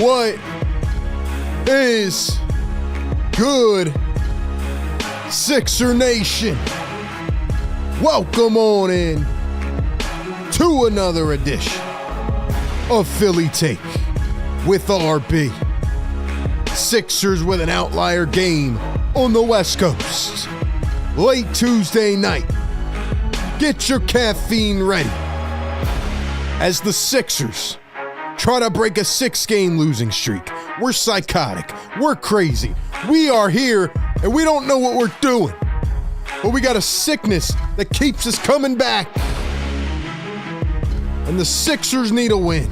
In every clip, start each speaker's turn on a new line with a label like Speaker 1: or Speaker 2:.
Speaker 1: What is good, Sixer Nation? Welcome on in to another edition of Philly Take with RB. Sixers with an outlier game on the West Coast. Late Tuesday night. Get your caffeine ready as the Sixers try to break a 6-game losing streak. We're psychotic. We're crazy. We are here and we don't know what we're doing. But we got a sickness that keeps us coming back. And the Sixers need a win.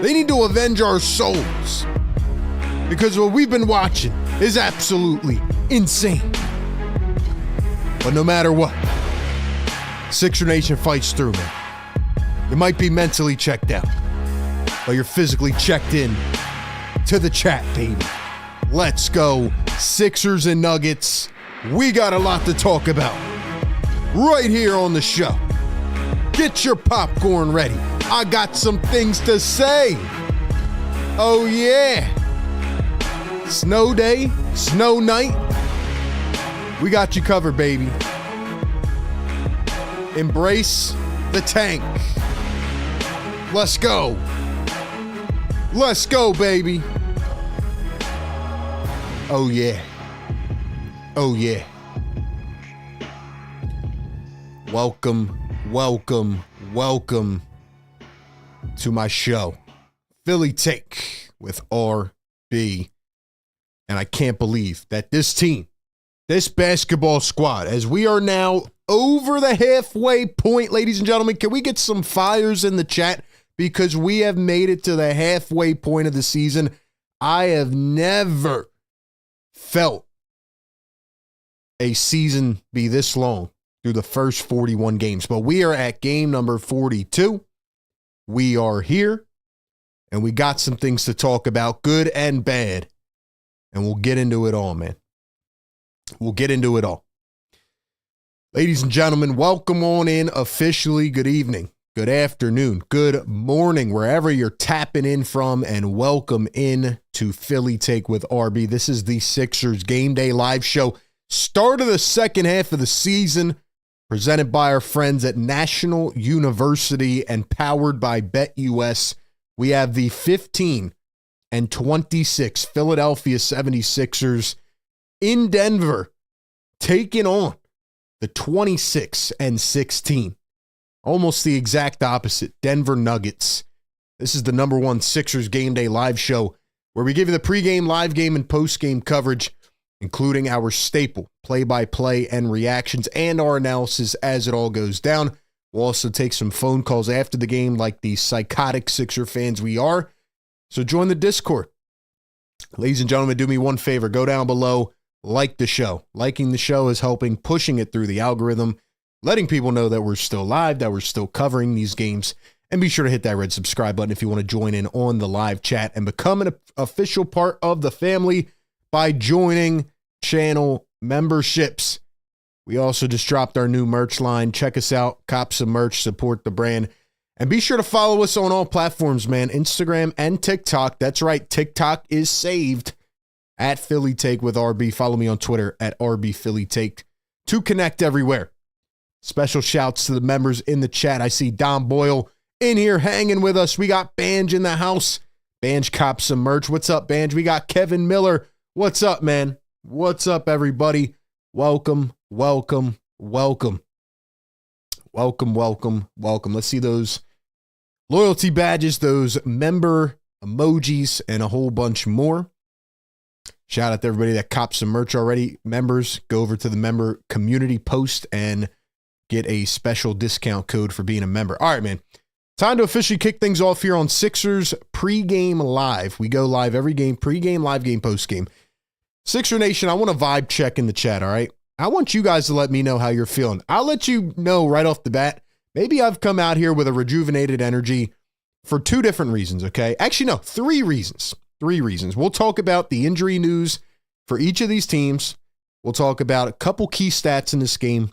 Speaker 1: They need to avenge our souls. Because what we've been watching is absolutely insane. But no matter what, Sixer Nation fights through, man. You might be mentally checked out, but you're physically checked in to the chat, baby. Let's go. Sixers and Nuggets. We got a lot to talk about right here on the show. Get your popcorn ready. I got some things to say. Oh, yeah. Snow day, snow night. We got you covered, baby. Embrace the tank. Let's go. Let's go, baby. Oh, yeah. Oh, yeah. Welcome, welcome, welcome to my show, Philly Take with RB. And I can't believe that this team, this basketball squad, as we are now over the halfway point, ladies and gentlemen, can we get some fires in the chat? Because we have made it to the halfway point of the season. I have never felt a season be this long through the first 41 games. But we are at game number 42. We are here, and we got some things to talk about, good and bad. And we'll get into it all, man. We'll get into it all. Ladies and gentlemen, welcome on in officially. Good evening, good afternoon, good morning, wherever you're tapping in from, and welcome in to Philly Take with RB. This is the Sixers Game Day Live Show. Start of the second half of the season, presented by our friends at National University and powered by BetUS. We have the 15 and 26 Philadelphia 76ers in Denver taking on the 26 and 16. Almost the exact opposite, Denver Nuggets. This is the number one Sixers Game Day Live Show where we give you the pregame, live game, and postgame coverage, including our staple play-by-play and reactions and our analysis as it all goes down. We'll also take some phone calls after the game like the psychotic Sixer fans we are. So join the Discord. Ladies and gentlemen, do me one favor. Go down below, like the show. Liking the show is helping pushing it through the algorithm, letting people know that we're still live, that we're still covering these games. And be sure to hit that red subscribe button if you want to join in on the live chat and become an official part of the family by joining channel memberships. We also just dropped our new merch line. Check us out, cop some merch, support the brand. And be sure to follow us on all platforms, man. Instagram and TikTok. That's right. TikTok is saved at Philly Take with RB. Follow me on Twitter at RB Philly Take to connect everywhere. Special shouts to the members in the chat. I see Don Boyle in here hanging with us. We got Banj in the house. Banj cop some merch. What's up, Banj? We got Kevin Miller. What's up, man? What's up, everybody? Welcome, welcome, welcome. Welcome, welcome, welcome. Let's see those loyalty badges, those member emojis, and a whole bunch more. Shout out to everybody that copped some merch already. Members, go over to the member community post and get a special discount code for being a member. All right, man. Time to officially kick things off here on Sixers Pregame Live. We go live every game, pregame, live game, postgame. Sixer Nation, I want a vibe check in the chat, all right? I want you guys to let me know how you're feeling. I'll let you know right off the bat. Maybe I've come out here with a rejuvenated energy for two different reasons, okay? Actually, no, three reasons. Three reasons. We'll talk about the injury news for each of these teams. We'll talk about a couple key stats in this game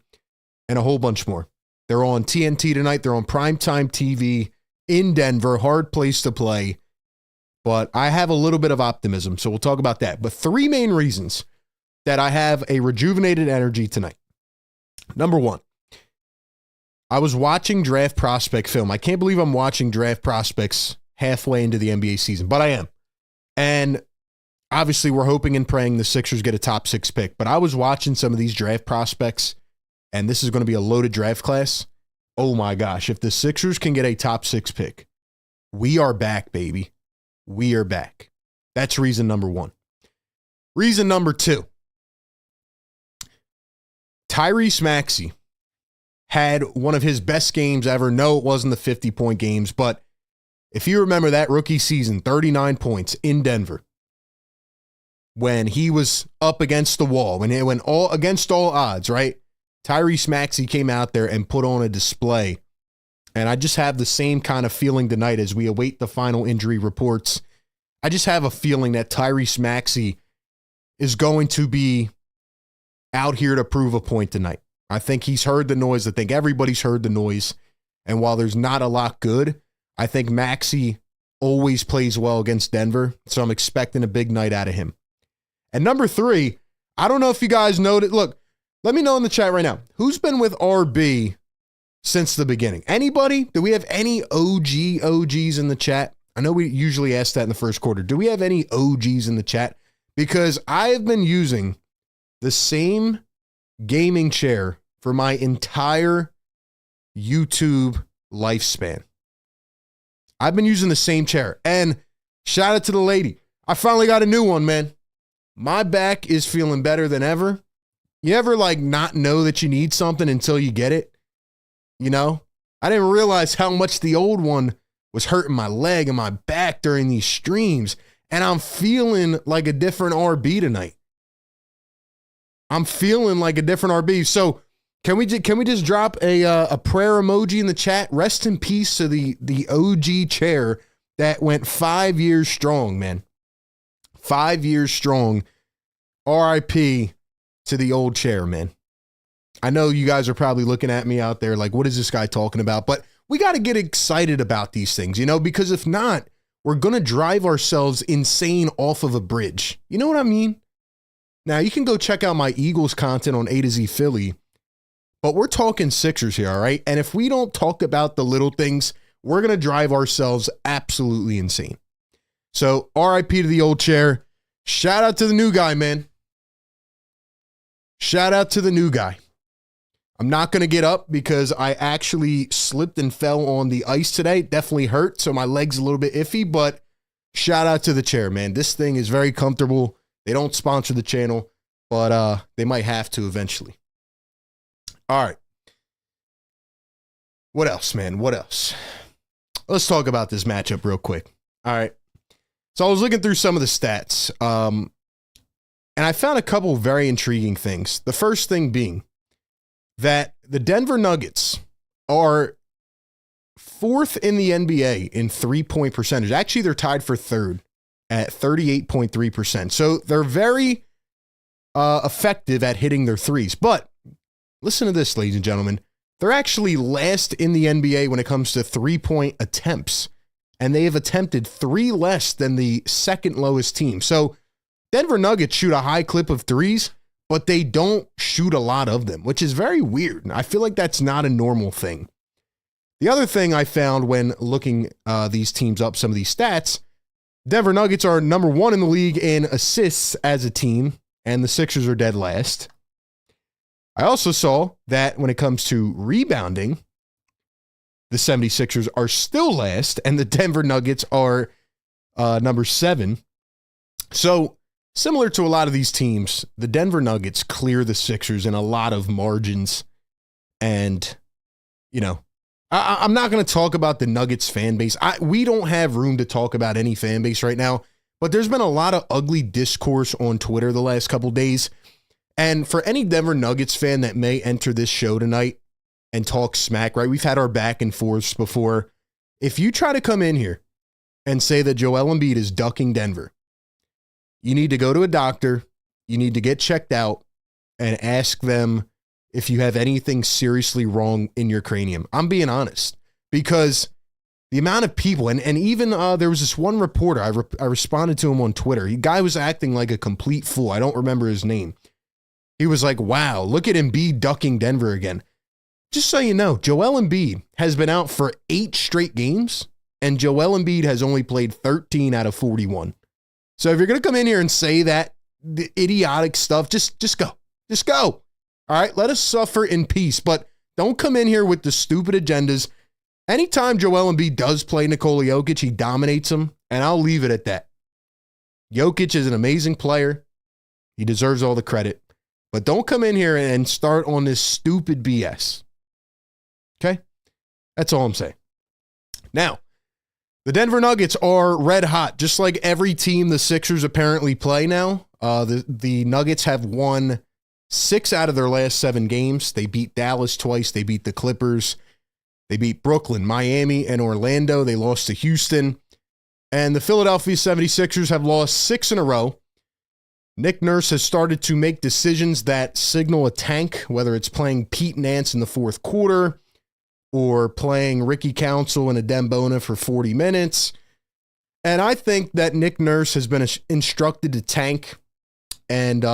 Speaker 1: and a whole bunch more. They're on TNT tonight. They're on primetime TV in Denver. Hard place to play. but I have a little bit of optimism, so we'll talk about that. But 3 main reasons that I have a rejuvenated energy tonight. Number 1, I was watching draft prospect film. I can't believe I'm watching draft prospects halfway into the NBA season, but I am. And obviously, we're hoping and praying the Sixers get a top 6 pick, but I was watching some of these draft prospects, and this is going to be a loaded draft class. Oh my gosh, if the Sixers can get a top 6 pick, we are back, baby. We are back. That's reason number 1. Reason number 2, Tyrese Maxey had one of his best games ever. No, it wasn't the 50-point games, but if you remember that rookie season, 39 points in Denver, when he was up against the wall, when it went all against all odds, right? Tyrese Maxey came out there and put on a display. And I just have the same kind of feeling tonight as we await the final injury reports. I just have a feeling that Tyrese Maxey is going to be out here to prove a point tonight. I think he's heard the noise. I think everybody's heard the noise. And while there's not a lot good, I think Maxey always plays well against Denver. So I'm expecting a big night out of him. And number 3, I don't know if you guys noted. Look, let me know in the chat right now. Who's been with RB since the beginning? Anybody? Do we have any OGs in the chat? I know we usually ask that in the first quarter. Do we have any OGs in the chat? Because I've been using the same gaming chair for my entire YouTube lifespan. I've been using the same chair. And shout out to the lady. I finally got a new one, man. My back is feeling better than ever. You ever not know that you need something until you get it? You know, I didn't realize how much the old one was hurting my leg and my back during these streams. And I'm feeling like a different RB tonight. I'm feeling like a different RB. So can we just drop a prayer emoji in the chat? Rest in peace to the OG chair that went 5 years strong, man. 5 years strong. RIP to the old chair, man. I know you guys are probably looking at me out there like, what is this guy talking about? But we got to get excited about these things, because if not, we're going to drive ourselves insane off of a bridge. You know what I mean? Now, you can go check out my Eagles content on A to Z Philly, but we're talking Sixers here, all right? And if we don't talk about the little things, we're going to drive ourselves absolutely insane. So, RIP to the old chair. Shout out to the new guy, man. Shout out to the new guy. I'm not going to get up because I actually slipped and fell on the ice today. Definitely hurt, so my leg's a little bit iffy, but shout out to the chair, man. This thing is very comfortable. They don't sponsor the channel, but they might have to eventually. All right. What else, man? What else? Let's talk about this matchup real quick. All right. So I was looking through some of the stats, and I found a couple very intriguing things. The first thing being that the Denver Nuggets are 4th in the NBA in 3-point percentage. Actually, they're tied for 3rd at 38.3%. So they're very effective at hitting their threes. But listen to this, ladies and gentlemen. They're actually last in the NBA when it comes to 3-point attempts. And they have attempted 3 less than the second lowest team. So Denver Nuggets shoot a high clip of threes, but they don't shoot a lot of them, which is very weird. I feel like that's not a normal thing. The other thing I found when looking these teams up, some of these stats, Denver Nuggets are number 1 in the league in assists as a team, and the Sixers are dead last. I also saw that when it comes to rebounding, the 76ers are still last, and the Denver Nuggets are number 7. So, similar to a lot of these teams, the Denver Nuggets clear the Sixers in a lot of margins. And, I'm not going to talk about the Nuggets fan base. We don't have room to talk about any fan base right now, but there's been a lot of ugly discourse on Twitter the last couple days. And for any Denver Nuggets fan that may enter this show tonight and talk smack, right? We've had our back and forths before. If you try to come in here and say that Joel Embiid is ducking Denver, you need to go to a doctor, you need to get checked out, and ask them if you have anything seriously wrong in your cranium. I'm being honest, because the amount of people, and even there was this one reporter, I responded to him on Twitter. The guy was acting like a complete fool. I don't remember his name. He was like, wow, look at Embiid ducking Denver again. Just so you know, Joel Embiid has been out for 8 straight games, and Joel Embiid has only played 13 out of 41. So if you're going to come in here and say that the idiotic stuff, just go. Just go. All right, let us suffer in peace, but don't come in here with the stupid agendas. Anytime Joel Embiid does play Nikola Jokic, he dominates him, and I'll leave it at that. Jokic is an amazing player. He deserves all the credit. But don't come in here and start on this stupid BS. Okay? That's all I'm saying. Now, the Denver Nuggets are red hot, just like every team the Sixers apparently play now. The Nuggets have won 6 out of their last 7 games. They beat Dallas twice. They beat the Clippers. They beat Brooklyn, Miami, and Orlando. They lost to Houston. And the Philadelphia 76ers have lost 6 in a row. Nick Nurse has started to make decisions that signal a tank, whether it's playing Pete Nance in the fourth quarter or playing Ricky Council and Adem Bona for 40 minutes. And I think that Nick Nurse has been instructed to tank. And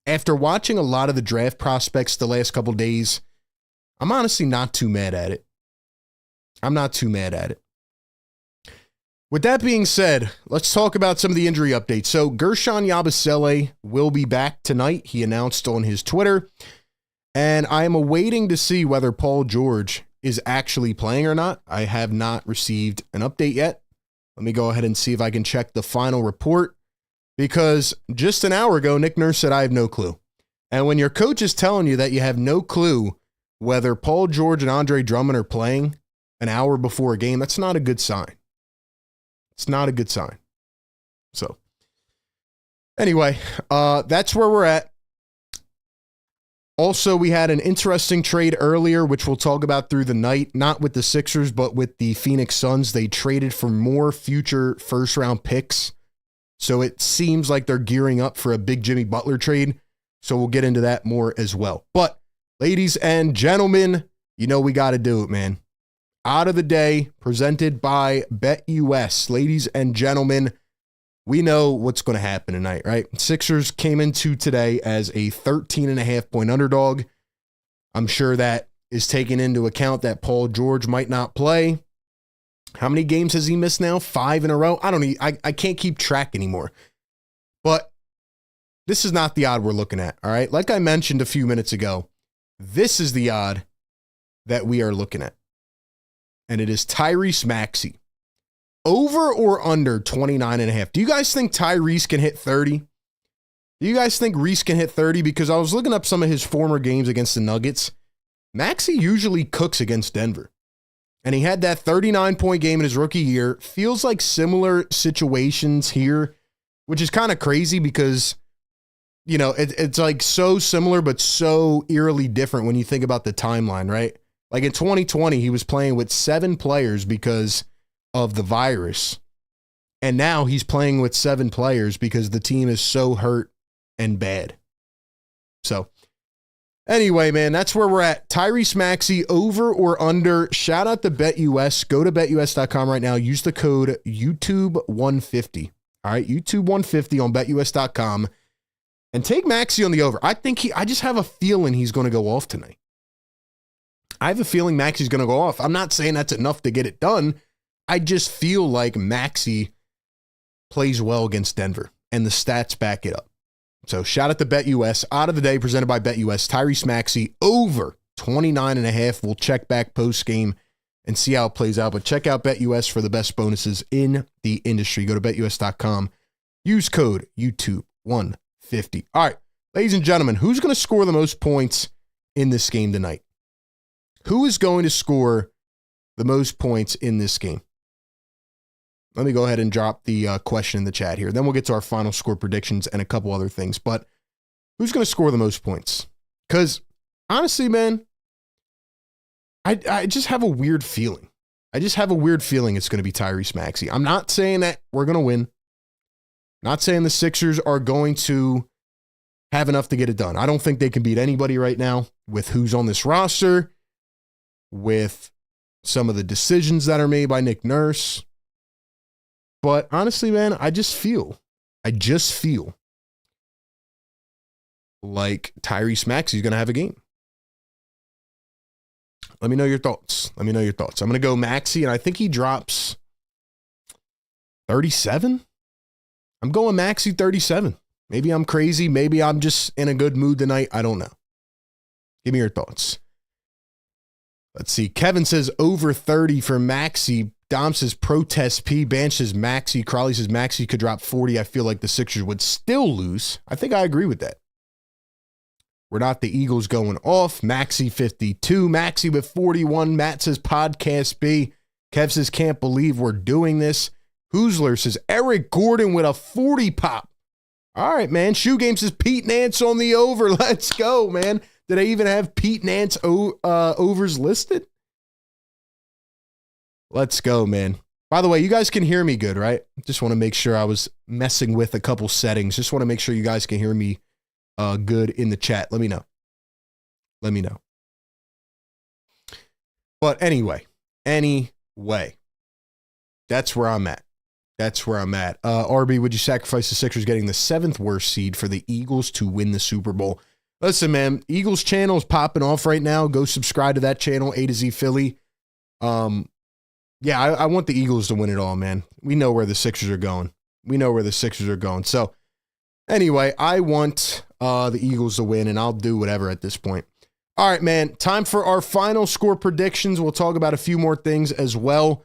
Speaker 1: after watching a lot of the draft prospects the last couple days, I'm honestly not too mad at it. I'm not too mad at it. With that being said, let's talk about some of the injury updates. So Gershon Yabusele will be back tonight. He announced on his Twitter. And I am awaiting to see whether Paul George is actually playing or not. I have not received an update yet. Let me go ahead and see if I can check the final report. Because just an hour ago, Nick Nurse said, I have no clue. And when your coach is telling you that you have no clue whether Paul George and Andre Drummond are playing an hour before a game, that's not a good sign. It's not a good sign. So, anyway, that's where we're at. Also, we had an interesting trade earlier, which we'll talk about through the night, not with the Sixers, but with the Phoenix Suns. They traded for more future first-round picks. So it seems like they're gearing up for a big Jimmy Butler trade. So we'll get into that more as well. But ladies and gentlemen, you know we got to do it, man. Out of the day, presented by BetUS. Ladies and gentlemen, we know what's going to happen tonight, right? Sixers came into today as a 13.5-point underdog. I'm sure that is taking into account that Paul George might not play. How many games has he missed now? 5 in a row? I can't keep track anymore. But this is not the odd we're looking at, all right? Like I mentioned a few minutes ago, this is the odd that we are looking at. And it is Tyrese Maxey. Over or under 29.5. Do you guys think Tyrese can hit 30? Do you guys think Reese can hit 30? Because I was looking up some of his former games against the Nuggets. Maxey usually cooks against Denver. And he had that 39-point game in his rookie year. Feels like similar situations here, which is kind of crazy because, you know, it's like so similar but so eerily different when you think about the timeline, right? Like in 2020, he was playing with 7 players because of the virus. And now he's playing with 7 players because the team is so hurt and bad. So anyway, man, that's where we're at. Tyrese Maxey, over or under. Shout out to BetUS. Go to betus.com right now. Use the code YouTube150. All right, YouTube150 on betus.com. And take Maxey on the over. I just have a feeling he's going to go off tonight. I have a feeling Maxey's going to go off. I'm not saying that's enough to get it done. I just feel like Maxey plays well against Denver, and the stats back it up. So shout out to BetUS. Out of the day, presented by BetUS. Tyrese Maxey, over 29.5. We'll check back post-game and see how it plays out. But check out BetUS for the best bonuses in the industry. Go to betus.com. Use code YouTube150. All right, ladies and gentlemen, who's going to score the most points in this game tonight? Who is going to score the most points in this game? Let me go ahead and drop the question in the chat here. Then we'll get to our final score predictions and a couple other things. But who's going to score the most points? Because honestly, man, I just have a weird feeling. I just have a weird feeling it's going to be Tyrese Maxey. I'm not saying that we're going to win. Not saying the Sixers are going to have enough to get it done. I don't think they can beat anybody right now with who's on this roster, with some of the decisions that are made by Nick Nurse. But honestly, man, I just feel like Tyrese Maxey's going to have a game. Let me know your thoughts. I'm going to go Maxey, and I think he drops 37. I'm going Maxey 37. Maybe I'm crazy. Maybe I'm just in a good mood tonight. I don't know. Give me your thoughts. Let's see. Kevin says over 30 for Maxey. Dom says protest P. Banch says Maxey. Crawley says Maxey could drop 40. I feel like the Sixers would still lose. I think I agree with that. We're not the Eagles going off. Maxey 52. Maxey with 41. Matt says podcast B. Kev says can't believe we're doing this. Hoosler says Eric Gordon with a 40 pop. All right, man. Shoe Game says Pete Nance on the over. Let's go, man. Did I even have Pete Nance overs listed? Let's go, man. By the way, you guys can hear me good, right? Just want to make sure I was messing with a couple settings. Just want to make sure you guys can hear me good in the chat. Let me know. But anyway, that's where I'm at. RB, would you sacrifice the Sixers getting the 7th worst seed for the Eagles to win the Super Bowl? Listen, man, Eagles channel is popping off right now. Go subscribe to that channel, A to Z Philly. Yeah, I want the Eagles to win it all, man. We know where the Sixers are going. So anyway, I want the Eagles to win, and I'll do whatever at this point. All right, man, time for our final score predictions. We'll talk about a few more things as well.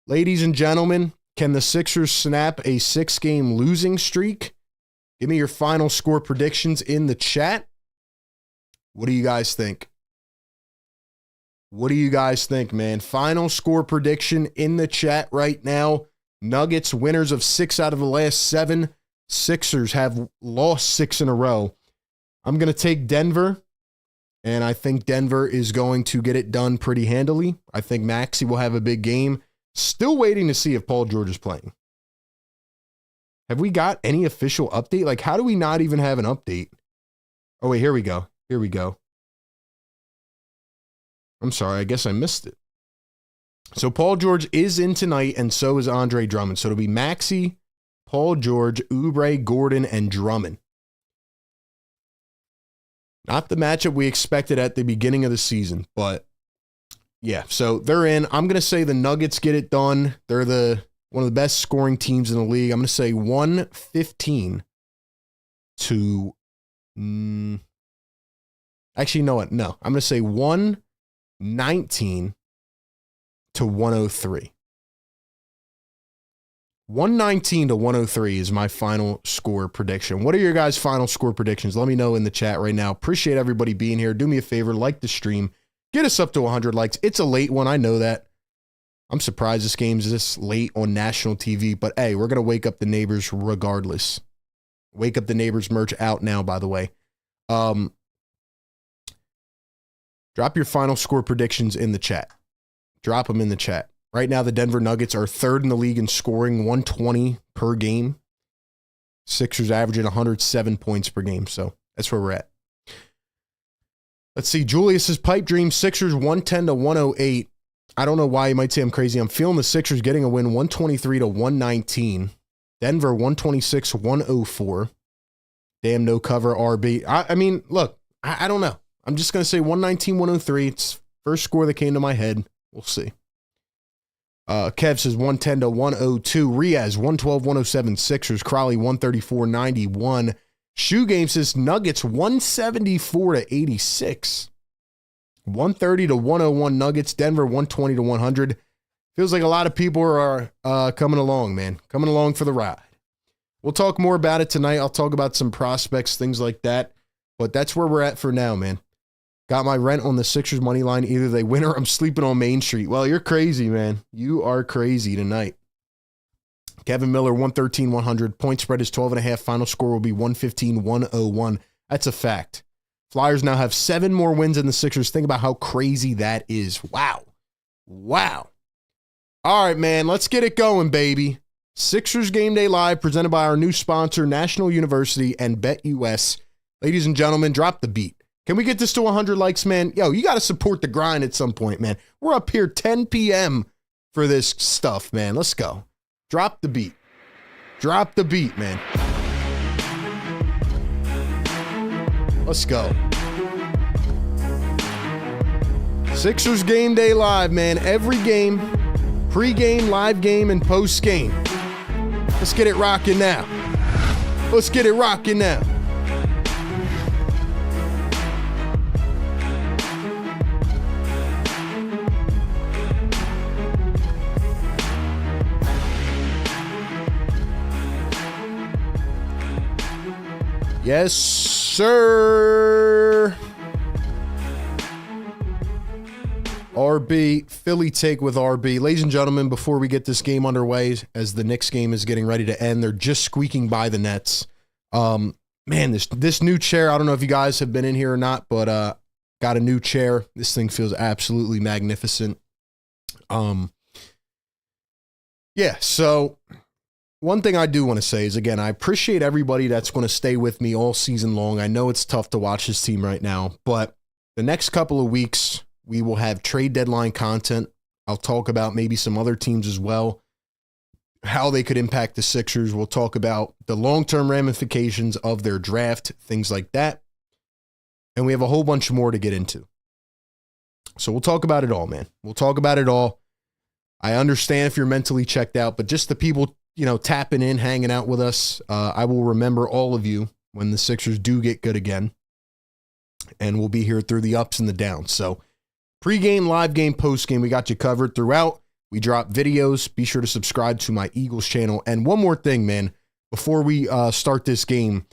Speaker 1: Ladies and gentlemen, can the Sixers snap a 6-game losing streak? Give me your final score predictions in the chat. What do you guys think? Man? Final score prediction in the chat right now. Nuggets winners of 6 out of the last 7. Sixers have lost 6 in a row. I'm going to take Denver, and I think Denver is going to get it done pretty handily. I think Maxey will have a big game. Still waiting to see if Paul George is playing. Have we got any official update? Like, how do we not even have an update? Oh, wait, here we go. I'm sorry, I guess I missed it. So Paul George is in tonight, and so is Andre Drummond. So it'll be Maxey, Paul George, Oubre, Gordon, and Drummond. Not the matchup we expected at the beginning of the season, but yeah, so they're in. I'm going to say the Nuggets get it done. They're one of the best scoring teams in the league. I'm going to say 115 to... Actually, you know what? No, I'm going to say 119 to 103. 119 to 103 is my final score prediction. What are your guys' final score predictions? Let me know in the chat right now. Appreciate everybody being here. Do me a favor, like the stream. Get us up to 100 likes. It's a late one. I know that. I'm surprised this game's this late on national TV, but hey, we're going to wake up the neighbors regardless. Wake up the neighbors merch out now, by the way. Drop your final score predictions in the chat. Drop them in the chat. Right now, the Denver Nuggets are 3rd in the league in scoring, 120 per game. Sixers averaging 107 points per game, so that's where we're at. Let's see. Julius's pipe dream, Sixers 110 to 108. I don't know why you might say I'm crazy. I'm feeling the Sixers getting a win 123 to 119. Denver 126 104. Damn, no cover RB. I mean, look, I don't know. I'm just going to say 119 103. It's first score that came to my head. We'll see. Kev says 110 to 102. Riaz 112 107. Sixers. Crowley 134 91. Shoe Game says Nuggets 174 to 86. 130 to 101 Nuggets. Denver 120 to 100. Feels like a lot of people are coming along, man. Coming along for the ride. We'll talk more about it tonight. I'll talk about some prospects, things like that. But that's where we're at for now, man. Got my rent on the Sixers money line. Either they win or I'm sleeping on Main Street. Well, you're crazy, man. You are crazy tonight. Kevin Miller, 113 100. Point spread is 12.5. Final score will be 115 101. That's a fact. Flyers now have 7 more wins than the Sixers. Think about how crazy that is. Wow. All right, man. Let's get it going, baby. Sixers Game Day Live, presented by our new sponsor, National University and BetUS. Ladies and gentlemen, drop the beat. Can we get this to 100 likes, man? Yo, you got to support the grind at some point, man. We're up here 10 p.m. for this stuff, man. Let's go. Drop the beat. Drop the beat, man. Let's go. Sixers Game Day Live, man. Every game, pre-game, live game, and post-game. Let's get it rocking now. Let's get it rocking now. Yes, sir. RB, Philly take with RB. Ladies and gentlemen, before we get this game underway, as the Knicks game is getting ready to end, they're just squeaking by the Nets. Man, this new chair, I don't know if you guys have been in here or not, but got a new chair. This thing feels absolutely magnificent. Yeah, so one thing I do want to say is, again, I appreciate everybody that's going to stay with me all season long. I know it's tough to watch this team right now, but the next couple of weeks, we will have trade deadline content. I'll talk about maybe some other teams as well, how they could impact the Sixers. We'll talk about the long-term ramifications of their draft, things like that. And we have a whole bunch more to get into. So we'll talk about it all, man. We'll talk about it all. I understand if you're mentally checked out, but just the people, tapping in, hanging out with us, I will remember all of you when the Sixers do get good again. And we'll be here through the ups and the downs. So pre-game, live game, post-game, we got you covered throughout. We drop videos. Be sure to subscribe to my Eagles channel. And one more thing, man, before we start this game,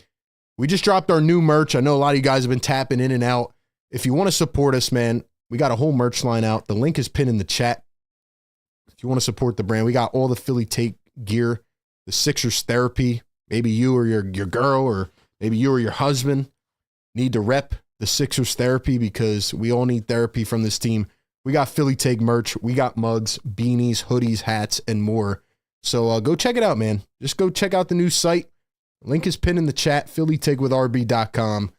Speaker 1: we just dropped our new merch. I know a lot of you guys have been tapping in and out. If you want to support us, man, we got a whole merch line out. The link is pinned in the chat. If you want to support the brand, we got all the Philly Take gear, the Sixers therapy. Maybe you or your girl, or maybe you or your husband need to rep the Sixers therapy, because we all need therapy from this team. We got Philly Take merch. We got mugs, beanies, hoodies, hats, and more. So go check it out, man. Just go check out the new site. Link is pinned in the chat, phillytakewithrb.com.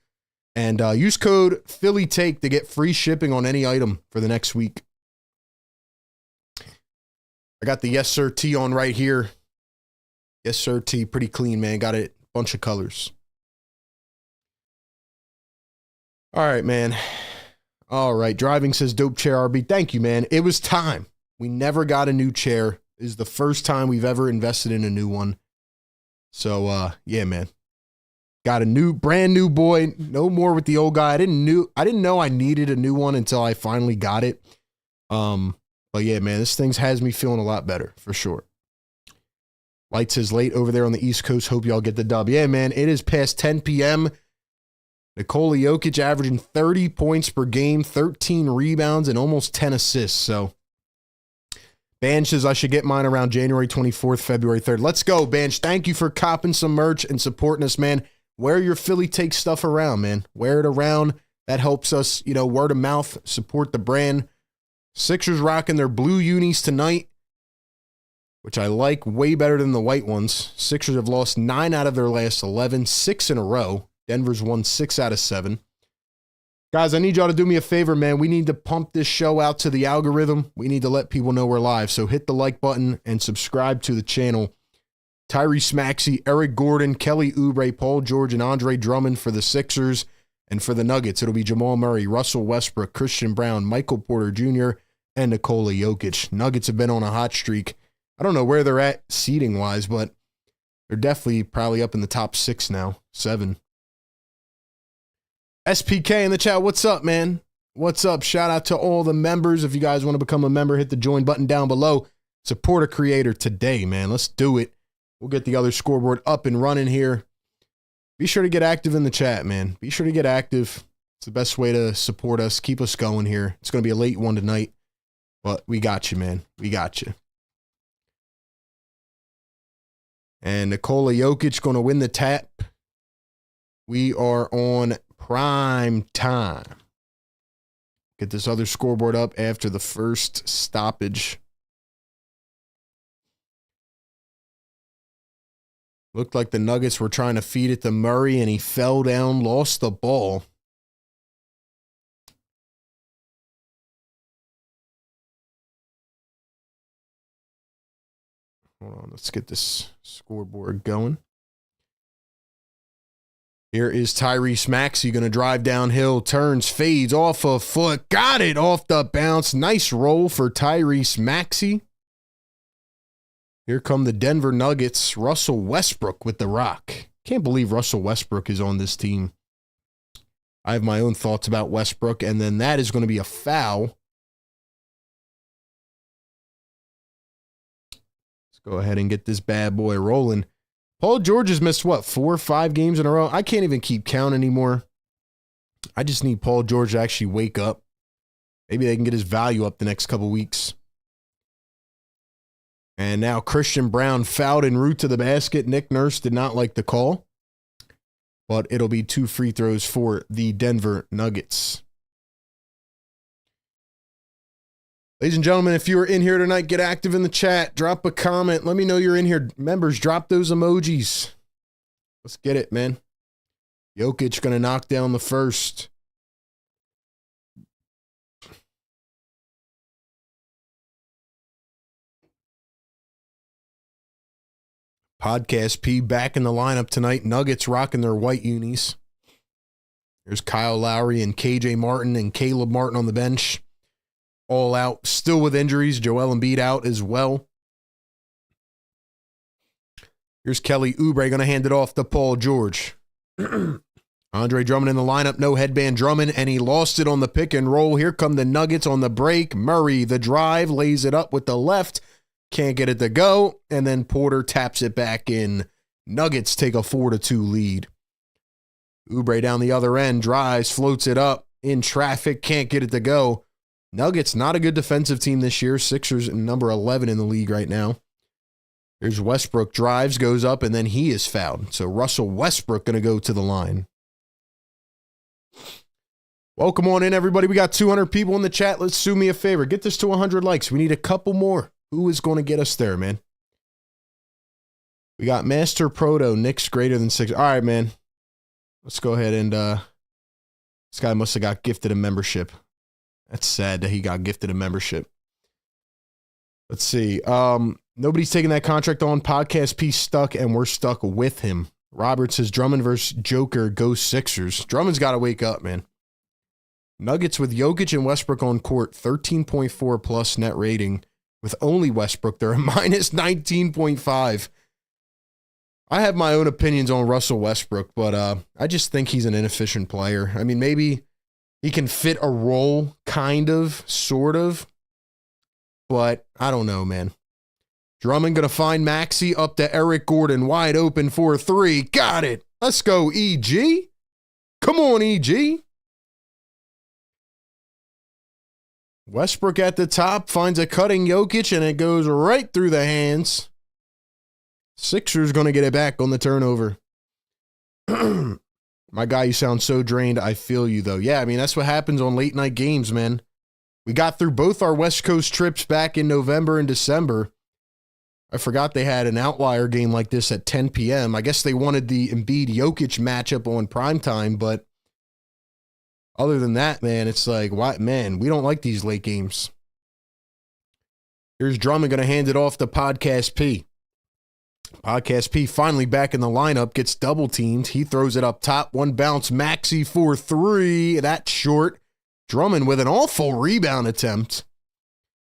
Speaker 1: And use code PhillyTake to get free shipping on any item for the next week. I got the Yes Sir tee on right here. Yes Sir tee, pretty clean, man. Got a bunch of colors. All right, man. All right. Driving says dope chair RB. Thank you, man. It was time. We never got a new chair. This is the first time we've ever invested in a new one. So, yeah, man. Got a brand new boy. No more with the old guy. I didn't know I needed a new one until I finally got it. But yeah, man, this thing has me feeling a lot better for sure. Light says late over there on the East Coast. Hope y'all get the dub. Yeah, man. It is past 10 p.m. Nikola Jokic averaging 30 points per game, 13 rebounds, and almost 10 assists. So, Banch says I should get mine around January 24th, February 3rd. Let's go, Banch. Thank you for copping some merch and supporting us, man. Wear your Philly Take stuff around, man. Wear it around. That helps us, word of mouth, support the brand. Sixers rocking their blue unis tonight, which I like way better than the white ones. Sixers have lost 9 out of their last 11, 6 in a row. Denver's won 6 out of 7. Guys, I need y'all to do me a favor, man. We need to pump this show out to the algorithm. We need to let people know we're live. So hit the like button and subscribe to the channel. Tyrese Maxey, Eric Gordon, Kelly Oubre, Paul George, and Andre Drummond for the Sixers. And for the Nuggets, it'll be Jamal Murray, Russell Westbrook, Christian Brown, Michael Porter Jr., and Nikola Jokic. Nuggets have been on a hot streak. I don't know where they're at seeding-wise, but they're definitely probably up in the top 6 now, 7. SPK in the chat, what's up, man? What's up? Shout out to all the members. If you guys want to become a member, hit the join button down below. Support a creator today, man. Let's do it. We'll get the other scoreboard up and running here. Be sure to get active in the chat, man. Be sure to get active. It's the best way to support us, keep us going here. It's going to be a late one tonight, but we got you, man. We got you. And Nikola Jokic going to win the tap. We are on prime time. Get this other scoreboard up after the first stoppage. Looked like the Nuggets were trying to feed it to Murray, and he fell down, lost the ball. Hold on, let's get this scoreboard going. Here is Tyrese Maxey going to drive downhill, turns, fades off a foot, got it off the bounce. Nice roll for Tyrese Maxey. Here come the Denver Nuggets, Russell Westbrook with the rock. Can't believe Russell Westbrook is on this team. I have my own thoughts about Westbrook, and then that is going to be a foul. Let's go ahead and get this bad boy rolling. Paul George has missed, what, 4 or 5 games in a row? I can't even keep count anymore. I just need Paul George to actually wake up. Maybe they can get his value up the next couple weeks. And now Christian Brown fouled en route to the basket. Nick Nurse did not like the call, but it'll be 2 free throws for the Denver Nuggets. Ladies and gentlemen, if you are in here tonight, get active in the chat. Drop a comment. Let me know you're in here. Members, drop those emojis. Let's get it, man. Jokic going to knock down the first. Podcast P back in the lineup tonight. Nuggets rocking their white unis. There's Kyle Lowry and KJ Martin and Caleb Martin on the bench. All out, still with injuries. Joel Embiid out as well. Here's Kelly Oubre going to hand it off to Paul George. Andre Drummond in the lineup, no headband Drummond, and he lost it on the pick and roll. Here come the Nuggets on the break. Murray, the drive, lays it up with the left. Can't get it to go, and then Porter taps it back in. Nuggets take a 4-2 lead. Oubre down the other end, drives, floats it up, in traffic, can't get it to go. Nuggets, not a good defensive team this year. Sixers number 11 in the league right now. Here's Westbrook, drives, goes up, and then he is fouled. So Russell Westbrook going to go to the line. Welcome on in, everybody. We got 200 people in the chat. Let's do me a favor. Get this to 100 likes. We need a couple more. Who is going to get us there, man? We got Master Proto, Knicks greater than 6. All right, man. Let's go ahead and this guy must have got gifted a membership. That's sad that he got gifted a membership. Let's see. Nobody's taking that contract on. Podcast P stuck, and we're stuck with him. Robert says Drummond versus Joker, go Sixers. Drummond's got to wake up, man. Nuggets with Jokic and Westbrook on court, 13.4 plus net rating. With only Westbrook, they're a minus 19.5. I have my own opinions on Russell Westbrook, but I just think he's an inefficient player. I mean, maybe he can fit a role, kind of, sort of, but I don't know, man. Drummond going to find Maxey up to Eric Gordon, wide open for 3. Got it. Let's go, EG. Come on, EG. Westbrook at the top finds a cutting Jokic, and it goes right through the hands. Sixers going to get it back on the turnover. My guy, you sound so drained. I feel you, though. Yeah, I mean, that's what happens on late night games, man. We got through both our West Coast trips back in November and December. I forgot they had an outlier game like this at 10 p.m. I guess they wanted the Embiid-Jokic matchup on primetime, but other than that, man, it's like, what, man, we don't like these late games. Here's Drummond going to hand it off to Podcast P. Podcast P finally back in the lineup, gets double teamed. He throws it up top, one bounce, Maxey for 3. That's short. Drummond with an awful rebound attempt.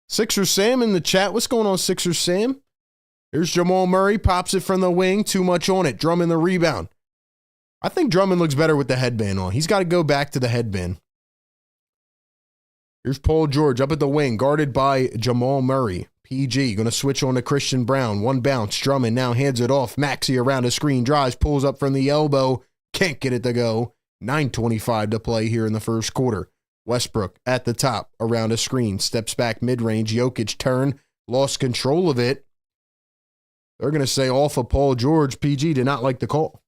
Speaker 1: Sixers Sam in the chat. What's going on, Sixers Sam? Here's Jamal Murray, pops it from the wing, too much on it. Drummond the rebound. I think Drummond looks better with the headband on. He's got to go back to the headband. Here's Paul George up at the wing, guarded by Jamal Murray. PG going to switch on to Christian Brown. One bounce. Drummond now hands it off. Maxey around a screen, drives, pulls up from the elbow. Can't get it to go. 9:25 to play here in the first quarter. Westbrook at the top, around a screen. Steps back mid-range. Jokic turn. Lost control of it. They're going to say off of Paul George. PG did not like the call.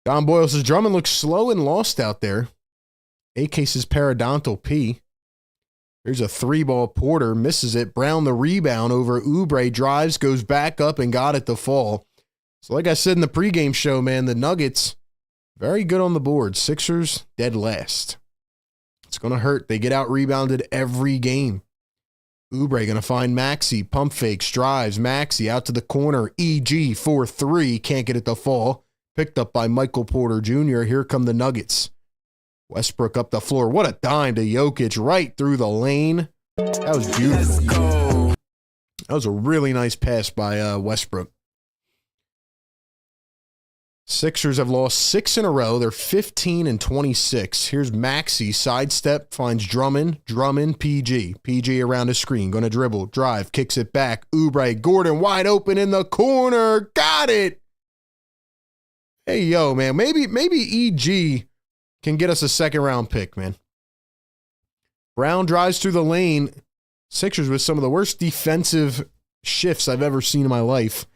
Speaker 1: Don Boyle says Drummond looks slow and lost out there. AK says parodontal P. Here's a 3-ball. Porter misses it. Brown the rebound over Oubre, drives, goes back up and got it to fall. So like I said in the pregame show, man, the Nuggets, very good on the board. Sixers, dead last. It's going to hurt. They get out rebounded every game. Oubre going to find Maxey. Pump fakes, drives. Maxey out to the corner. EG for 3. Can't get it to fall. Picked up by Michael Porter Jr. Here come the Nuggets. Westbrook up the floor. What a dime to Jokic right through the lane. That was beautiful. That was a really nice pass by Westbrook. Sixers have lost 6 in a row. They're 15-26. Here's Maxey. Sidestep, finds Drummond. Drummond, PG. PG around the screen. Going to dribble. Drive. Kicks it back. Oubre. Gordon wide open in the corner. Got it. Hey, yo, man. Maybe EG can get us a second-round pick, man. Brown drives through the lane. Sixers with some of the worst defensive shifts I've ever seen in my life.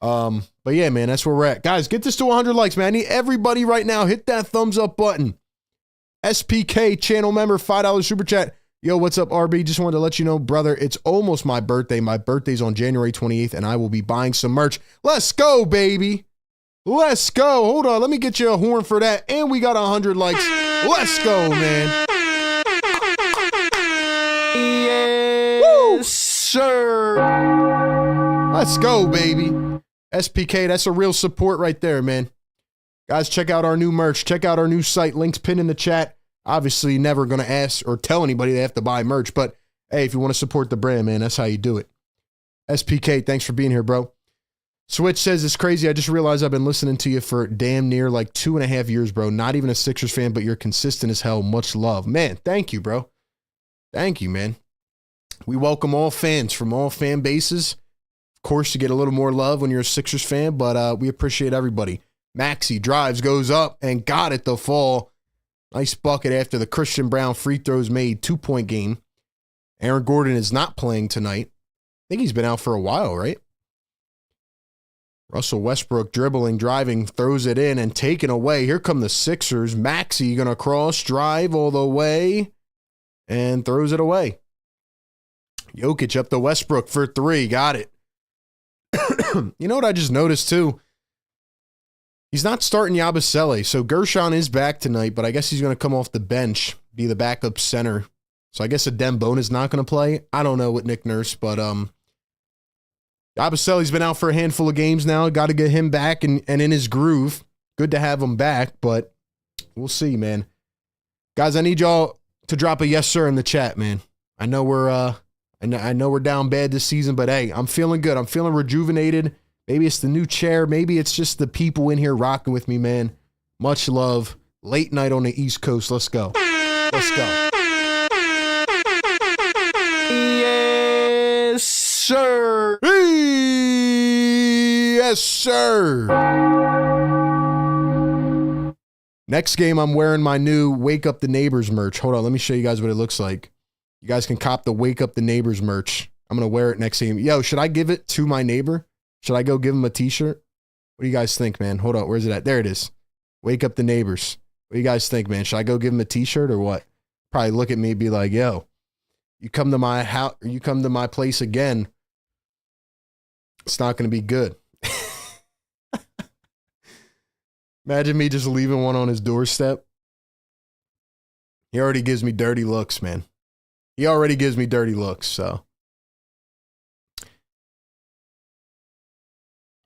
Speaker 1: But yeah, man, that's where we're at. Guys, get this to 100 likes, man. I need everybody right now. Hit that thumbs up button. SPK channel member, $5 super chat. Yo, what's up, RB? Just wanted to let you know, brother, it's almost my birthday. My birthday's on January 28th, and I will be buying some merch. Let's go, baby. Let's go. Hold on. Let me get you a horn for that. And we got 100 likes. Let's go, man. Yes, sir. Let's go, baby. SPK, that's a real support right there, man. Guys, check out our new merch. Check out our new site. Links pinned in the chat. Obviously, never going to ask or tell anybody they have to buy merch. But, hey, if you want to support the brand, man, that's how you do it. SPK, thanks for being here, bro. Switch says, it's crazy. I just realized I've been listening to you for damn near like 2.5 years, bro. Not even a Sixers fan, but you're consistent as hell. Much love. Man, thank you, bro. Thank you, man. We welcome all fans from all fan bases. Of course, you get a little more love when you're a Sixers fan, but we appreciate everybody. Maxey drives, goes up, and got it to fall. Nice bucket after the Christian Brown free throws made. 2-point game. Aaron Gordon is not playing tonight. I think he's been out for a while, right? Russell Westbrook dribbling, driving, throws it in, and taken away. Here come the Sixers. Maxey going to cross, drive all the way, and throws it away. Jokic up to Westbrook for 3. Got it. You know what I just noticed, too? He's not starting Yabusele, so Gershon is back tonight, but I guess he's going to come off the bench, be the backup center. So I guess Adem Bona's not going to play. I don't know with Nick Nurse, but Yabusele's been out for a handful of games now. Got to get him back and in his groove. Good to have him back, but we'll see, man. Guys, I need y'all to drop a yes, sir in the chat, man. I know we're down bad this season, but hey, I'm feeling good. I'm feeling rejuvenated. Maybe it's the new chair. Maybe it's just the people in here rocking with me, man. Much love. Late night on the East Coast. Let's go. Let's go. Yes, sir. Yes, sir. Next game, I'm wearing my new Wake Up the Neighbors merch. Hold on, let me show you guys what it looks like. You guys can cop the Wake Up the Neighbors merch. I'm going to wear it next game. Yo, should I give it to my neighbor? Should I go give him a t-shirt? What do you guys think, man? Hold on, where's it at? There it is. Wake Up the Neighbors. What do you guys think, man? Should I go give him a t-shirt or what? Probably look at me and be like, yo, you come to my house, you come to my place again, it's not going to be good. Imagine me just leaving one on his doorstep. He already gives me dirty looks, man. He already gives me dirty looks, so.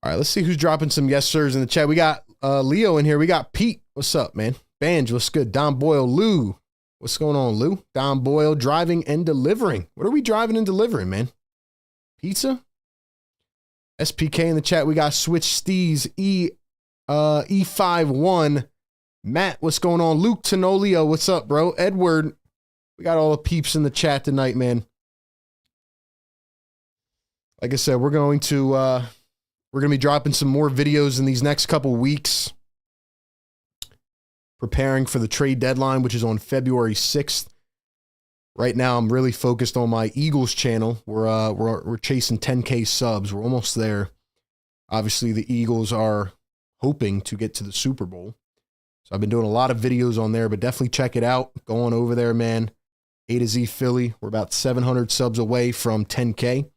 Speaker 1: All right, let's see who's dropping some yes sirs in the chat. We got Leo in here. We got Pete. What's up, man? Banj, what's good? Don Boyle, Lou. What's going on, Lou? Don Boyle driving and delivering. What are we driving and delivering, man? Pizza? SPK in the chat. We got Switch Steez E51. Matt, what's going on? Luke Tenolio, what's up, bro? Edward, we got all the peeps in the chat tonight, man. Like I said, we're going to be dropping some more videos in these next couple weeks. Preparing for the trade deadline, which is on February 6th. Right now, I'm really focused on my Eagles channel. We're chasing 10K subs. We're almost there. Obviously, the Eagles are hoping to get to the Super Bowl. So I've been doing a lot of videos on there, but definitely check it out. Go on over there, man. A to Z Philly. We're about 700 subs away from 10K.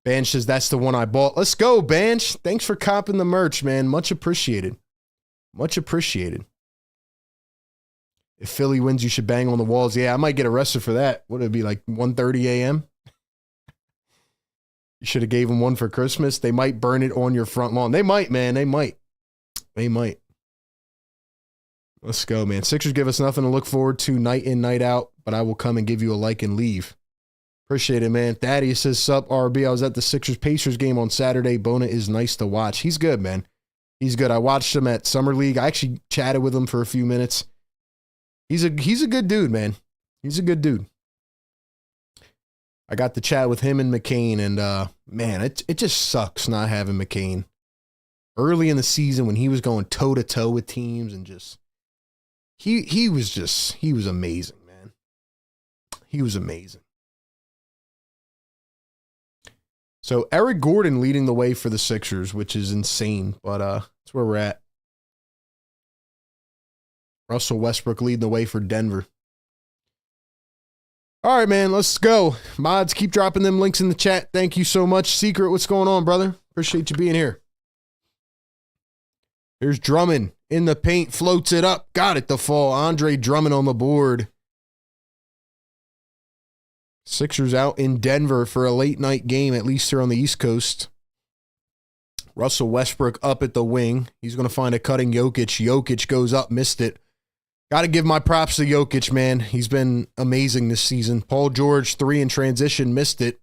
Speaker 1: Banch says, that's the one I bought. Let's go, Banch. Thanks for copping the merch, man. Much appreciated. Much appreciated. If Philly wins, you should bang on the walls. Yeah, I might get arrested for that. What would it be, like 1:30 a.m.? You should have gave them one for Christmas. They might burn it on your front lawn. They might, man. They might. They might. Let's go, man. Sixers give us nothing to look forward to night in, night out, but I will come and give you a like and leave. Appreciate it, man. Thaddeus says, sup, RB. I was at the Sixers-Pacers game on Saturday. Bona is nice to watch. He's good, man. He's good. I watched him at Summer League. I actually chatted with him for a few minutes. He's a good dude, man. He's a good dude. I got to chat with him and McCain, and man, it just sucks not having McCain. Early in the season when he was going toe-to-toe with teams and just he was amazing, man. He was amazing. So Eric Gordon leading the way for the Sixers, which is insane, but that's where we're at. Russell Westbrook leading the way for Denver. All right, man, let's go. Mods, keep dropping them links in the chat. Thank you so much. Secret, what's going on, brother? Appreciate you being here. Here's Drummond in the paint, floats it up. Got it to fall. Andre Drummond on the board. Sixers out in Denver for a late night game, at least here on the East Coast. Russell Westbrook up at the wing. He's going to find a cutting Jokic. Jokic goes up, missed it. Got to give my props to Jokic, man. He's been amazing this season. Paul George, 3 in transition, missed it.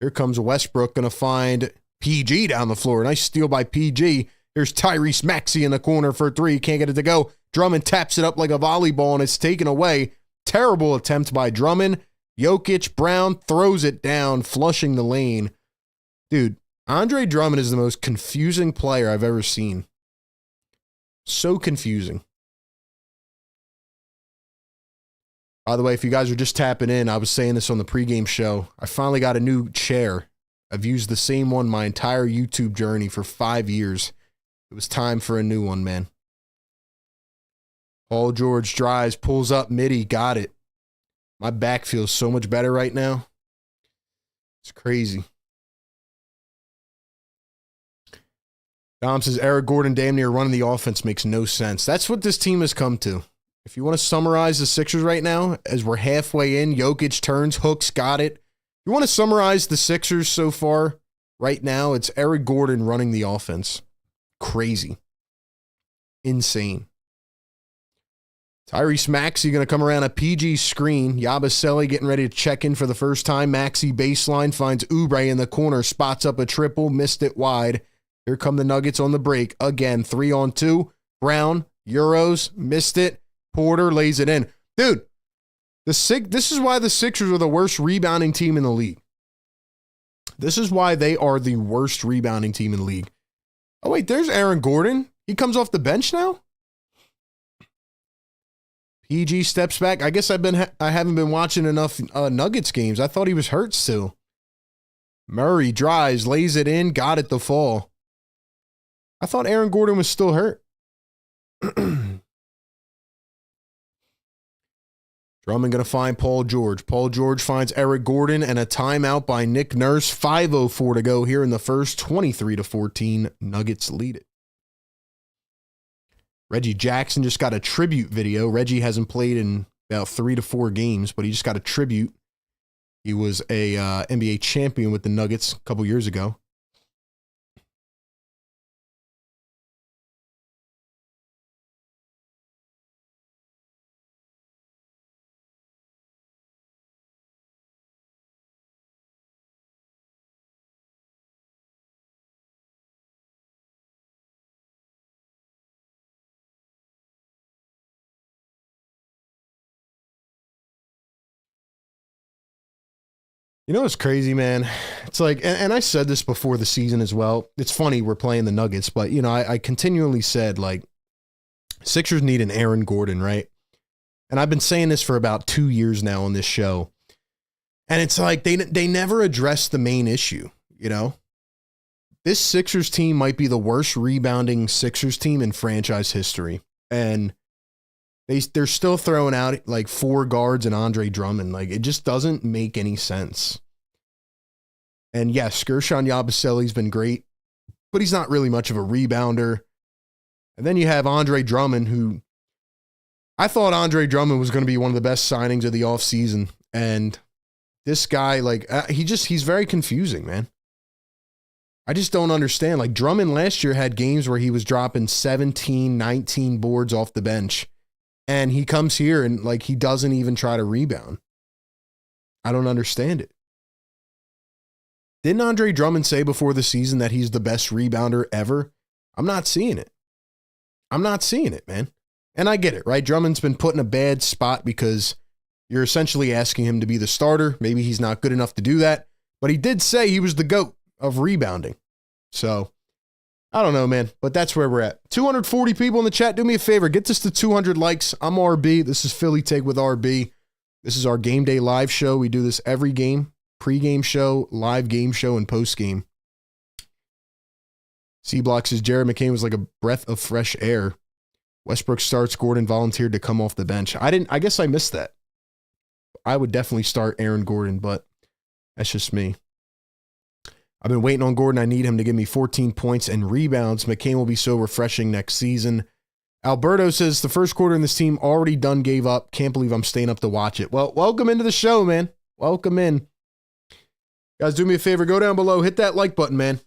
Speaker 1: Here comes Westbrook, going to find PG down the floor. Nice steal by PG. Here's Tyrese Maxey in the corner for 3. Can't get it to go. Drummond taps it up like a volleyball, and it's taken away. Terrible attempt by Drummond. Jokic, Brown throws it down, flushing the lane. Dude, Andre Drummond is the most confusing player I've ever seen. So confusing. By the way, if you guys are just tapping in, I was saying this on the pregame show. I finally got a new chair. I've used the same one my entire YouTube journey for 5 years. It was time for a new one, man. Paul George drives, pulls up midi, got it. My back feels so much better right now. It's crazy. Dom says, Eric Gordon damn near running the offense makes no sense. That's what this team has come to. If you want to summarize the Sixers right now, as we're halfway in, Jokic turns, hooks, got it. If you want to summarize the Sixers so far right now, it's Eric Gordon running the offense. Crazy. Insane. Tyrese Maxey going to come around a PG screen. Yabusele getting ready to check in for the first time. Maxey baseline finds Oubre in the corner. Spots up a triple. Missed it wide. Here come the Nuggets on the break. Again, 3-on-2. Brown, Euros, missed it. Porter lays it in. Dude, this is why the Sixers are the worst rebounding team in the league. This is why they are the worst rebounding team in the league. Oh, wait, there's Aaron Gordon. He comes off the bench now? PG steps back. I guess I haven't been watching enough Nuggets games. I thought he was hurt still. Murray drives, lays it in, got it to fall. I thought Aaron Gordon was still hurt. Drummond going to find Paul George. Paul George finds Eric Gordon and a timeout by Nick Nurse. 5:04 to go here in the first. 23-14. Nuggets lead it. Reggie Jackson just got a tribute video. Reggie hasn't played in about 3 to 4 games, but he just got a tribute. He was a NBA champion with the Nuggets a couple years ago. You know what's crazy, man? It's like, and I said this before the season as well. It's funny we're playing the Nuggets, but, you know, I continually said, like, Sixers need an Aaron Gordon, right? And I've been saying this for about 2 years now on this show. And it's like they never address the main issue, you know? This Sixers team might be the worst rebounding Sixers team in franchise history. And they're still throwing out like 4 guards and Andre Drummond. Like, it just doesn't make any sense. And yes, Gershon Yabusele's been great, but he's not really much of a rebounder. And then you have Andre Drummond, who I thought Andre Drummond was going to be one of the best signings of the offseason. And this guy, like, he's very confusing, man. I just don't understand. Like Drummond last year had games where he was dropping 17, 19 boards off the bench. And he comes here and like he doesn't even try to rebound. I don't understand it. Didn't Andre Drummond say before the season that he's the best rebounder ever? I'm not seeing it. I'm not seeing it, man. And I get it, right? Drummond's been put in a bad spot because you're essentially asking him to be the starter. Maybe he's not good enough to do that. But he did say he was the GOAT of rebounding. So, I don't know, man. But that's where we're at. 240 people in the chat. Do me a favor. Get this to 200 likes. I'm RB. This is Philly Take with RB. This is our game day live show. We do this every game. Pre-game show, live game show, and post-game. C-Block says, Jared McCain was like a breath of fresh air. Westbrook starts. Gordon volunteered to come off the bench. I guess I missed that. I would definitely start Aaron Gordon, but that's just me. I've been waiting on Gordon. I need him to give me 14 points and rebounds. McCain will be so refreshing next season. Alberto says, the first quarter in this team already done gave up. Can't believe I'm staying up to watch it. Well, welcome into the show, man. Welcome in. Guys, do me a favor. Go down below. Hit that like button, man.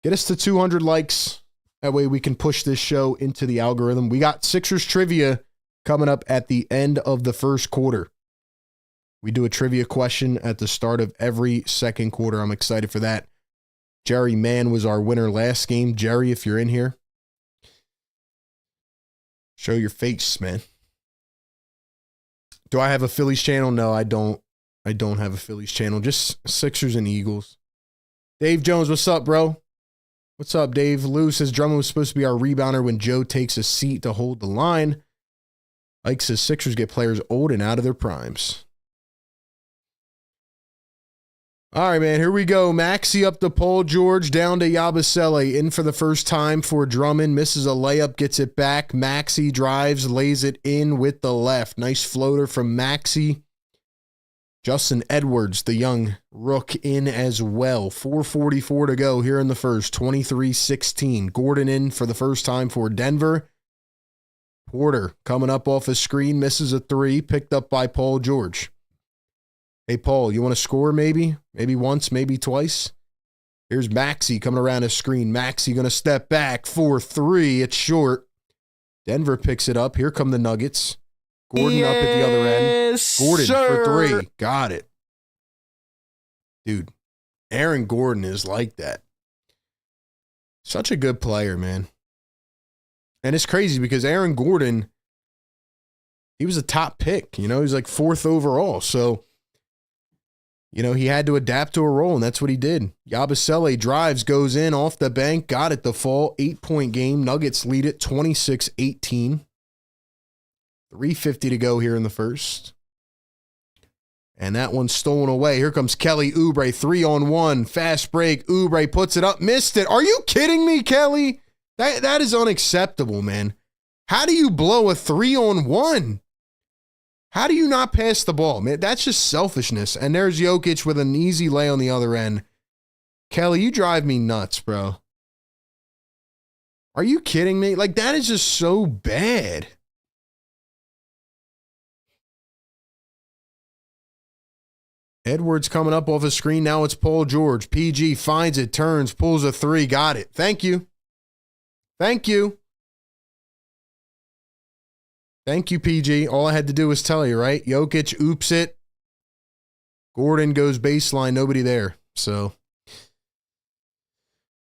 Speaker 1: Get us to 200 likes. That way we can push this show into the algorithm. We got Sixers trivia coming up at the end of the first quarter. We do a trivia question at the start of every second quarter. I'm excited for that. Jerry Mann was our winner last game. Jerry, if you're in here, show your face, man. Do I have a Phillies channel? No, I don't. I don't have a Phillies channel. Just Sixers and Eagles. Dave Jones, what's up, bro? What's up, Dave? Lou says Drummond was supposed to be our rebounder when Joe takes a seat to hold the line. Ike says Sixers get players old and out of their primes. All right, man, here we go. Maxey up the pole. George down to Yabusele. In for the first time for Drummond. Misses a layup, gets it back. Maxey drives, lays it in with the left. Nice floater from Maxey. Justin Edwards, the young rook, in as well. 4:44 to go here in the first. 23-16. Gordon in for the first time for Denver. Porter coming up off his screen. Misses a three. Picked up by Paul George. Hey, Paul, you want to score maybe? Maybe once, maybe twice? Here's Maxey coming around his screen. Maxey going to step back for three. It's short. Denver picks it up. Here come the Nuggets. Gordon up at the other end. Gordon for three. Got it. Dude, Aaron Gordon is like that. Such a good player, man. And it's crazy because Aaron Gordon, he was a top pick. You know, he was like 4th overall. So, you know, he had to adapt to a role, and that's what he did. Yabusele drives, goes in off the bank, got it the fall. 8-point game. Nuggets lead it 26-18. 3:50 to go here in the first. And that one's stolen away. Here comes Kelly Oubre, 3-on-1. Fast break. Oubre puts it up. Missed it. Are you kidding me, Kelly? That is unacceptable, man. How do you blow a 3-on-1? How do you not pass the ball, man? That's just selfishness. And there's Jokic with an easy lay on the other end. Kelly, you drive me nuts, bro. Are you kidding me? Like, that is just so bad. Edwards coming up off his screen. Now it's Paul George. PG finds it, turns, pulls a three. Got it. Thank you. Thank you. Thank you, PG. All I had to do was tell you, right? Jokic oops it. Gordon goes baseline. Nobody there. So,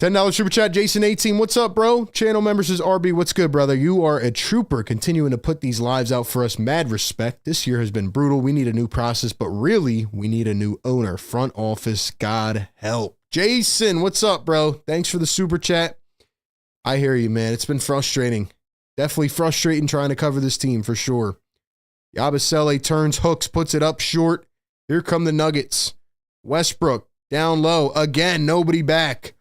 Speaker 1: $10 super chat. Jason 18. What's up, bro? Channel member says, RB, what's good, brother? You are a trooper continuing to put these lives out for us. Mad respect. This year has been brutal. We need a new process, but really, we need a new owner. Front office, God help. Jason, what's up, bro? Thanks for the super chat. I hear you, man. It's been frustrating. Definitely frustrating trying to cover this team for sure. Yabusele turns, hooks, puts it up short. Here come the Nuggets. Westbrook down low. Again, nobody back.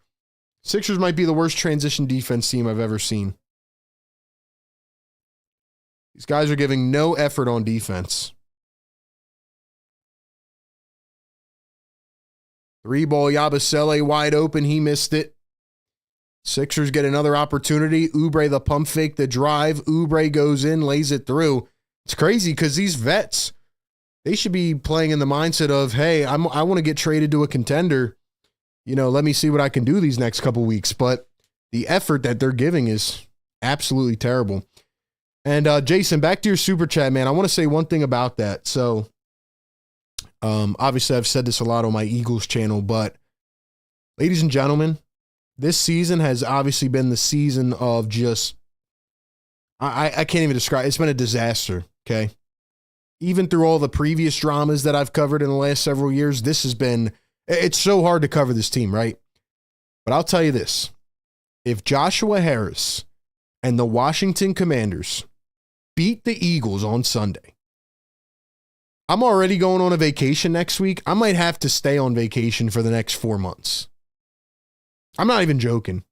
Speaker 1: Sixers might be the worst transition defense team I've ever seen. These guys are giving no effort on defense. 3-ball Yabusele wide open. He missed it. Sixers get another opportunity. Oubre the pump fake, the drive. Oubre goes in, lays it through. It's crazy because these vets, they should be playing in the mindset of, hey, I want to get traded to a contender. let me see what I can do these next couple weeks. But the effort that they're giving is absolutely terrible. And Jason, back to your super chat, man. I want to say one thing about that. So obviously I've said this a lot on my Eagles channel, but ladies and gentlemen, this season has obviously been the season of just, I can't even describe. It's been a disaster. Okay. Even through all the previous dramas that I've covered in the last several years, it's so hard to cover this team, right? But I'll tell you this. If Joshua Harris and the Washington Commanders beat the Eagles on Sunday, I'm already going on a vacation next week. I might have to stay on vacation for the next 4 months. I'm not even joking.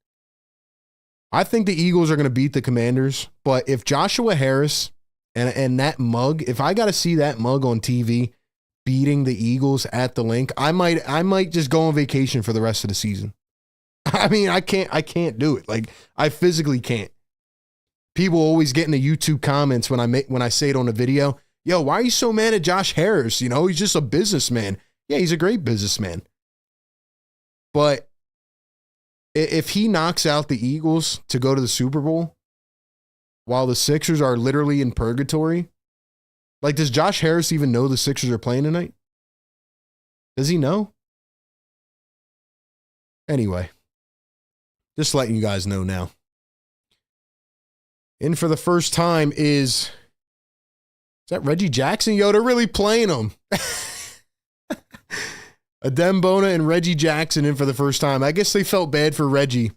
Speaker 1: I think the Eagles are going to beat the Commanders, but if Joshua Harris and that mug, if I got to see that mug on TV beating the Eagles at the link, I might just go on vacation for the rest of the season. I mean, I can't do it. Like, I physically can't. People always get in the YouTube comments when I say it on a video. Yo, why are you so mad at Josh Harris? He's just a businessman. Yeah, he's a great businessman. But if he knocks out the Eagles to go to the Super Bowl while the Sixers are literally in purgatory, like, does Josh Harris even know the Sixers are playing tonight? Does he know? Anyway, just letting you guys know now. In for the first time is that Reggie Jackson? Yo, they're really playing him. Adembona and Reggie Jackson in for the first time. I guess they felt bad for Reggie.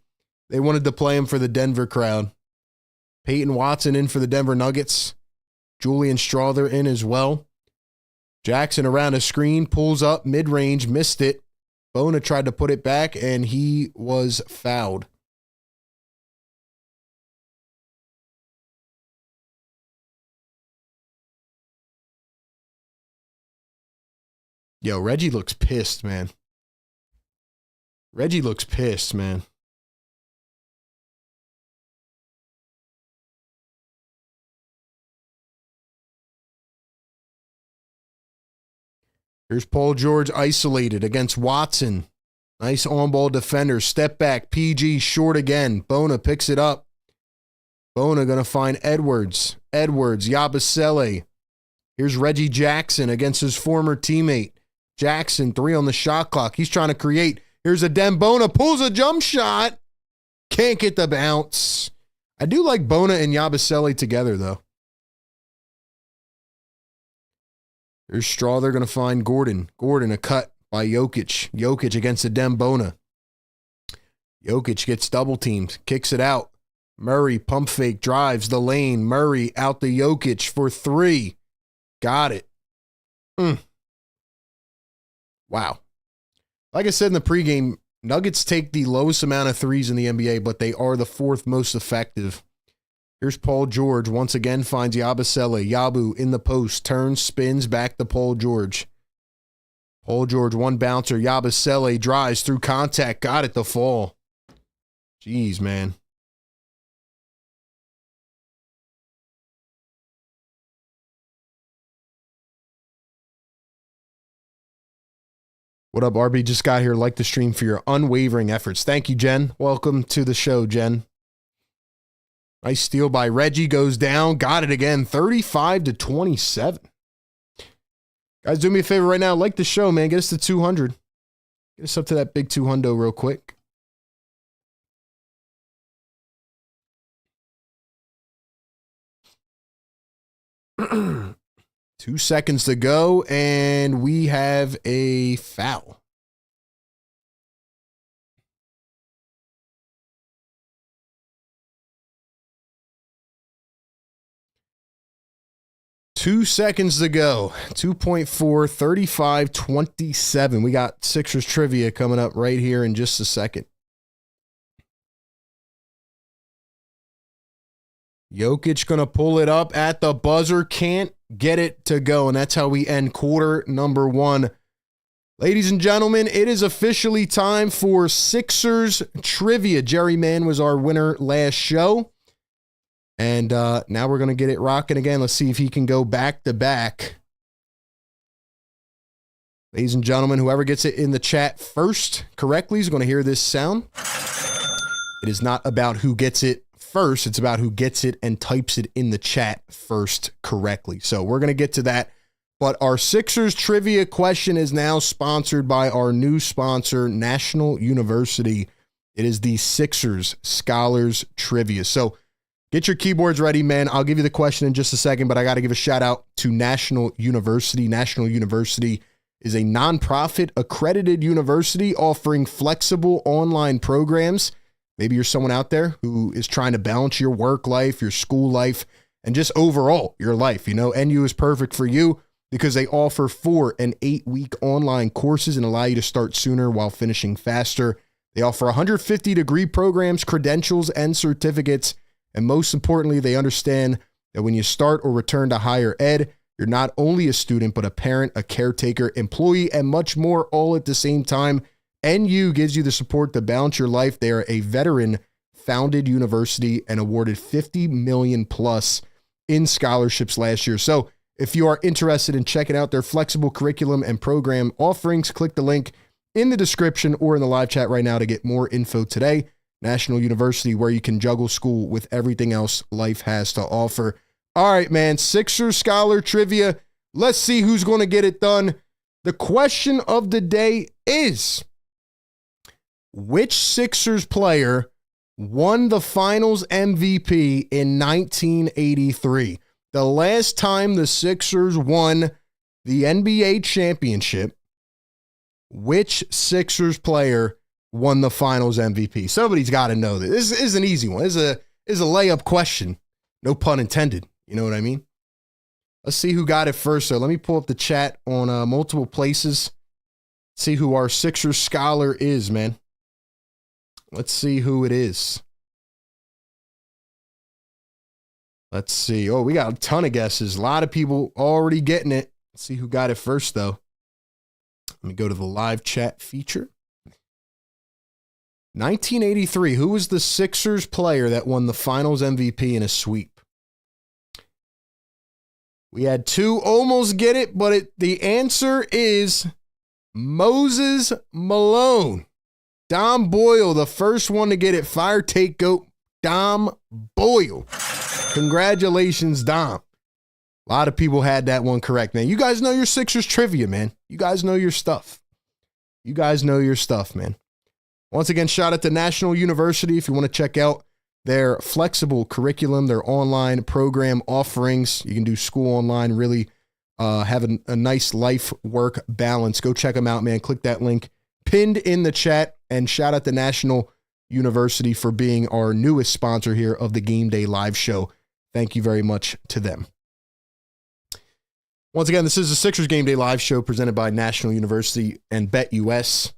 Speaker 1: They wanted to play him for the Denver crowd. Peyton Watson in for the Denver Nuggets. Julian Strawther in as well. Jackson around a screen, pulls up mid-range, missed it. Bona tried to put it back, and he was fouled. Yo, Reggie looks pissed, man. Reggie looks pissed, man. Here's Paul George isolated against Watson. Nice on-ball defender. Step back. PG short again. Bona picks it up. Bona going to find Edwards. Yabusele. Here's Reggie Jackson against his former teammate. Jackson, 3 on the shot clock. He's trying to create. Here's Bona. Pulls a jump shot. Can't get the bounce. I do like Bona and Yabusele together, though. Here's Straw. They're going to find Gordon. Gordon, a cut by Jokic. Jokic against Bona. Jokic gets double teamed. Kicks it out. Murray, pump fake, drives the lane. Murray out to Jokic for 3. Got it. Wow. Like I said in the pregame, Nuggets take the lowest amount of threes in the NBA, but they are the 4th most effective. Here's Paul George. Once again, finds Yabusele. Yabu in the post. Turns, spins, back to Paul George. Paul George, one bouncer. Yabusele drives through contact. Got it to fall. Jeez, man. What up, RB? Just got here. Like the stream for your unwavering efforts. Thank you, Jen. Welcome to the show, Jen. Nice steal by Reggie. Goes down. Got it again. 35-27. Guys, do me a favor right now. Like the show, man. Get us to 200. Get us up to that big 200 real quick. Two seconds to go, and we have a foul. Two seconds to go. 2.4, 35-27. We got Sixers trivia coming up right here in just a second. Jokic going to pull it up at the buzzer. Can't get it to go. And that's how we end quarter number 1. Ladies and gentlemen, it is officially time for Sixers trivia. Jerry Mann was our winner last show. And now we're going to get it rocking again. Let's see if he can go back to back. Ladies and gentlemen, whoever gets it in the chat first correctly is going to hear this sound. It is not about who gets it first. It's about who gets it and types it in the chat first correctly. So we're going to get to that. But our Sixers trivia question is now sponsored by our new sponsor, National University. It is the Sixers Scholars Trivia. So get your keyboards ready, man. I'll give you the question in just a second, but I got to give a shout out to National University. National University is a nonprofit accredited university offering flexible online programs. Maybe you're someone out there who is trying to balance your work life, your school life, and just overall your life. You know, NU is perfect for you because they offer 4 and 8-week online courses and allow you to start sooner while finishing faster. They offer 150-degree programs, credentials, and certificates. And most importantly, they understand that when you start or return to higher ed, you're not only a student, but a parent, a caretaker, employee, and much more all at the same time. NU gives you the support to balance your life. They are a veteran-founded university and awarded $50 million plus in scholarships last year. So if you are interested in checking out their flexible curriculum and program offerings, click the link in the description or in the live chat right now to get more info today. National University, where you can juggle school with everything else life has to offer. All right, man, Sixers Scholar Trivia. Let's see who's going to get it done. The question of the day is, which Sixers player won the Finals MVP in 1983? The last time the Sixers won the NBA championship, which Sixers player won the Finals MVP? Somebody's got to know this. This is an easy one. This is a layup question. No pun intended. You know what I mean? Let's see who got it first. So let me pull up the chat on multiple places. See who our Sixers scholar is, man. Let's see who it is. Let's see. Oh, we got a ton of guesses. A lot of people already getting it. Let's see who got it first, though. Let me go to the live chat feature. 1983. Who was the Sixers player that won the Finals MVP in a sweep? We had 2 almost get it, but the answer is Moses Malone. Dom Boyle, the first one to get it. Fire take goat, Dom Boyle. Congratulations, Dom. A lot of people had that one correct, man. You guys know your Sixers trivia, man. You guys know your stuff. You guys know your stuff, man. Once again, shout out to National University if you want to check out their flexible curriculum, their online program offerings. You can do school online, really have a nice life-work balance. Go check them out, man. Click that link pinned in the chat. And shout out to National University for being our newest sponsor here of the Game Day Live Show. Thank you very much to them. Once again, this is the Sixers Game Day Live Show presented by National University and BetUS.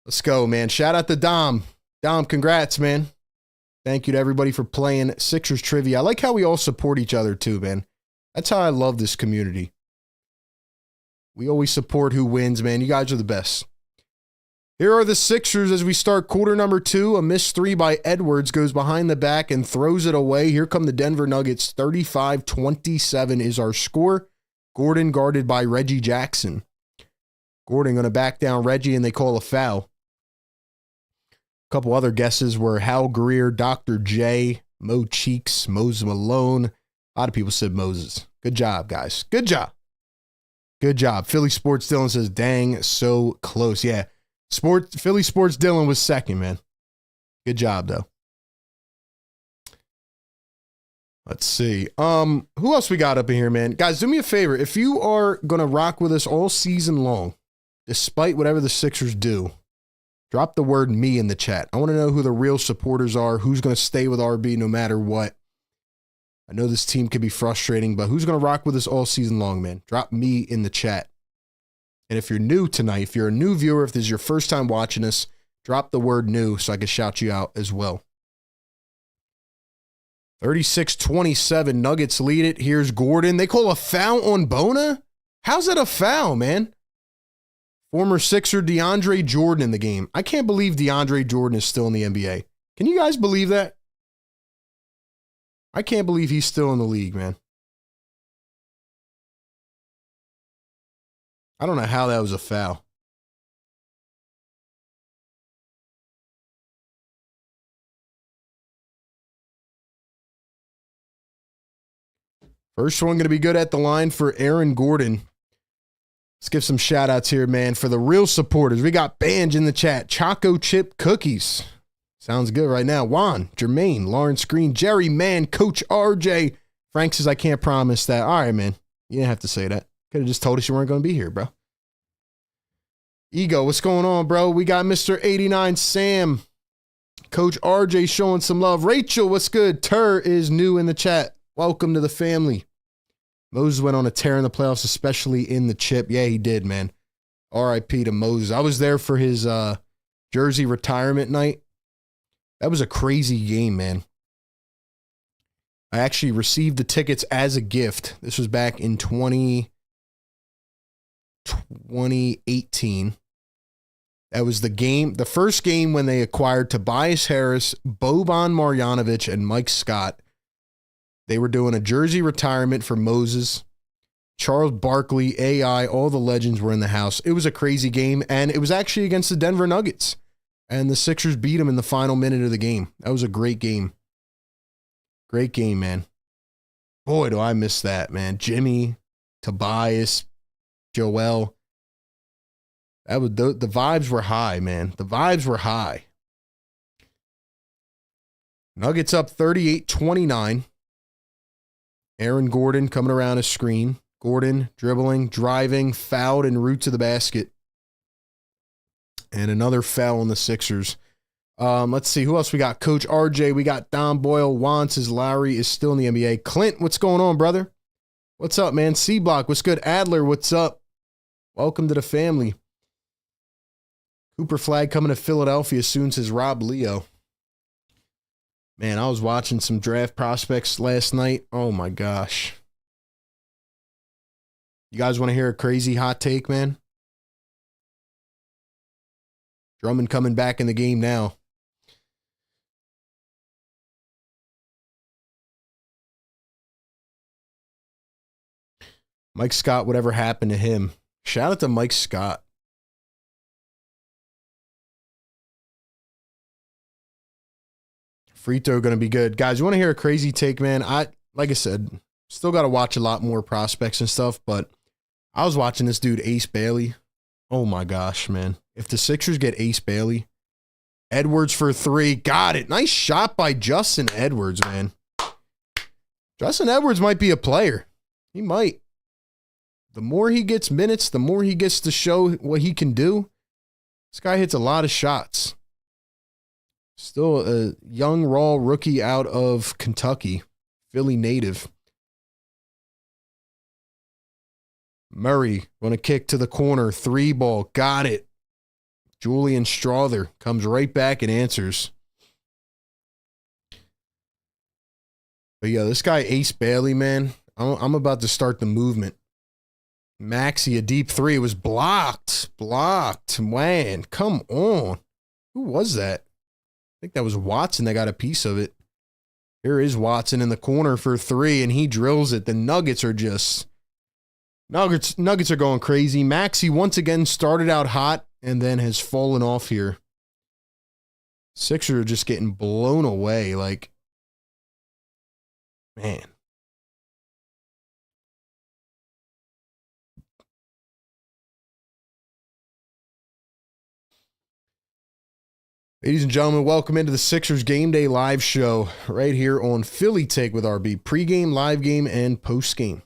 Speaker 1: Let's go, man. Shout out to Dom. Dom, congrats, man. Thank you to everybody for playing Sixers trivia. I like how we all support each other too, man. That's how I love this community. We always support who wins, man. You guys are the best. Here are the Sixers as we start quarter number 2. A missed 3 by Edwards goes behind the back and throws it away. Here come the Denver Nuggets. 35-27 is our score. Gordon guarded by Reggie Jackson. Gordon going to back down Reggie and they call a foul. A couple other guesses were Hal Greer, Dr. J, Mo Cheeks, Moses Malone. A lot of people said Moses. Good job, guys. Good job. Good job. Philly Sports Dylan says, dang, so close. Yeah. Philly Sports Dylan was second, man. Good job, though. Let's see. Who else we got up in here, man? Guys, do me a favor. If you are going to rock with us all season long, despite whatever the Sixers do, drop the word me in the chat. I want to know who the real supporters are, who's going to stay with RB no matter what. I know this team can be frustrating, but who's going to rock with us all season long, man? Drop me in the chat. And if you're new tonight, if you're a new viewer, if this is your first time watching us, drop the word new so I can shout you out as well. 36-27, Nuggets lead it. Here's Gordon. They call a foul on Bona? How's that a foul, man? Former Sixer DeAndre Jordan in the game. I can't believe DeAndre Jordan is still in the NBA. Can you guys believe that? I can't believe he's still in the league, man. I don't know how that was a foul. First one going to be good at the line for Aaron Gordon. Let's give some shout outs here, man, for the real supporters. We got Banj in the chat. Choco Chip Cookies. Sounds good right now. Juan, Jermaine, Lawrence Green, Jerry, man, Coach RJ. Frank says, I can't promise that. All right, man. You didn't have to say that. Could have just told us you weren't going to be here, bro. Ego, what's going on, bro? We got Mr. 89 Sam. Coach RJ showing some love. Rachel, what's good? Tur is new in the chat. Welcome to the family. Moses went on a tear in the playoffs, especially in the chip. Yeah, he did, man. RIP to Moses. I was there for his jersey retirement night. That was a crazy game, man. I actually received the tickets as a gift. This was back in 2018. That was the game, the first game when they acquired Tobias Harris, Boban Marjanovic, and Mike Scott. They were doing a jersey retirement for Moses, Charles Barkley, AI, all the legends were in the house. It was a crazy game, and it was actually against the Denver Nuggets. And the Sixers beat them in the final minute of the game. That was a great game. Great game, man. Boy, do I miss that, man. Jimmy, Tobias, Joel. That was the vibes were high, man. The vibes were high. Nuggets up 38-29. Aaron Gordon coming around his screen. Gordon dribbling, driving, fouled en route to the basket. And another foul on the Sixers. Let's see. Who else we got? Coach RJ. We got Don Boyle. Juan says Lowry is still in the NBA. Clint, what's going on, brother? What's up, man? C-Block, what's good? Adler, what's up? Welcome to the family. Cooper Flag coming to Philadelphia soon, says Rob Leo. Man, I was watching some draft prospects last night. Oh, my gosh. You guys want to hear a crazy hot take, man? Drummond coming back in the game now. Mike Scott, whatever happened to him? Shout out to Mike Scott. Free throw going to be good. Guys, you want to hear a crazy take, man? Like I said, still got to watch a lot more prospects and stuff, but I was watching this dude, Ace Bailey. Oh my gosh, man. If the Sixers get Ace Bailey, Edwards for three. Got it. Nice shot by Justin Edwards, man. Justin Edwards might be a player. He might. The more he gets minutes, the more he gets to show what he can do. This guy hits a lot of shots. Still a young, raw rookie out of Kentucky. Philly native. Murray, going to kick to the corner. Three ball. Got it. Julian Strother comes right back and answers. But yeah, this guy Ace Bailey, man, I'm about to start the movement. Maxey, a deep three, was blocked. Blocked. Man, come on. Who was that? I think that was Watson that got a piece of it. Here is Watson in the corner for three, and he drills it. The Nuggets are just... Nuggets are going crazy. Maxey once again started out hot and then has fallen off here. Sixers are just getting blown away. Like, man. Ladies and gentlemen, welcome into the Sixers Game Day Live Show right here on Philly Take with RB. Pregame, live game, and postgame.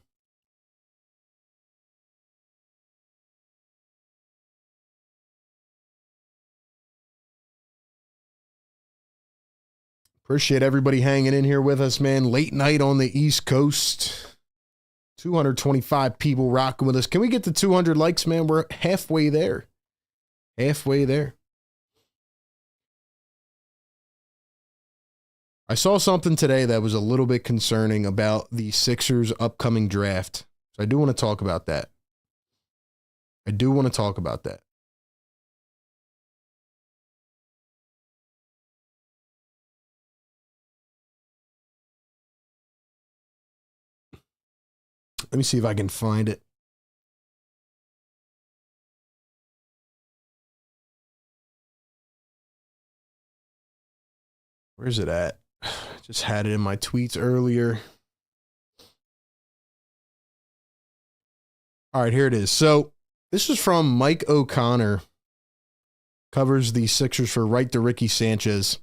Speaker 1: Appreciate everybody hanging in here with us, man. Late night on the East Coast. 225 people rocking with us. Can we get to 200 likes, man? We're halfway there. Halfway there. I saw something today that was a little bit concerning about the Sixers' upcoming draft. So I do want to talk about that. Let me see if I can find it. Where's it at? Just had it in my tweets earlier. All right, here it is. So this is from Mike O'Connor, covers the Sixers for Right to Ricky Sanchez.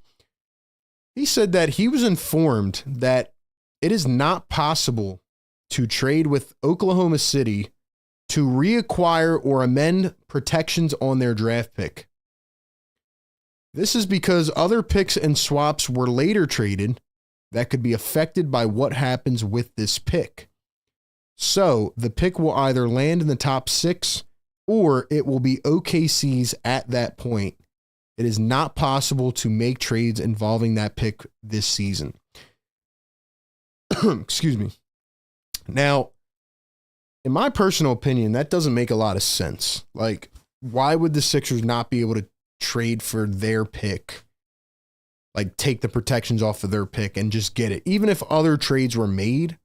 Speaker 1: He said that he was informed that it is not possible to trade with Oklahoma City to reacquire or amend protections on their draft pick. This is because other picks and swaps were later traded that could be affected by what happens with this pick. So the pick will either land in the top 6 or it will be OKC's at that point. It is not possible to make trades involving that pick this season. Excuse me. Now, in my personal opinion, that doesn't make a lot of sense. Like, why would the Sixers not be able to trade for their pick? Like, take the protections off of their pick and just get it. Even if other trades were made.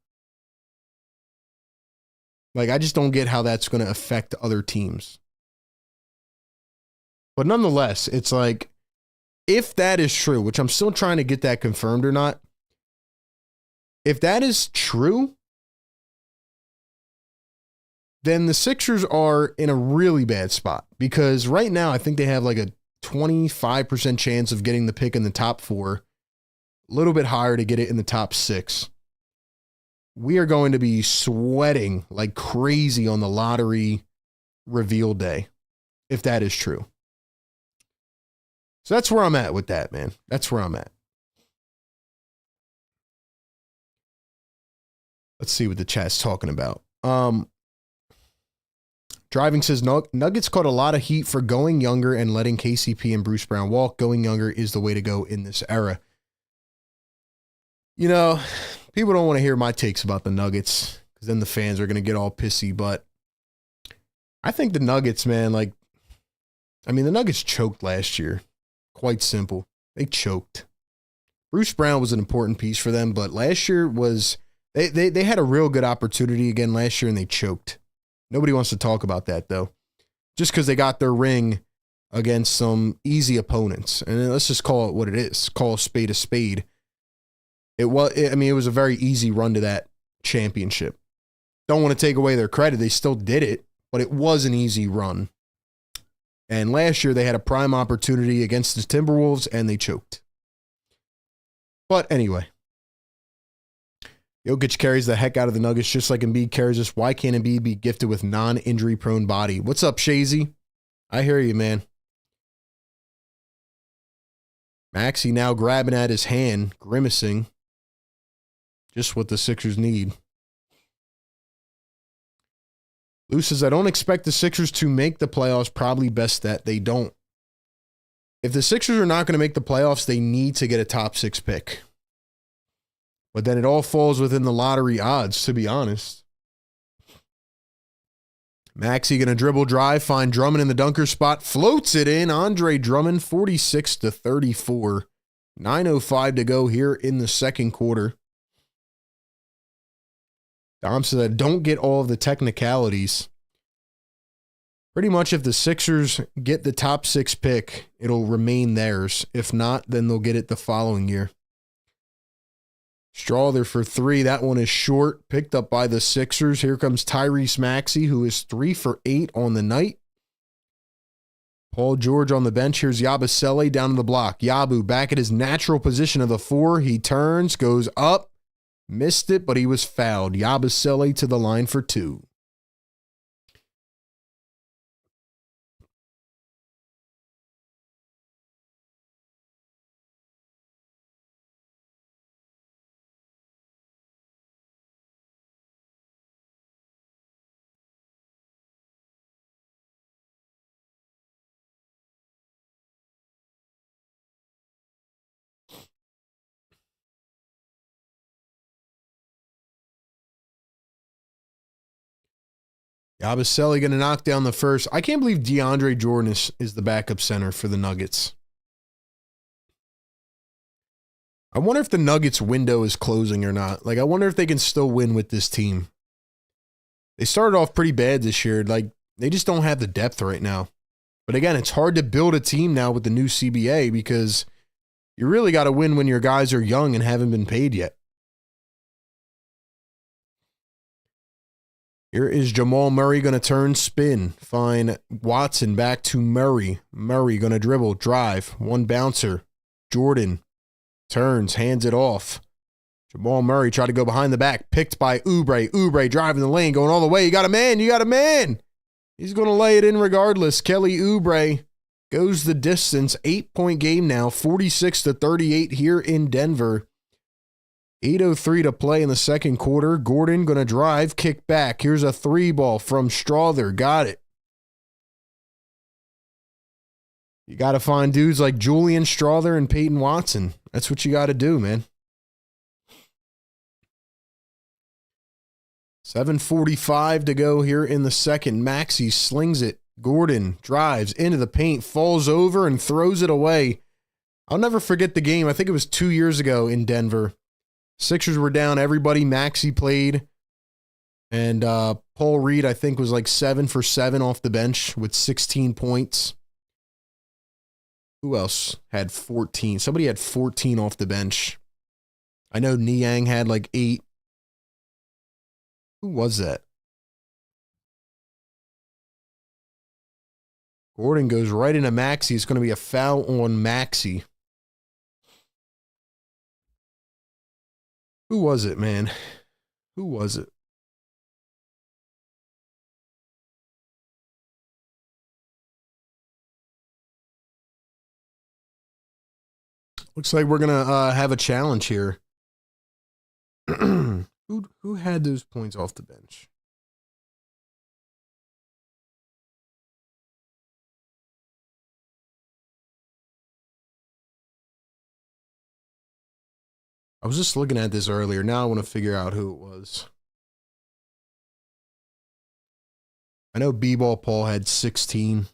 Speaker 1: Like, I just don't get how that's going to affect other teams. But nonetheless, it's like, if that is true, which I'm still trying to get that confirmed or not, if that is true, then the Sixers are in a really bad spot. Because right now, I think they have like a 25% chance of getting the pick in the top 4. A little bit higher to get it in the top 6. We are going to be sweating like crazy on the lottery reveal day, if that is true. So that's where I'm at with that, man. That's where I'm at. Let's see what the chat's talking about. Driving says, Nuggets caught a lot of heat for going younger and letting KCP and Bruce Brown walk. Going younger is the way to go in this era. You know, people don't want to hear my takes about the Nuggets because then the fans are going to get all pissy. But I think the Nuggets, man, like, I mean, the Nuggets choked last year. Quite simple. They choked. Bruce Brown was an important piece for them, but last year was, they had a real good opportunity again last year and they choked. Nobody wants to talk about that, though. Just because they got their ring against some easy opponents. And let's just call it what it is. Call a spade a spade. It was a very easy run to that championship. Don't want to take away their credit. They still did it, but it was an easy run. And last year, they had a prime opportunity against the Timberwolves, and they choked. But anyway. Jokic carries the heck out of the Nuggets just like Embiid carries us. Why can't Embiid be gifted with non-injury prone body? What's up, Shazy? I hear you, man. Maxey now grabbing at his hand, grimacing. Just what the Sixers need. Lou says, I don't expect the Sixers to make the playoffs. Probably best that they don't. If the Sixers are not going to make the playoffs, they need to get a top 6 pick. But then it all falls within the lottery odds, to be honest. Maxey going to dribble drive, find Drummond in the dunker spot, floats it in. Andre Drummond, 46-34. 9:05 to go here in the second quarter. Dom says, I don't get all of the technicalities. Pretty much if the Sixers get the top 6 pick, it'll remain theirs. If not, then they'll get it the following year. Strawther for 3. That one is short. Picked up by the Sixers. Here comes Tyrese Maxey, who is 3 for 8 on the night. Paul George on the bench. Here's Yabusele down to the block. Yabu back at his natural position of the 4. He turns, goes up. Missed it, but he was fouled. Yabusele to the line for 2. Yabusele going to knock down the first. I can't believe DeAndre Jordan is the backup center for the Nuggets. I wonder if the Nuggets window is closing or not. Like, I wonder if they can still win with this team. They started off pretty bad this year. Like, they just don't have the depth right now. But again, it's hard to build a team now with the new CBA because You really got to win when your guys are young and haven't been paid yet. Here is Jamal Murray going to turn, spin, find Watson back to Murray. Murray going to dribble, drive, one bouncer. Jordan turns, hands it off. Jamal Murray tried to go behind the back, picked by Oubre. Oubre driving the lane, going all the way. You got a man, you got a man. He's going to lay it in regardless. Kelly Oubre goes the distance. 8-point game now, 46-38 here in Denver. 8:03 to play in the second quarter. Gordon going to drive, kick back. Here's a three ball from Strother. Got it. You got to find dudes like Julian Strother and Peyton Watson. That's what you got to do, man. 7:45 to go here in the second. Maxey slings it. Gordon drives into the paint, falls over, and throws it away. I'll never forget the game. I think it was 2 years ago in Denver. Sixers were down. Everybody. Maxey played. And Paul Reed, I think, was like 7 for 7 off the bench with 16 points. Who else had 14? Somebody had 14 off the bench. I know Niang had like 8. Who was that? Gordon goes right into Maxey. It's going to be a foul on Maxey. Who was it, man? Who was it? Looks like we're going to have a challenge here. Who had those points off the bench? I was just looking at this earlier. Now I want to figure out who it was. I know B-Ball Paul had 16.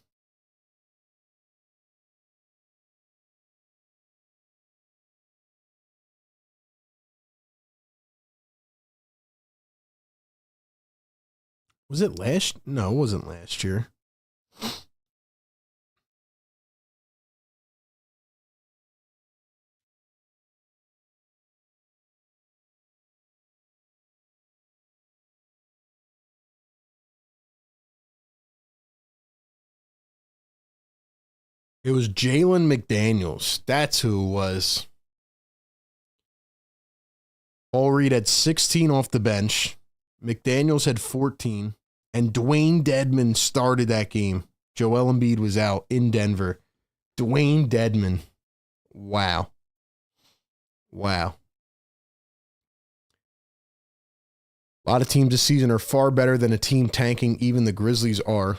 Speaker 1: Was it last? No, it wasn't last year. It was Jalen McDaniels. That's who it was. Paul Reed had 16 off the bench. McDaniels had 14. And Dwayne Dedman started that game. Joel Embiid was out in Denver. Dwayne Dedman. Wow. Wow. A lot of teams this season are far better than a team tanking. Even the Grizzlies are.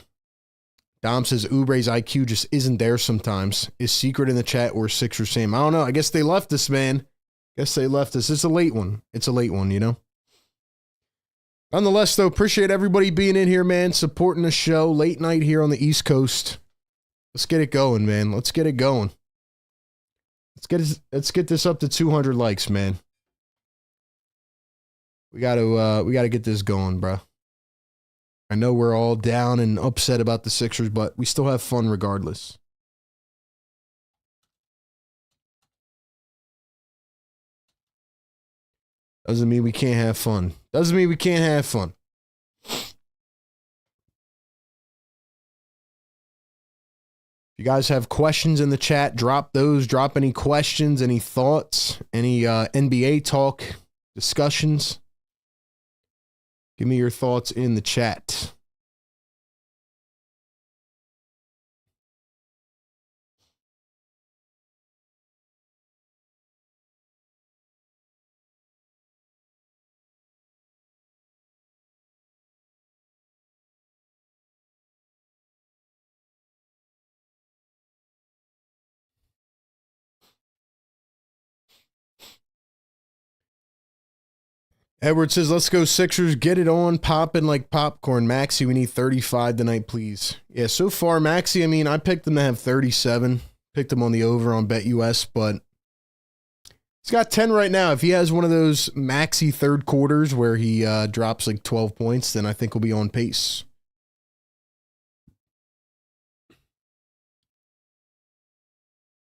Speaker 1: Dom says Oubre's IQ just isn't there sometimes. Is Secret in the chat or Sixer Sam? I don't know. I guess they left us, man. Guess they left us. It's a late one. It's a late one, you know? Nonetheless, though, appreciate everybody being in here, man. Supporting the show. Late night here on the East Coast. Let's get it going, man. Let's get it going. Let's get this up to 200 likes, man. We gotta get this going, bro. I know we're all down and upset about the Sixers, but we still have fun regardless. Doesn't mean we can't have fun. Doesn't mean we can't have fun. If you guys have questions in the chat, drop those. Drop any questions, any thoughts, any NBA talk, discussions. Give me your thoughts in the chat. Edward says, let's go Sixers. Get it on, popping like popcorn. Maxey, we need 35 tonight, please. Yeah, so far, Maxey, I mean, I picked them to have 37. Picked him on the over on BetUS, but he's got 10 right now. If he has one of those Maxey third quarters where he drops like 12 points, then I think we'll be on pace.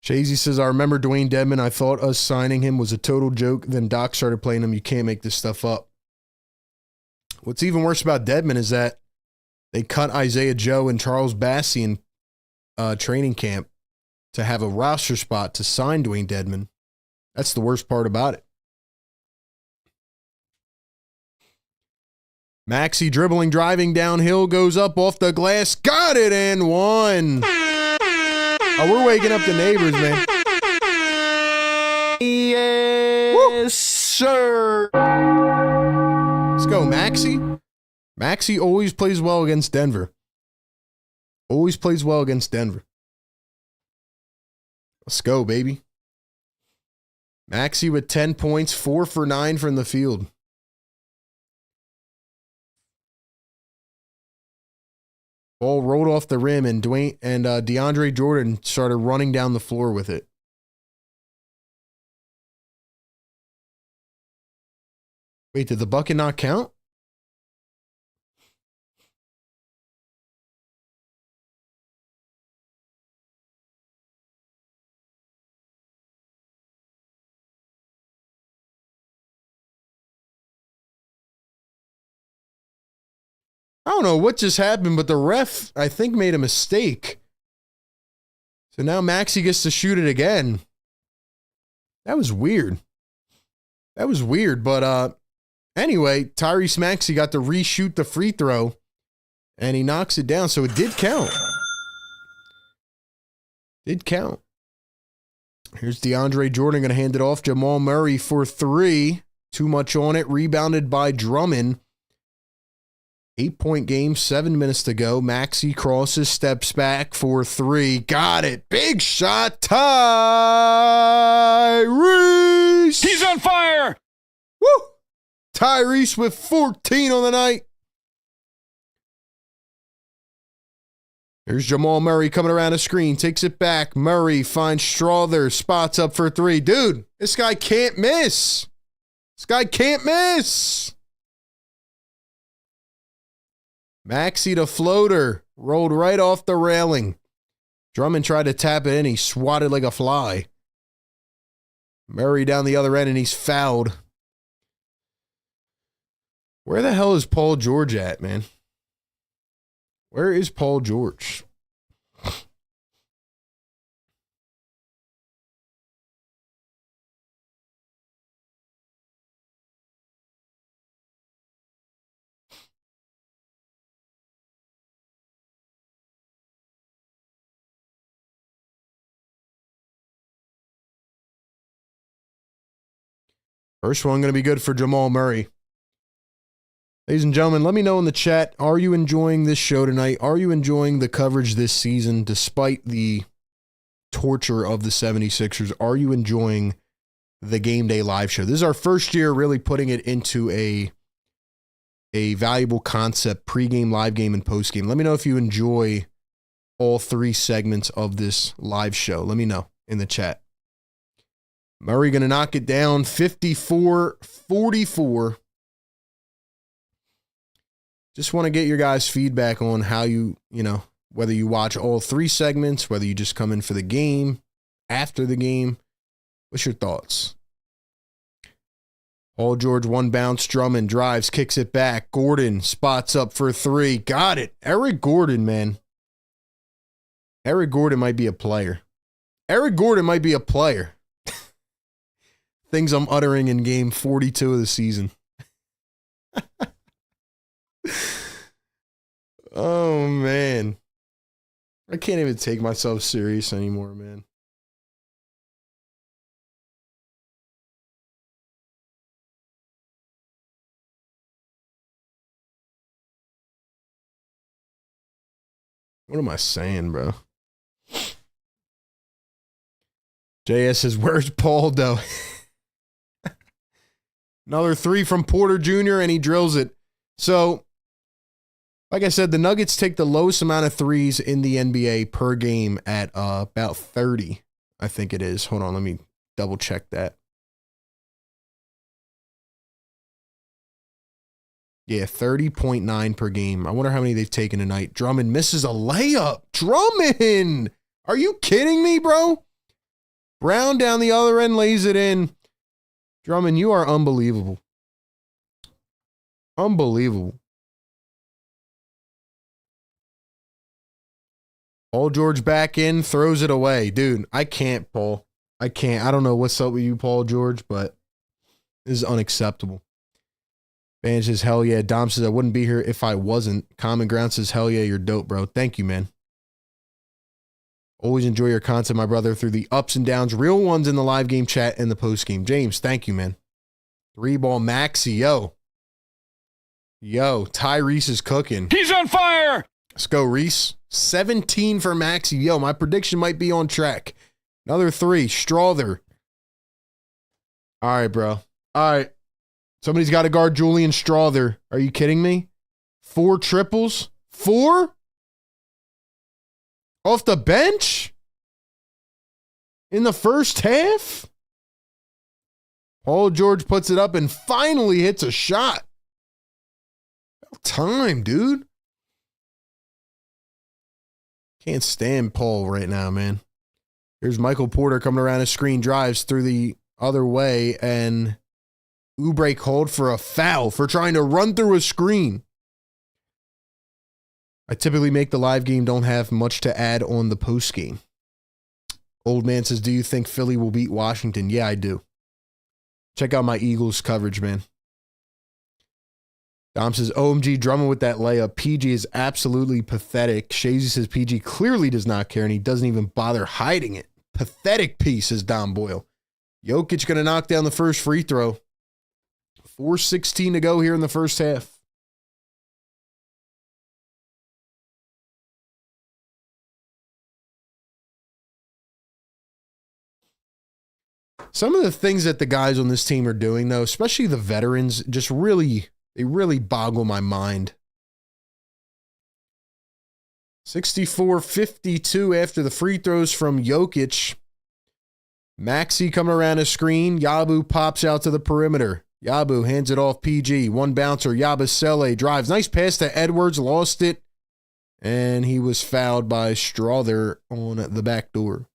Speaker 1: Chazy says, I remember Dwayne Dedman. I thought us signing him was a total joke. Then Doc started playing him. You can't make this stuff up. What's even worse about Dedman is that they cut Isaiah Joe and Charles Bassey in training camp to have a roster spot to sign Dwayne Dedman. That's the worst part about it. Maxey dribbling, driving downhill, goes up off the glass, got it and one. Oh, we're waking up the neighbors, man.
Speaker 2: Yes, woo, sir.
Speaker 1: Let's go, Maxey. Maxey always plays well against Denver. Always plays well against Denver. Let's go, baby. Maxey with 10 points, 4 for 9 from the field. Ball rolled off the rim, and DeAndre Jordan started running down the floor with it. Wait, did the bucket not count? I don't know what just happened, but the ref, I think, made a mistake. So now Maxey gets to shoot it again. That was weird. That was weird, but anyway, Tyrese Maxey got to reshoot the free throw, and he knocks it down, so it did count. Did count. Here's DeAndre Jordan going to hand it off. Jamal Murray for 3. Too much on it. Rebounded by Drummond. 8-point game, 7 minutes to go. Maxey crosses, steps back for 3. Got it. Big shot. Tyrese.
Speaker 2: He's on fire.
Speaker 1: Woo. Tyrese with 14 on the night. Here's Jamal Murray coming around the screen. Takes it back. Murray finds Strother. Spots up for 3. Dude, this guy can't miss. This guy can't miss. Maxey to floater. Rolled right off the railing. Drummond tried to tap it in. He swatted like a fly. Murray down the other end, and he's fouled. Where the hell is Paul George at, man? Where is Paul George? First one going to be good for Jamal Murray. Ladies and gentlemen, let me know in the chat, are you enjoying this show tonight? Are you enjoying the coverage this season despite the torture of the 76ers? Are you enjoying the Game Day live show? This is our first year really putting it into a valuable concept, pregame, live game, and postgame. Let me know if you enjoy all 3 segments of this live show. Let me know in the chat. Murray going to knock it down, 54-44. Just want to get your guys' feedback on how you know, whether you watch all 3 segments, whether you just come in for the game, after the game. What's your thoughts? Paul George, one bounce. Drummond drives, kicks it back. Gordon spots up for 3. Got it. Eric Gordon, man. Eric Gordon might be a player. Eric Gordon might be a player. Things I'm uttering in game 42 of the season. Oh, man. I can't even take myself serious anymore, man. What am I saying, bro? JS says, where's Paul, though? Another 3 from Porter Jr., and he drills it. So, like I said, the Nuggets take the lowest amount of threes in the NBA per game at about 30, I think it is. Hold on, let me double check that. Yeah, 30.9 per game. I wonder how many they've taken tonight. Drummond misses a layup. Drummond! Are you kidding me, bro? Brown down the other end, lays it in. Drummond, you are unbelievable. Unbelievable. Paul George back in, throws it away. Dude, I can't, Paul. I can't. I don't know what's up with you, Paul George, but this is unacceptable. Van says, hell yeah. Dom says, I wouldn't be here if I wasn't. Common Ground says, hell yeah, you're dope, bro. Thank you, man. Always enjoy your content, my brother, through the ups and downs. Real ones in the live game chat and the post game. James, thank you, man. 3-ball Maxi, yo. Yo, Tyrese is cooking.
Speaker 2: He's on fire.
Speaker 1: Let's go, Reese. 17 for Maxi. Yo, my prediction might be on track. Another 3. Strother. All right, bro. All right. Somebody's got to guard Julian Strother. Are you kidding me? 4 triples? 4? Off the bench? In the first half? Paul George puts it up and finally hits a shot. About time, dude. Can't stand Paul right now, man. Here's Michael Porter coming around his screen, drives through the other way, and Oubre called for a foul for trying to run through a screen. I typically make the live game, don't have much to add on the post game. Old man says, do you think Philly will beat Washington? Yeah, I do. Check out my Eagles coverage, man. Dom says, OMG, Drummond with that layup. PG is absolutely pathetic. Shazy says, PG clearly does not care, and he doesn't even bother hiding it. Pathetic piece, says Dom Boyle. Jokic going to knock down the first free throw. 4:16 to go here in the first half. Some of the things that the guys on this team are doing, though, especially the veterans, just really, they really boggle my mind. 64-52 after the free throws from Jokic. Maxi coming around his screen. Yabu pops out to the perimeter. Yabu hands it off PG. One bouncer. Yabusele drives. Nice pass to Edwards. Lost it. And he was fouled by Strother on the back door.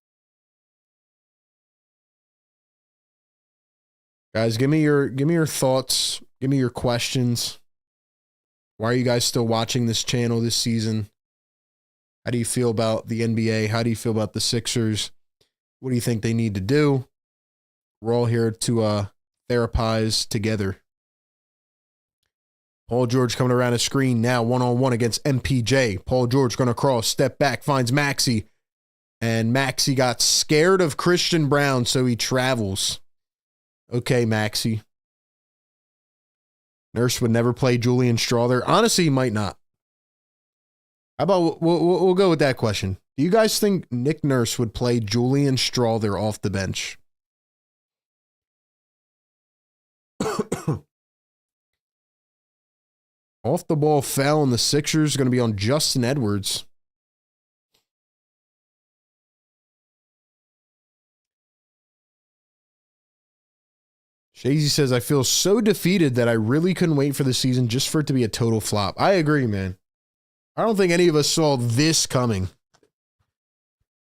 Speaker 1: Guys, give me your thoughts. Give me your questions. Why are you guys still watching this channel this season? How do you feel about the NBA? How do you feel about the Sixers? What do you think they need to do? We're all here to therapize together. Paul George coming around his screen now, one-on-one against MPJ. Paul George going to cross, step back, finds Maxi. And Maxi got scared of Christian Brown, so he travels. Okay, Maxi. Nurse would never play Julian Strother. Honestly, he might not. How about we'll go with that question. Do you guys think Nick Nurse would play Julian Strother off the bench? Off the ball foul, and the Sixers going to be on Justin Edwards. Shazy says, I feel so defeated that I really couldn't wait for the season just for it to be a total flop. I agree, man. I don't think any of us saw this coming.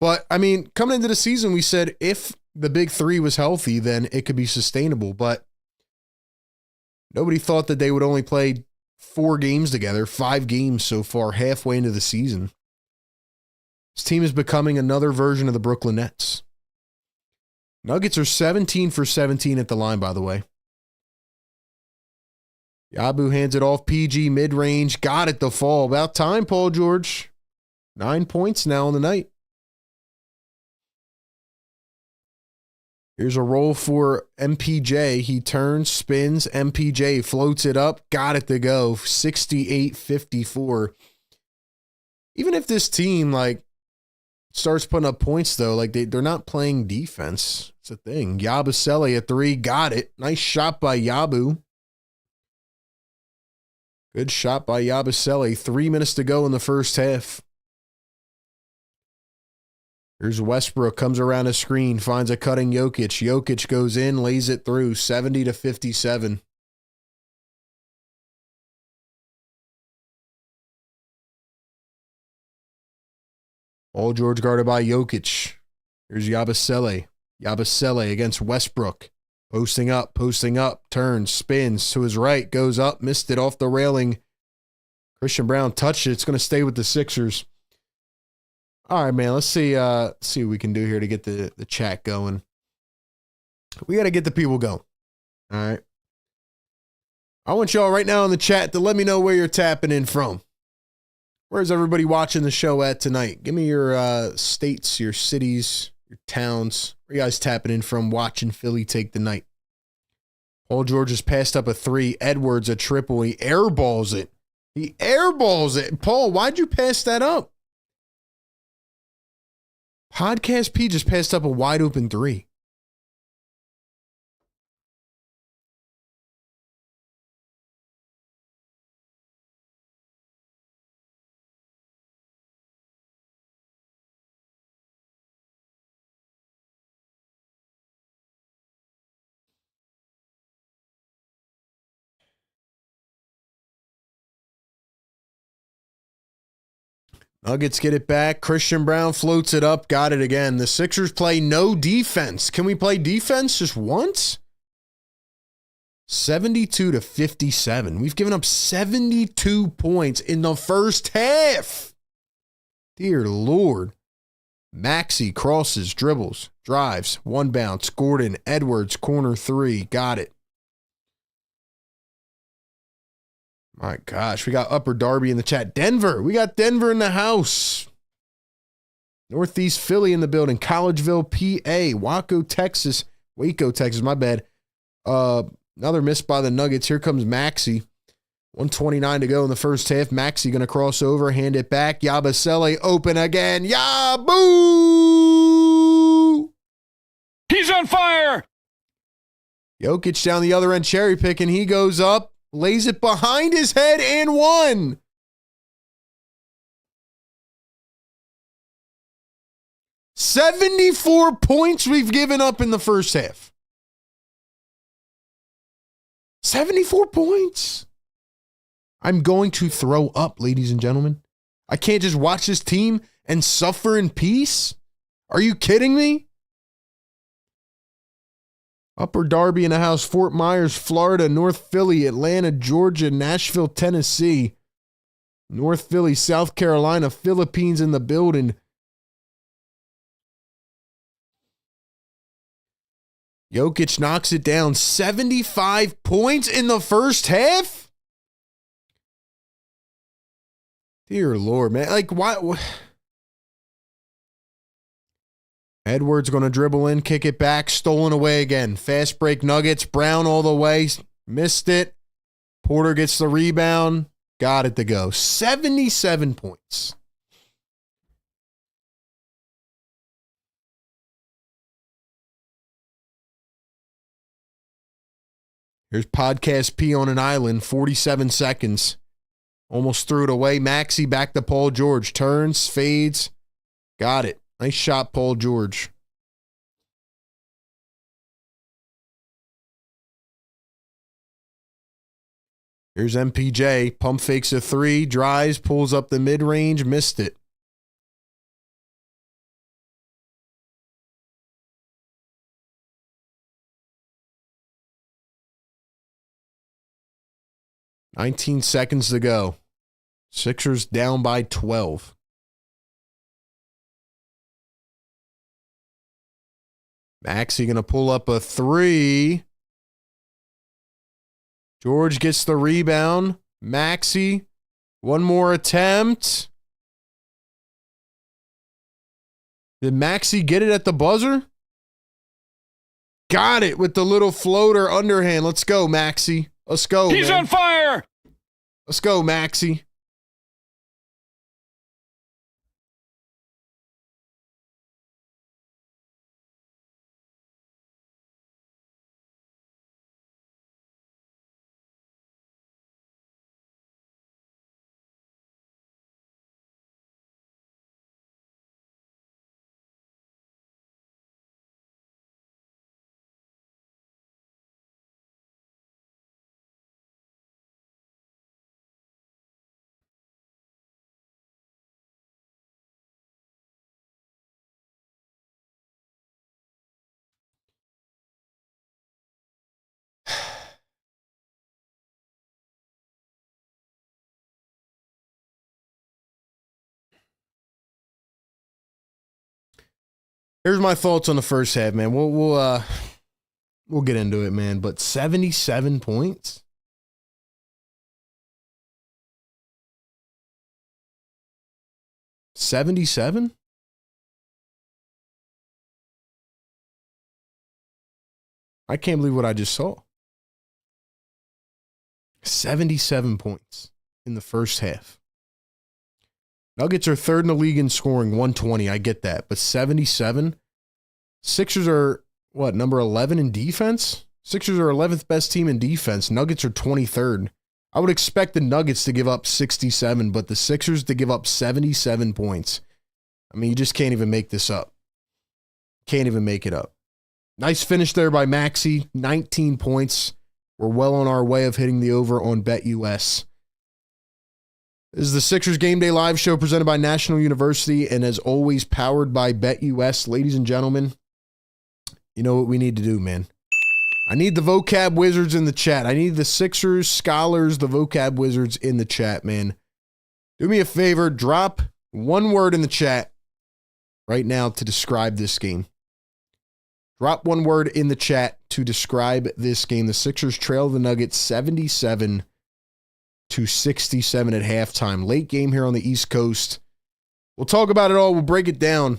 Speaker 1: But, I mean, coming into the season, we said if the big three was healthy, then it could be sustainable. But nobody thought that they would only play 4 games together, 5 games so far, halfway into the season. This team is becoming another version of the Brooklyn Nets. Nuggets are 17 for 17 at the line, by the way. Yabu hands it off. PG mid-range. Got it, the fall. About time, Paul George. 9 points now on the night. Here's a roll for MPJ. He turns, spins. MPJ floats it up. Got it to go. 68-54. Even if this team, starts putting up points, though, they're not playing defense. It's a thing. Yabusele at 3. Got it. Nice shot by Yabu. Good shot by Yabusele. 3 minutes to go in the first half. Here's Westbrook, comes around a screen, finds a cutting Jokic. Jokic goes in, lays it through, 70-57. Paul George guarded by Jokic. Here's Yabusele. Yabusele against Westbrook. Posting up, turns, spins to his right, goes up, missed it off the railing. Christian Brown touched it. It's going to stay with the Sixers. All right, man, let's see what we can do here to get the chat going. We got to get the people going. All right. I want y'all right now in the chat to let me know where you're tapping in from. Where's everybody watching the show at tonight? Give me your states, your cities, your towns. Where you guys tapping in from watching Philly take the night? Paul George has passed up a 3. Edwards a triple. He airballs it. Paul, why'd you pass that up? Podcast P just passed up a wide open 3. Nuggets get it back. Christian Brown floats it up. Got it again. The Sixers play no defense. Can we play defense just once? 72-57. We've given up 72 points in the first half. Dear Lord. Maxey crosses, dribbles, drives, one bounce. Gordon, Edwards, corner 3. Got it. My gosh, we got Upper Darby in the chat. Denver, we got Denver in the house. Northeast Philly in the building. Collegeville, PA. Waco, Texas, my bad. Another miss by the Nuggets. Here comes Maxey. 1:29 to go in the first half. Maxey going to cross over, hand it back. Yabusele open again. Yabu!
Speaker 2: He's on fire.
Speaker 1: Jokic down the other end, cherry picking. He goes up. Lays it behind his head and one. $74 points we've given up in the first half. 74 points. I'm going to throw up, ladies and gentlemen. I can't just watch this team and suffer in peace. Are you kidding me? Upper Darby in the house, Fort Myers, Florida, North Philly, Atlanta, Georgia, Nashville, Tennessee, North Philly, South Carolina, Philippines in the building. Jokic knocks it down. 75 points in the first half? Dear Lord, man. Like, why? Edwards going to dribble in, kick it back, stolen away again. Fast break Nuggets. Brown all the way. Missed it. Porter gets the rebound. Got it to go. 77 points. Here's Podcast P on an island. 47 seconds. Almost threw it away. Maxey back to Paul George. Turns, fades. Got it. Nice shot, Paul George. Here's MPJ. Pump fakes a 3. Drives, pulls up the mid-range. Missed it. $19 seconds to go. Sixers down by 12. Maxey going to pull up a 3. George gets the rebound. Maxey, one more attempt. Did Maxey get it at the buzzer? Got it with the little floater underhand. Let's go, Maxey. Let's go,
Speaker 2: He's
Speaker 1: man.
Speaker 2: on fire.
Speaker 1: Let's go, Maxey. Here's my thoughts on the first half, man. We'll get into it, man. But 77 points? 77? I can't believe what I just saw. 77 points in the first half. Nuggets are third in the league in scoring, 120. I get that. But 77? Sixers are, what, number 11 in defense? Sixers are 11th best team in defense. Nuggets are 23rd. I would expect the Nuggets to give up 67, but the Sixers to give up 77 points. I mean, you just can't even make this up. Can't even make it up. Nice finish there by Maxey, 19 points. We're well on our way of hitting the over on BetUS. This is the Sixers Game Day Live Show presented by National University and as always powered by BetUS. Ladies and gentlemen, you know what we need to do, man. I need the vocab wizards in the chat. I need the Sixers scholars, the vocab wizards in the chat, man. Do me a favor, drop one word in the chat right now to describe this game. Drop one word in the chat to describe this game. The Sixers trail the Nuggets 77-67 at halftime. Late game here on the East Coast. We'll talk about it all. We'll break it down.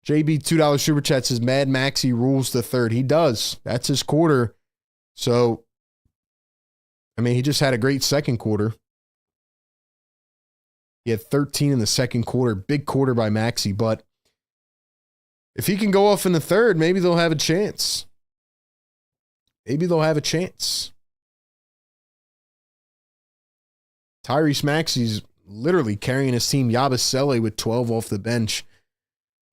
Speaker 1: JB $2 Super Chat says Mad Maxey rules the third. He does. That's his quarter. So, I mean, he just had a great second quarter. He had 13 in the second quarter. Big quarter by Maxey. But if he can go off in the third, maybe they'll have a chance. Maybe they'll have a chance. Tyrese Maxey's literally carrying his team. Yabusele with 12 off the bench.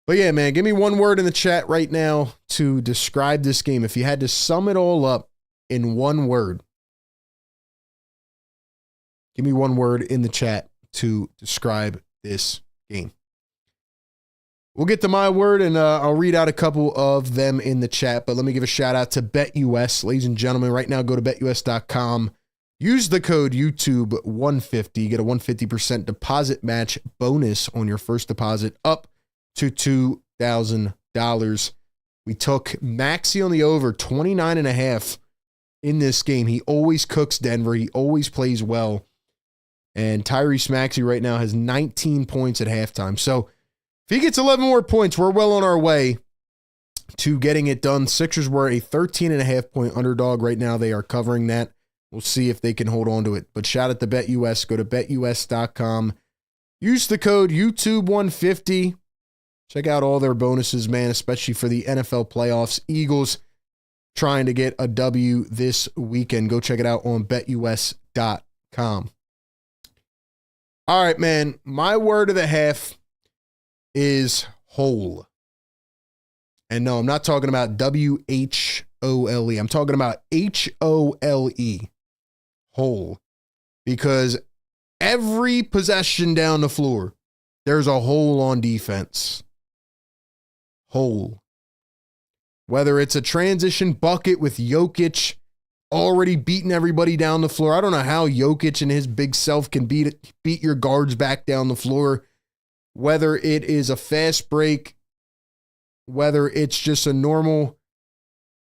Speaker 1: But yeah, man, give me one word in the chat right now to describe this game. If you had to sum it all up in one word, give me one word in the chat to describe this game. We'll get to my word, and I'll read out a couple of them in the chat, but let me give a shout out to BetUS. Ladies and gentlemen, right now go to betus.com. Use the code YouTube150. Get a 150% deposit match bonus on your first deposit up to $2,000. We took Maxey on the over 29.5 in this game. He always cooks Denver. He always plays well. And Tyrese Maxey right now has 19 points at halftime. So if he gets 11 more points, we're well on our way to getting it done. Sixers were a 13.5 point underdog. Right now they are covering that. We'll see if they can hold on to it. But shout out to BetUS. Go to betus.com. Use the code YouTube150. Check out all their bonuses, man, especially for the NFL playoffs. Eagles trying to get a W this weekend. Go check it out on betus.com. All right, man. My word of the half is whole. And no, I'm not talking about W-H-O-L-E. I'm talking about H-O-L-E. Whole. Because every possession down the floor, there's a hole on defense. Hole. Whether it's a transition bucket with Jokic already beating everybody down the floor. I don't know how Jokic and his big self can beat your guards back down the floor. Whether it is a fast break, whether it's just a normal,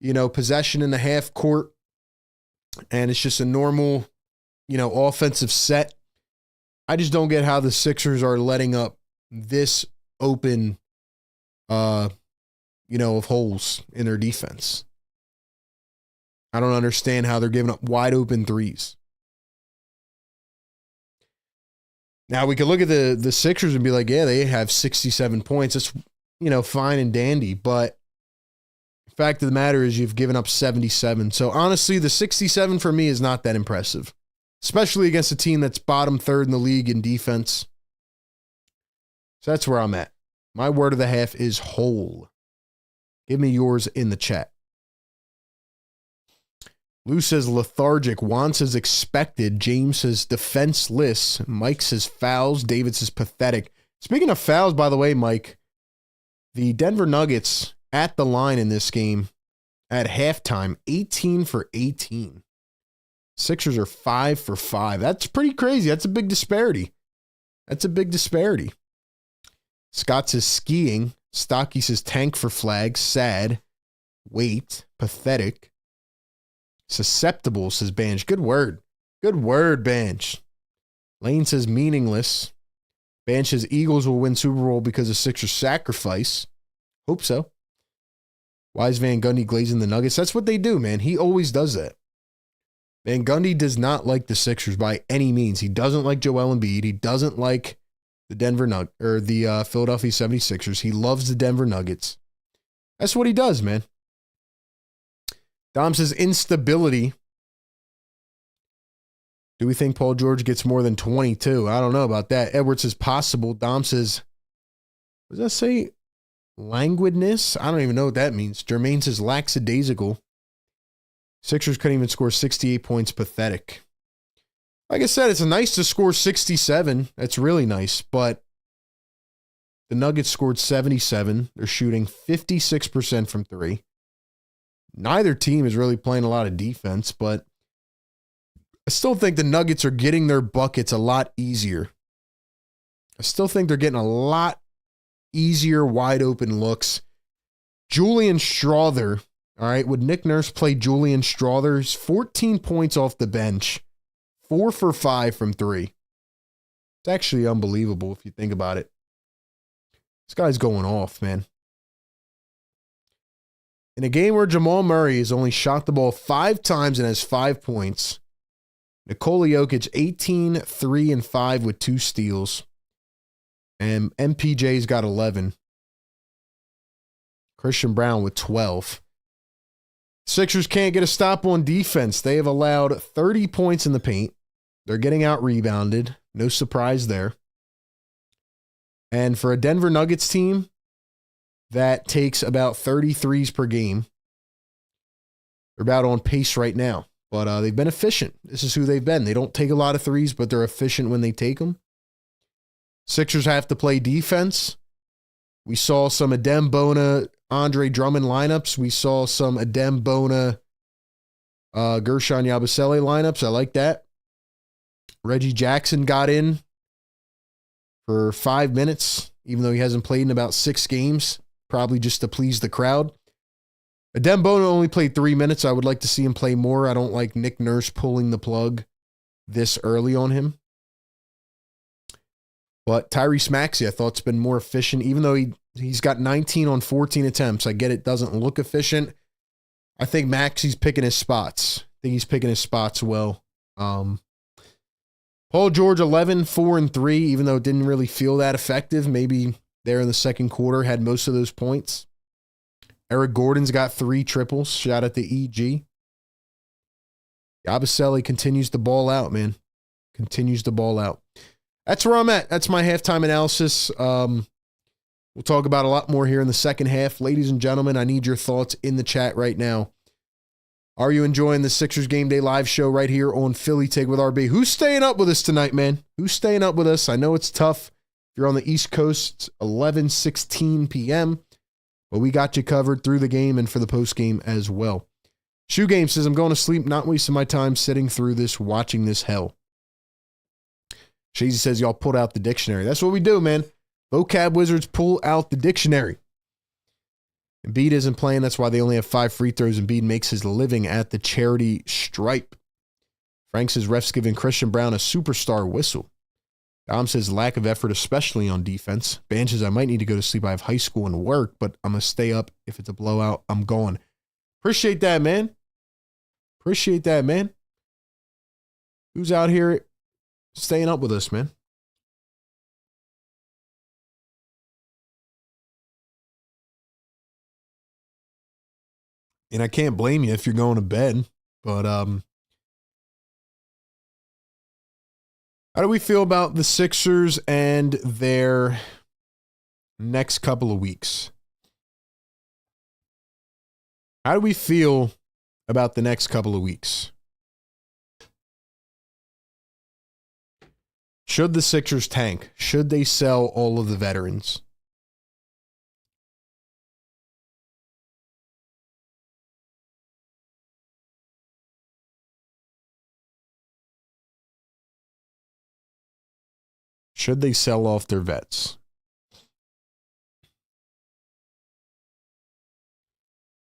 Speaker 1: possession in the half court, and it's just a normal, offensive set. I just don't get how the Sixers are letting up this open, of holes in their defense. I don't understand how they're giving up wide open threes. Now, we could look at the Sixers and be like, yeah, they have 67 points. It's, fine and dandy. But the fact of the matter is you've given up 77. So, honestly, the 67 for me is not that impressive, especially against a team that's bottom third in the league in defense. So, that's where I'm at. My word of the half is whole. Give me yours in the chat. Lou says lethargic. Juan says expected. James says defenseless. Mike says fouls. David says pathetic. Speaking of fouls, by the way, Mike, the Denver Nuggets at the line in this game at halftime, 18 for 18. Sixers are 5 for 5. That's pretty crazy. That's a big disparity. Scott says skiing. Stocky says tank for flags. Sad. Wait. Pathetic. Susceptible says Banj. Good word. Good word, Banj. Lane says meaningless. Banj says Eagles will win Super Bowl because of Sixers sacrifice. Hope so. Why is Van Gundy glazing the Nuggets? That's what they do, man. He always does that. Van Gundy does not like the Sixers by any means. He doesn't like Joel Embiid. He doesn't like the Philadelphia 76ers. He loves the Denver Nuggets. That's what he does, man. Dom says instability. Do we think Paul George gets more than 22? I don't know about that. Edwards says possible. Dom says, what does that say? Languidness? I don't even know what that means. Jermaine says lackadaisical. Sixers couldn't even score 68 points. Pathetic. Like I said, it's nice to score 67. That's really nice. But the Nuggets scored 77. They're shooting 56% from three. Neither team is really playing a lot of defense, but I still think the Nuggets are getting their buckets a lot easier. I still think they're getting a lot easier, wide open looks. Julian Strawther, all right, would Nick Nurse play Julian Strawther? He's 14 points off the bench, 4 for 5 from three. It's actually unbelievable if you think about it. This guy's going off, man. In a game where Jamal Murray has only shot the ball 5 times and has 5 points, Nikola Jokic 18, 3, and 5 with 2 steals. And MPJ's got 11. Christian Brown with 12. Sixers can't get a stop on defense. They have allowed 30 points in the paint. They're getting out rebounded. No surprise there. And for a Denver Nuggets team that takes about 33s per game, they're about on pace right now. But they've been efficient. This is who they've been. They don't take a lot of threes, but they're efficient when they take them. Sixers have to play defense. We saw some Adem Bona, Andre Drummond lineups. We saw some Adem Bona, Gershon Yabusele lineups. I like that. Reggie Jackson got in for 5 minutes, even though he hasn't played in about 6 games, probably just to please the crowd. Adem Bona only played 3 minutes. I would like to see him play more. I don't like Nick Nurse pulling the plug this early on him. But Tyrese Maxey, I thought, has been more efficient, even though he's got 19 on 14 attempts. I get it doesn't look efficient. I think Maxey's picking his spots. I think he's picking his spots well. Paul George, 11, 4, and 3, even though it didn't really feel that effective. Maybe there in the second quarter had most of those points. Eric Gordon's got 3 triples. Shout out to EG. Yabusele continues to ball out, man. Continues to ball out. That's where I'm at. That's my halftime analysis. We'll talk about a lot more here in the second half. Ladies and gentlemen, I need your thoughts in the chat right now. Are you enjoying the Sixers Game Day live show right here on Philly Take with RB? Who's staying up with us tonight, man? Who's staying up with us? I know it's tough. If you're on the East Coast, 11:16 p.m., but we got you covered through the game and for the post game as well. Shoe Game says, I'm going to sleep, not wasting my time sitting through this, watching this hell. Shazy says, y'all pulled out the dictionary. That's what we do, man. Vocab Wizards pull out the dictionary. Embiid isn't playing. That's why they only have 5 free throws. Embiid makes his living at the charity stripe. Frank says, refs giving Christian Brown a superstar whistle. Dom says, lack of effort, especially on defense. Ban says, I might need to go to sleep. I have high school and work, but I'm going to stay up. If it's a blowout, I'm going. Appreciate that, man. Appreciate that, man. Who's out here staying up with us, man? And I can't blame you if you're going to bed, but how do we feel about the Sixers and their next couple of weeks? How do we feel about the next couple of weeks? Should the Sixers tank? Should they sell all of the veterans? Should they sell off their vets?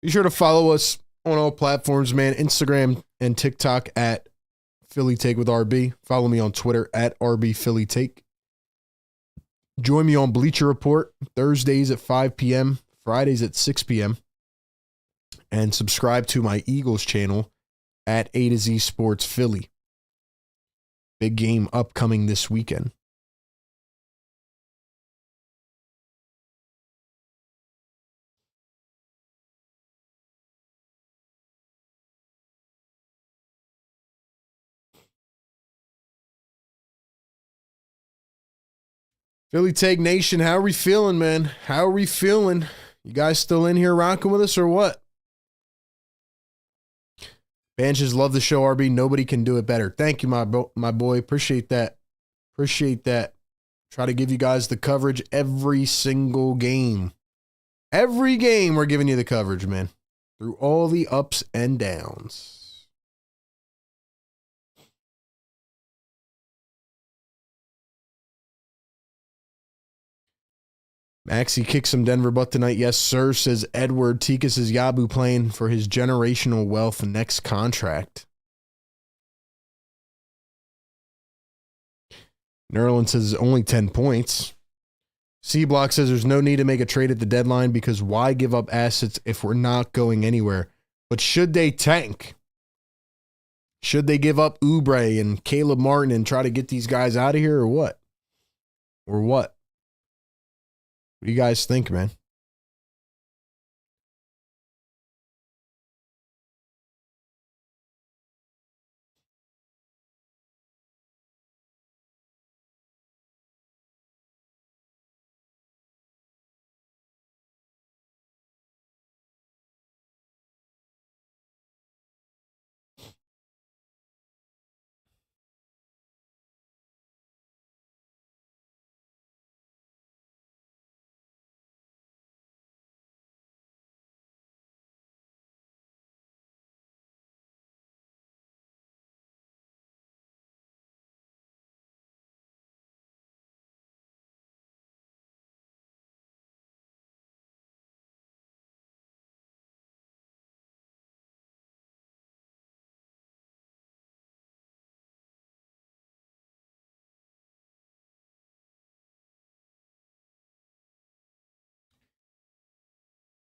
Speaker 1: Be sure to follow us on all platforms, man. Instagram and TikTok at Philly Take with RB. Follow me on Twitter at RB Philly Take. Join me on Bleacher Report Thursdays at 5 p.m., Fridays at 6 p.m. And subscribe to my Eagles channel at A to Z Sports Philly. Big game upcoming this weekend. Philly Take Nation, how are we feeling, man? How are we feeling? You guys still in here rocking with us or what? Banches, love the show, RB. Nobody can do it better. Thank you, my boy. Appreciate that. Appreciate that. Try to give you guys the coverage every single game. Every game we're giving you the coverage, man. Through all the ups and downs. Maxie kicks some Denver butt tonight. Yes, sir, says Edward. Tikas is Yabu playing for his generational wealth next contract. Nerlin says only 10 points. C-Block says there's no need to make a trade at the deadline because why give up assets if we're not going anywhere? But should they tank? Should they give up Oubre and Caleb Martin and try to get these guys out of here or what? Or what? What do you guys think, man?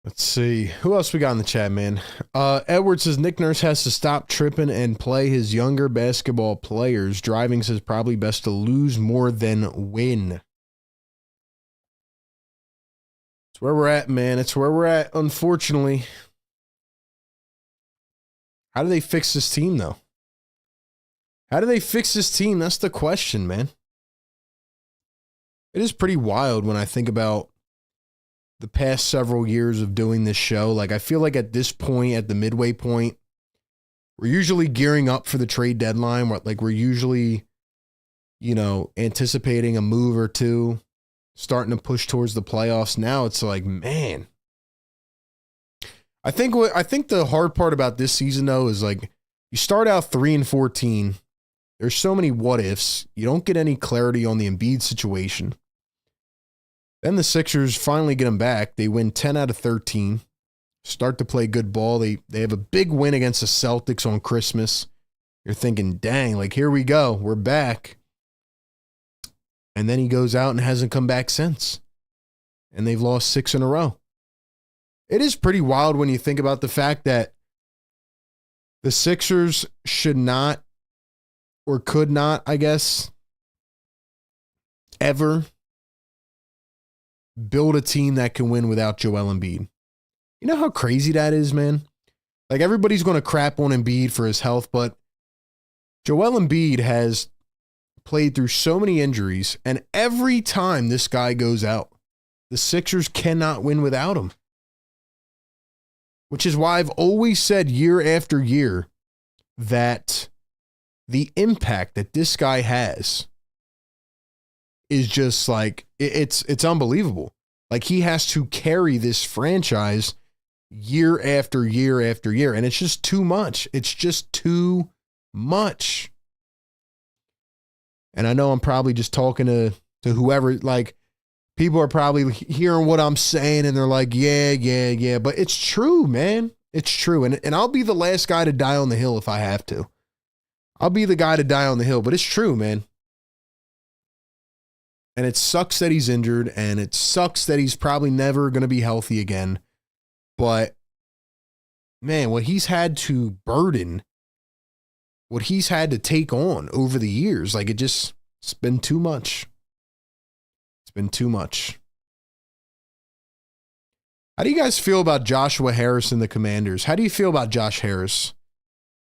Speaker 1: Let's see. Who else we got in the chat, man? Edward says Nick Nurse has to stop tripping and play his younger basketball players. Driving says probably best to lose more than win. It's where we're at, man. It's where we're at, unfortunately. How do they fix this team, though? How do they fix this team? That's the question, man. It is pretty wild when I think about the past several years of doing this show. Like, I feel like at this point, at the midway point, we're usually gearing up for the trade deadline. Like, we're usually, anticipating a move or two, starting to push towards the playoffs. Now it's like, man. I think the hard part about this season, though, is like you start out 3-14. There's so many what ifs. You don't get any clarity on the Embiid situation. Then the Sixers finally get him back. They win 10 out of 13. Start to play good ball. They have a big win against the Celtics on Christmas. You're thinking, dang, like here we go. We're back. And then he goes out and hasn't come back since. And they've lost 6 in a row. It is pretty wild when you think about the fact that the Sixers should not, or could not, I guess, ever build a team that can win without Joel Embiid. You know how crazy that is, man? Like, everybody's going to crap on Embiid for his health, but Joel Embiid has played through so many injuries, and every time this guy goes out, the Sixers cannot win without him. Which is why I've always said year after year that the impact that this guy has is just like, it's unbelievable. Like, he has to carry this franchise year after year after year, and it's just too much. It's just too much. And I know I'm probably just talking to whoever, like, People are probably hearing what I'm saying and they're like, yeah. But it's true, man. It's true. And I'll be the last guy to die on the hill if I have to. I'll be the guy to die on the hill, but it's true, man. And it sucks that he's injured, and it sucks that he's probably never going to be healthy again. But, man, what he's had to burden, what he's had to take on over the years, like it's been too much. It's been too much. How do you guys feel about Joshua Harris and the Commanders? How do you feel about Josh Harris?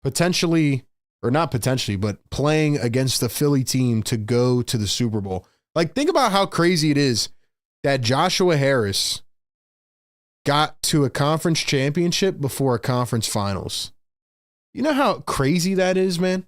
Speaker 1: Potentially, or not potentially, but playing against the Philly team to go to the Super Bowl. Like, think about how crazy it is that Joshua Harris got to a conference championship before a conference finals. You know how crazy that is, man?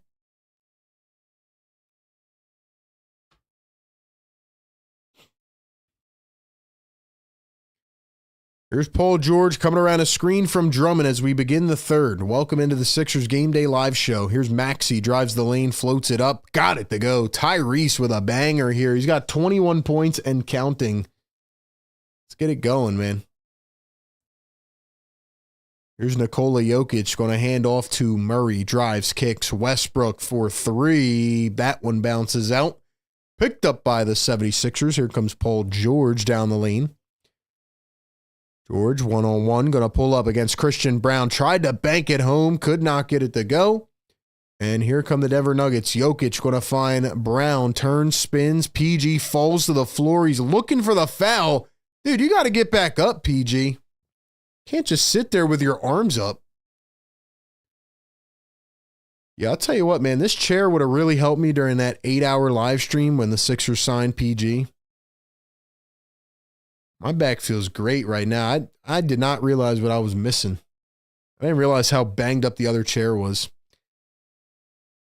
Speaker 1: Here's Paul George coming around a screen from Drummond as we begin the third. Welcome into the Sixers Game Day Live show. Here's Maxey, drives the lane, floats it up. Got it to go. Tyrese with a banger here. He's got 21 points and counting. Let's get it going, man. Here's Nikola Jokic going to hand off to Murray. Drives, kicks. Westbrook for three. That one bounces out. Picked up by the 76ers. Here comes Paul George down the lane. George, one-on-one, going to pull up against Christian Brown. Tried to bank it home, could not get it to go. And here come the Denver Nuggets. Jokic going to find Brown. Turns, spins. PG falls to the floor. He's looking for the foul. Dude, you got to get back up, PG. Can't just sit there with your arms up. Yeah, I'll tell you what, man. This chair would have really helped me during that 8-hour live stream when the Sixers signed PG. My back feels great right now. I did not realize what I was missing. I didn't realize how banged up the other chair was.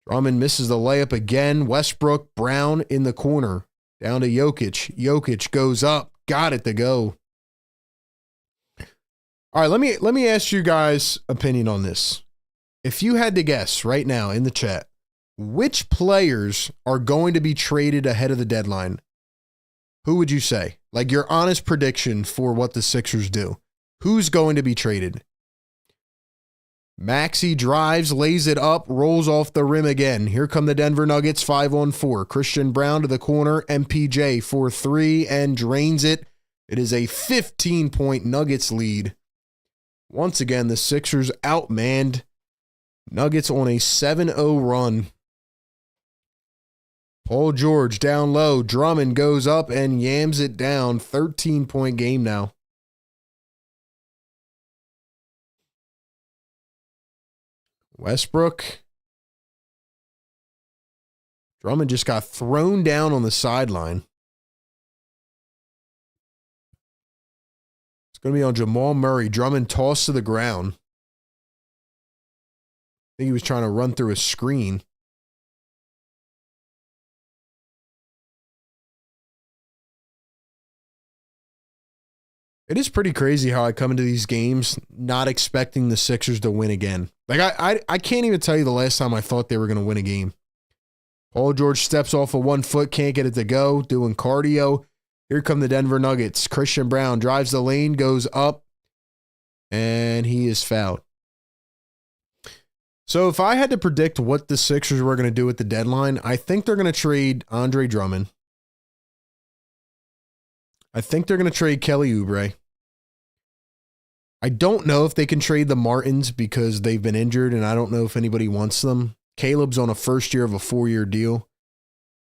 Speaker 1: Drummond misses the layup again. Westbrook, Brown in the corner. Down to Jokic. Jokic goes up. Got it to go. All right, let me ask you guys' opinion on this. If you had to guess right now in the chat, which players are going to be traded ahead of the deadline, who would you say? Like your honest prediction for what the Sixers do. Who's going to be traded? Maxey drives, lays it up, rolls off the rim again. Here come the Denver Nuggets, 5-on-4. Christian Brown to the corner, MPJ for three and drains it. It is a 15-point Nuggets lead. Once again, the Sixers outmanned. Nuggets on a 7-0 run. Paul George down low. Drummond goes up and yams it down. 13-point game now. Westbrook. Drummond just got thrown down on the sideline. It's going to be on Jamal Murray. Drummond tossed to the ground. I think he was trying to run through a screen. It is pretty crazy how I come into these games not expecting the Sixers to win again. Like, I can't even tell you the last time I thought they were going to win a game. Paul George steps off of 1 foot, can't get it to go, doing cardio. Here come the Denver Nuggets. Christian Brown drives the lane, goes up, and he is fouled. So if I had to predict what the Sixers were going to do at the deadline, I think they're going to trade Andre Drummond. I think they're going to trade Kelly Oubre. I don't know if they can trade the Martins because they've been injured, and I don't know if anybody wants them. Caleb's on a first year of a 4-year deal.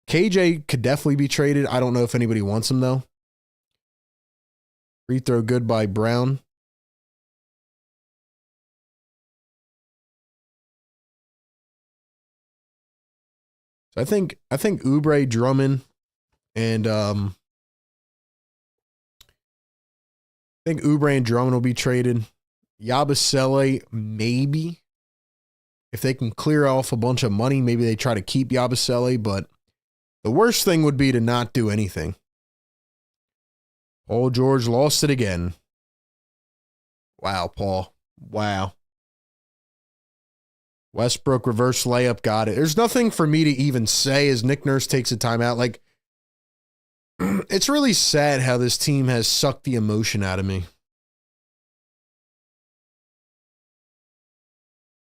Speaker 1: KJ could definitely be traded. I don't know if anybody wants him, though. Free throw good by Brown. So I think Oubre, Drummond, and I think Oubre and Drummond will be traded. Yabusele, maybe. If they can clear off a bunch of money, maybe they try to keep Yabusele, but the worst thing would be to not do anything. Paul George lost it again. Wow, Paul. Wow. Westbrook reverse layup, got it. There's nothing for me to even say as Nick Nurse takes a timeout. Like, It's really sad how this team has sucked the emotion out of me.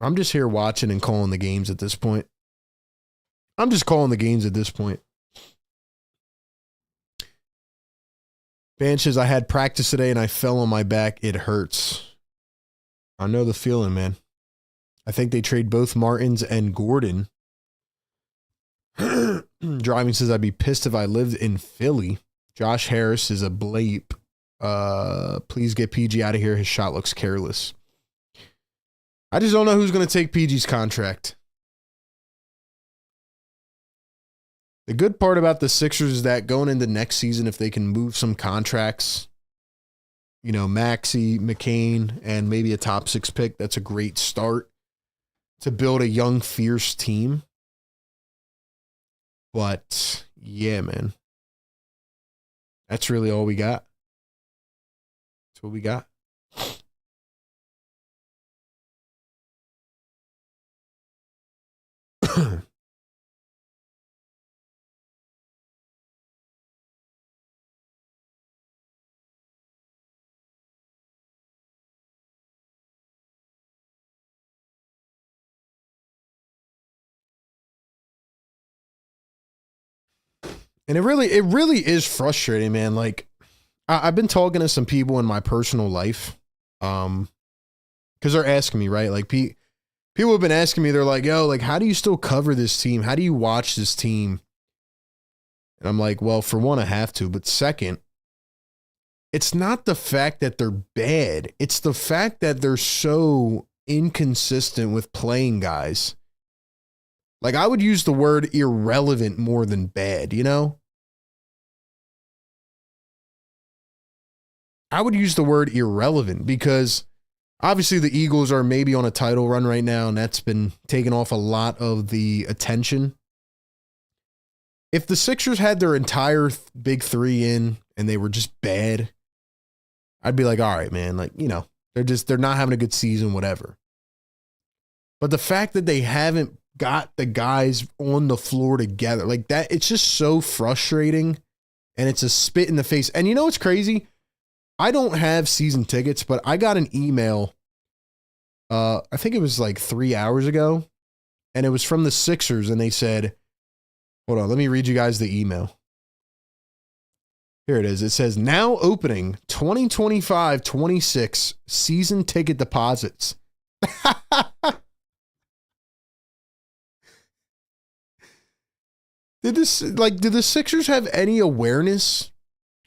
Speaker 1: I'm just here watching and calling the games at this point. I'm just calling the games at this point. Banches, I had practice today and I fell on my back. It hurts. I know the feeling, man. I think they trade both Martins and Gordon. Driving says I'd be pissed if I lived in Philly. Josh Harris is a bleep. Please get PG out of here. His shot looks careless. I just don't know who's going to take PG's contract. The good part about the Sixers is that going into next season, if they can move some contracts, you know, Maxey, McCain, and maybe a top 6 pick, that's a great start to build a young, fierce team. But, yeah, man. That's really all we got. That's what we got. And it really is frustrating, man. Like, I've been talking to some people in my personal life, because they're asking me, right? Like, people have been asking me, they're like, yo, like, how do you still cover this team? How do you watch this team? And I'm like, well, for one, I have to. But second, it's not the fact that they're bad. It's the fact that they're so inconsistent with playing guys. Like, I would use the word irrelevant more than bad, you know? I would use the word irrelevant because obviously the Eagles are maybe on a title run right now, and that's been taking off a lot of the attention. If the Sixers had their entire big three in and they were just bad, I'd be like, all right, man, like, you know, they're not having a good season, whatever. But the fact that they haven't got the guys on the floor together like that, it's just so frustrating, and it's a spit in the face. And you know what's crazy? I don't have season tickets, but I got an email, I think it was like 3 hours ago, and it was from the Sixers, and they said, hold on, let me read you guys the email. Here it is. It says, now opening 2025-26 season ticket deposits. Did the Sixers have any awareness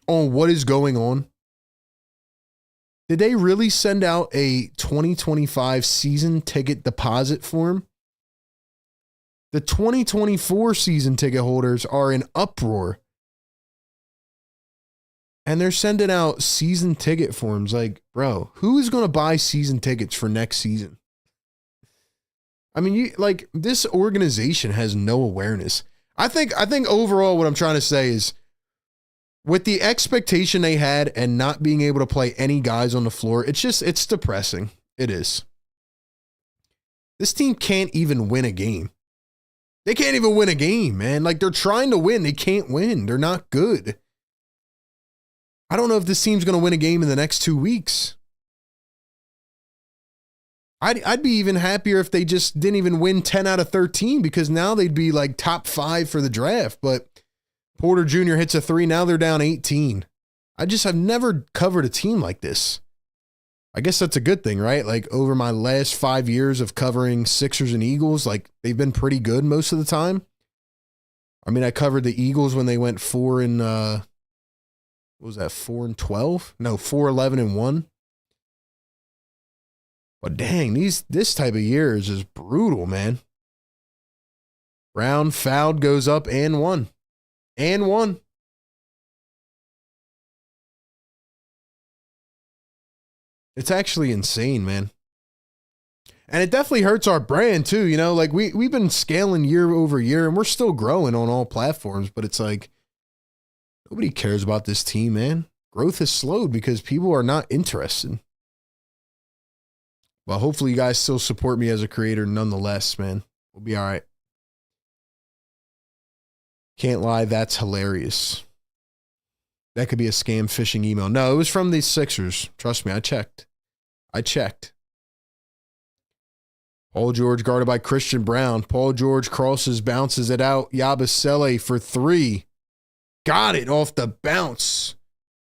Speaker 1: on what is going on? Did they really send out a 2025 season ticket deposit form? The 2024 season ticket holders are in uproar. And they're sending out season ticket forms. Like, bro, who is going to buy season tickets for next season? I mean, this organization has no awareness. I think overall what I'm trying to say is, with the expectation they had and not being able to play any guys on the floor, it's depressing. It is. This team can't even win a game. They can't even win a game, man. Like, they're trying to win. They can't win. They're not good. I don't know if this team's going to win a game in the next 2 weeks. I'd be even happier if they just didn't even win 10 out of 13, because now they'd be like top 5 for the draft. But Porter Jr. hits a 3. Now they're down 18. I've never covered a team like this. I guess that's a good thing, right? Like, over my last 5 years of covering Sixers and Eagles, like, they've been pretty good most of the time. I mean, I covered the Eagles when they went 4 and, what was that, 4-12? No, 4-11-1. But dang, this type of year is just brutal, man. Brown fouled, goes up and one. And one. It's actually insane, man. And it definitely hurts our brand too, you know? Like, we've been scaling year over year, and we're still growing on all platforms, but it's like, nobody cares about this team, man. Growth has slowed because people are not interested. Well, hopefully you guys still support me as a creator nonetheless, man. We'll be all right. Can't lie, that's hilarious. That could be a scam phishing email. No, it was from the Sixers. Trust me, I checked. Paul George guarded by Christian Brown. Paul George crosses, bounces it out. Yabusele for 3. Got it off the bounce.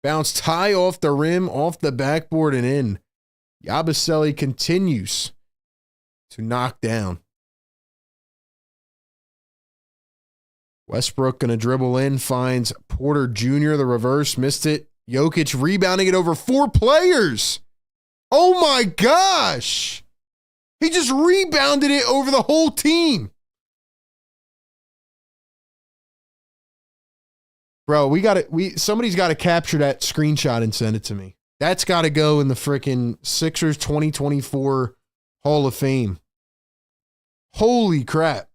Speaker 1: Bounced high off the rim, off the backboard, and in. Yabusele continues to knock down. Westbrook going to dribble in, finds Porter Jr., the reverse, missed it. Jokic rebounding it over 4 players. Oh my gosh. He just rebounded it over the whole team. Bro, somebody's got to capture that screenshot and send it to me. That's got to go in the freaking Sixers 2024 Hall of Fame. Holy crap.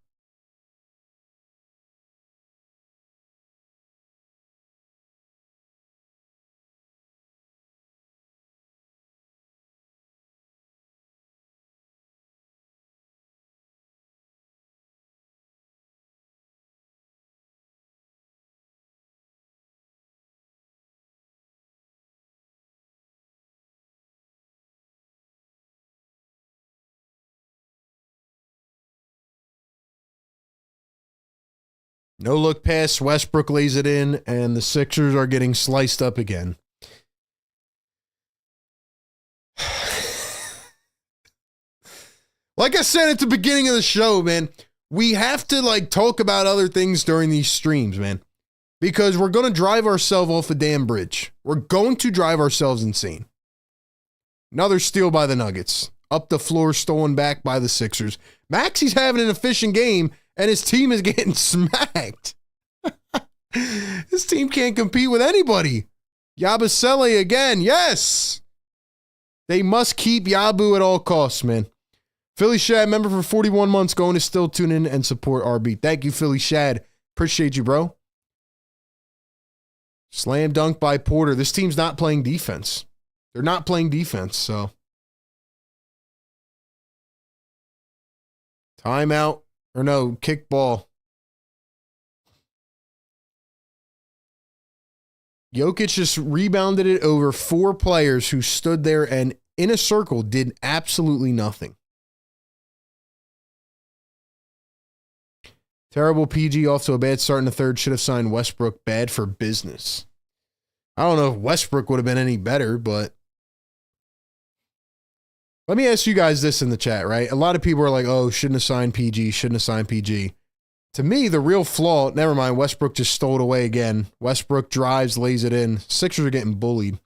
Speaker 1: No look pass. Westbrook lays it in, and the Sixers are getting sliced up again. Like I said at the beginning of the show, man, we have to talk about other things during these streams, man, because we're going to drive ourselves off a damn bridge. We're going to drive ourselves insane. Another steal by the Nuggets. Up the floor, stolen back by the Sixers. Maxi's having an efficient game, and his team is getting smacked. His team can't compete with anybody. Yabusele again. Yes. They must keep Yabu at all costs, man. Philly Shad, member for 41 months, going to still tune in and support RB. Thank you, Philly Shad. Appreciate you, bro. Slam dunk by Porter. This team's not playing defense. They're not playing defense, so. Timeout. Or no, kick ball. Jokic just rebounded it over 4 players who stood there and in a circle did absolutely nothing. Terrible PG, off to a bad start in the third. Should have signed Westbrook. Bad for business. I don't know if Westbrook would have been any better, but let me ask you guys this in the chat, right? A lot of people are like, oh, shouldn't have signed PG, shouldn't have signed PG. To me, the real flaw, never mind, Westbrook just stole it away again. Westbrook drives, lays it in. Sixers are getting bullied.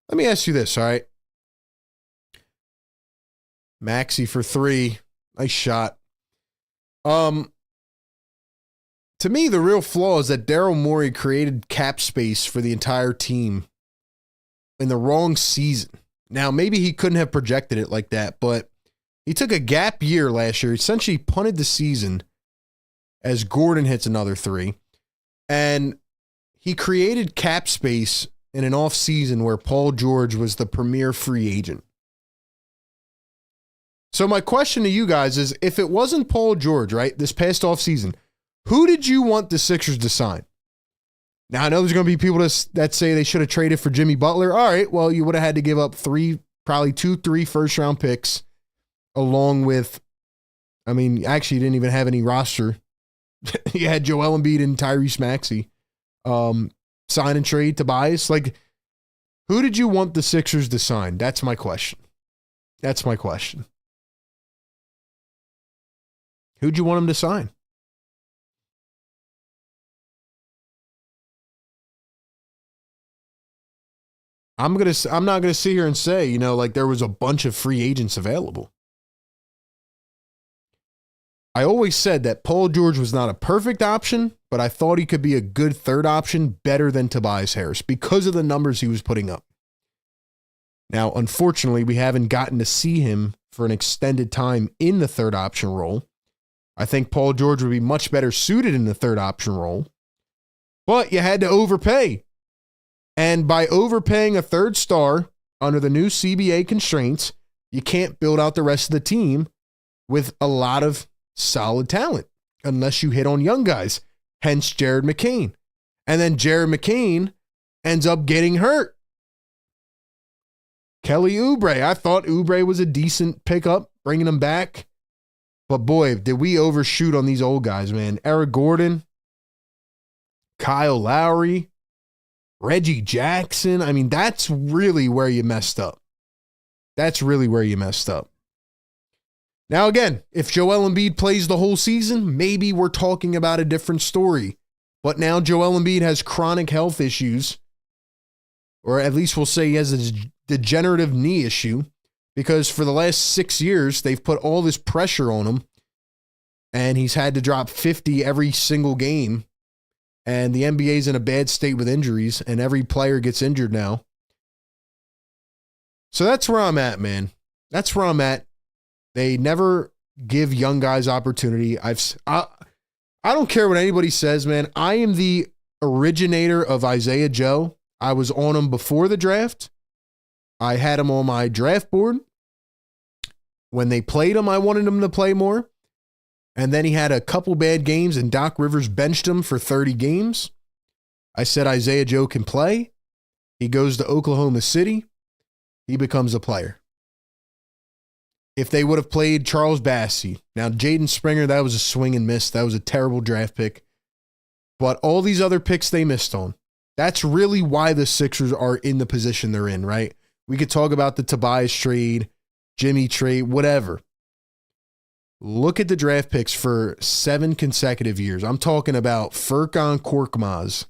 Speaker 1: Let me ask you this, all right? Maxey for 3. Nice shot. To me, the real flaw is that Daryl Morey created cap space for the entire team in the wrong season. Now, maybe he couldn't have projected it like that, but he took a gap year last year, essentially punted the season as Gordon hits another 3. And he created cap space in an offseason where Paul George was the premier free agent. So my question to you guys is, if it wasn't Paul George, right, this past offseason, who did you want the Sixers to sign? Now, I know there's going to be people that say they should have traded for Jimmy Butler. All right, well, you would have had to give up probably 2-3 first-round picks along with, actually, you didn't even have any roster. You had Joel Embiid and Tyrese Maxey. Sign and trade Tobias. Who did you want the Sixers to sign? That's my question. Who'd you want them to sign? I'm not gonna sit here and say, there was a bunch of free agents available. I always said that Paul George was not a perfect option, but I thought he could be a good third option, better than Tobias Harris because of the numbers he was putting up. Now, unfortunately, we haven't gotten to see him for an extended time in the third option role. I think Paul George would be much better suited in the third option role, but you had to overpay. And by overpaying a third star under the new CBA constraints, you can't build out the rest of the team with a lot of solid talent unless you hit on young guys, hence Jared McCain. And then Jared McCain ends up getting hurt. Kelly Oubre. I thought Oubre was a decent pickup, bringing him back. But boy, did we overshoot on these old guys, man. Eric Gordon, Kyle Lowry, Reggie Jackson. I mean, that's really where you messed up. That's really where you messed up. Now, again, if Joel Embiid plays the whole season, maybe we're talking about a different story. But now Joel Embiid has chronic health issues, or at least we'll say he has a degenerative knee issue, because for the last 6 years, they've put all this pressure on him, and he's had to drop 50 every single game, and the NBA's in a bad state with injuries, and every player gets injured now. So that's where I'm at, man. That's where I'm at. They never give young guys opportunity. I don't care what anybody says, man. I am the originator of Isaiah Joe. I was on him before the draft. I had him on my draft board. When they played him, I wanted him to play more. And then he had a couple bad games, and Doc Rivers benched him for 30 games. I said Isaiah Joe can play. He goes to Oklahoma City. He becomes a player. If they would have played Charles Bassey. Now, Jaden Springer, that was a swing and miss. That was a terrible draft pick. But all these other picks they missed on. That's really why the Sixers are in the position they're in, right? We could talk about the Tobias trade, Jimmy trade, whatever. Look at the draft picks for 7 consecutive years. I'm talking about Furkan Korkmaz,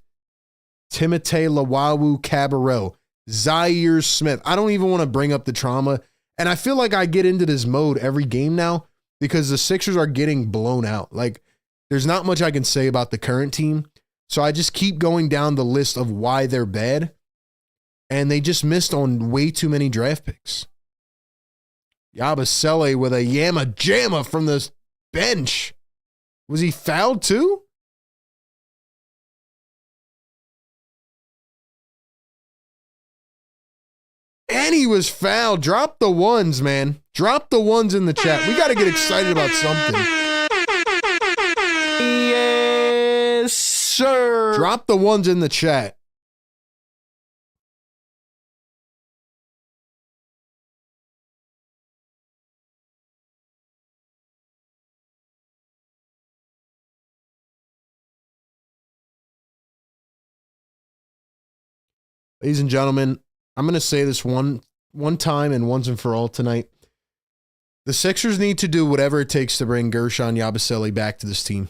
Speaker 1: Timothé Luwawu-Cabarrot, Zaire Smith. I don't even want to bring up the trauma. And I feel like I get into this mode every game now because the Sixers are getting blown out. Like, there's not much I can say about the current team. So I just keep going down the list of why they're bad. And they just missed on way too many draft picks. Yabusele with a yamma jamma from the bench. Was he fouled too? And he was fouled. Drop the ones, man. Drop the ones in the chat. We got to get excited about something.
Speaker 2: Yes, sir.
Speaker 1: Drop the ones in the chat. Ladies and gentlemen, I'm going to say this one time and once and for all tonight. The Sixers need to do whatever it takes to bring Gershon Yabusele back to this team.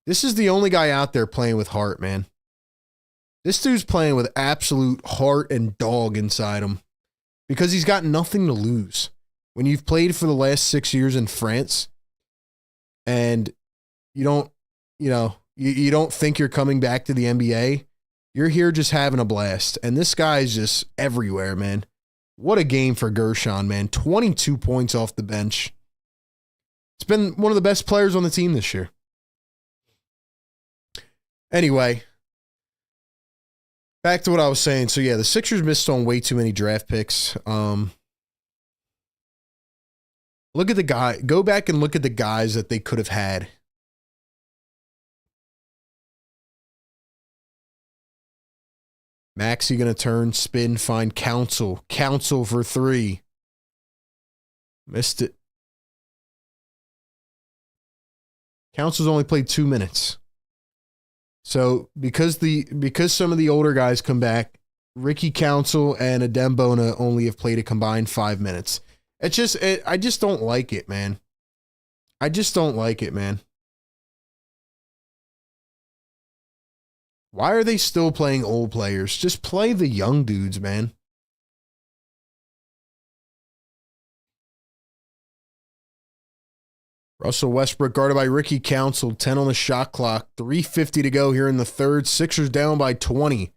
Speaker 1: This is the only guy out there playing with heart, man. This dude's playing with absolute heart and dog inside him because he's got nothing to lose. When you've played for the last 6 years in France and you don't think you're coming back to the NBA, you're here just having a blast. And this guy's just everywhere, man. What a game for Gershon, man. 22 points off the bench. It's been one of the best players on the team this year. Anyway, back to what I was saying. So, yeah, the Sixers missed on way too many draft picks. Look at the guy. Go back and look at the guys that they could have had. Maxey going to turn, spin, find Council. Council for 3. Missed it. Council's only played 2 minutes. So because some of the older guys come back, Ricky Council and Adembona only have played a combined 5 minutes. I just don't like it, man. I just don't like it, man. Why are they still playing old players? Just play the young dudes, man. Russell Westbrook guarded by Ricky Council. 10 on the shot clock. 3:50 to go here in the third. Sixers down by 20.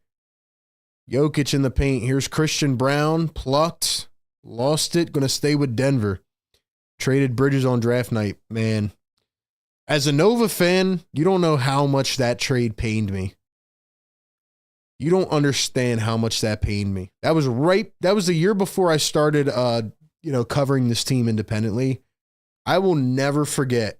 Speaker 1: Jokic in the paint. Here's Christian Brown. Plucked. Lost it. Going to stay with Denver. Traded Bridges on draft night. Man, as a Nova fan, you don't know how much that trade pained me. You don't understand how much that pained me. That was the year before I started covering this team independently. I will never forget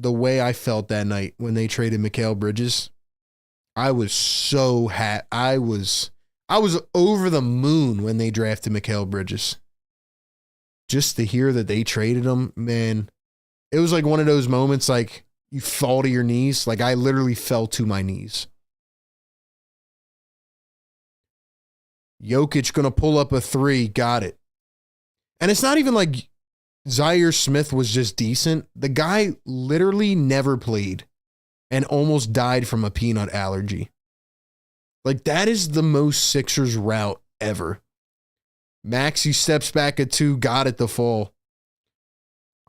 Speaker 1: the way I felt that night when they traded Mikal Bridges. I was so happy. I was over the moon when they drafted Mikal Bridges. Just to hear that they traded him, man, it was like one of those moments like you fall to your knees. Like I literally fell to my knees. Jokic going to pull up a three. Got it. And it's not even like Zaire Smith was just decent. The guy literally never played and almost died from a peanut allergy. Like that is the most Sixers route ever. Maxey steps back at two, got it the fall.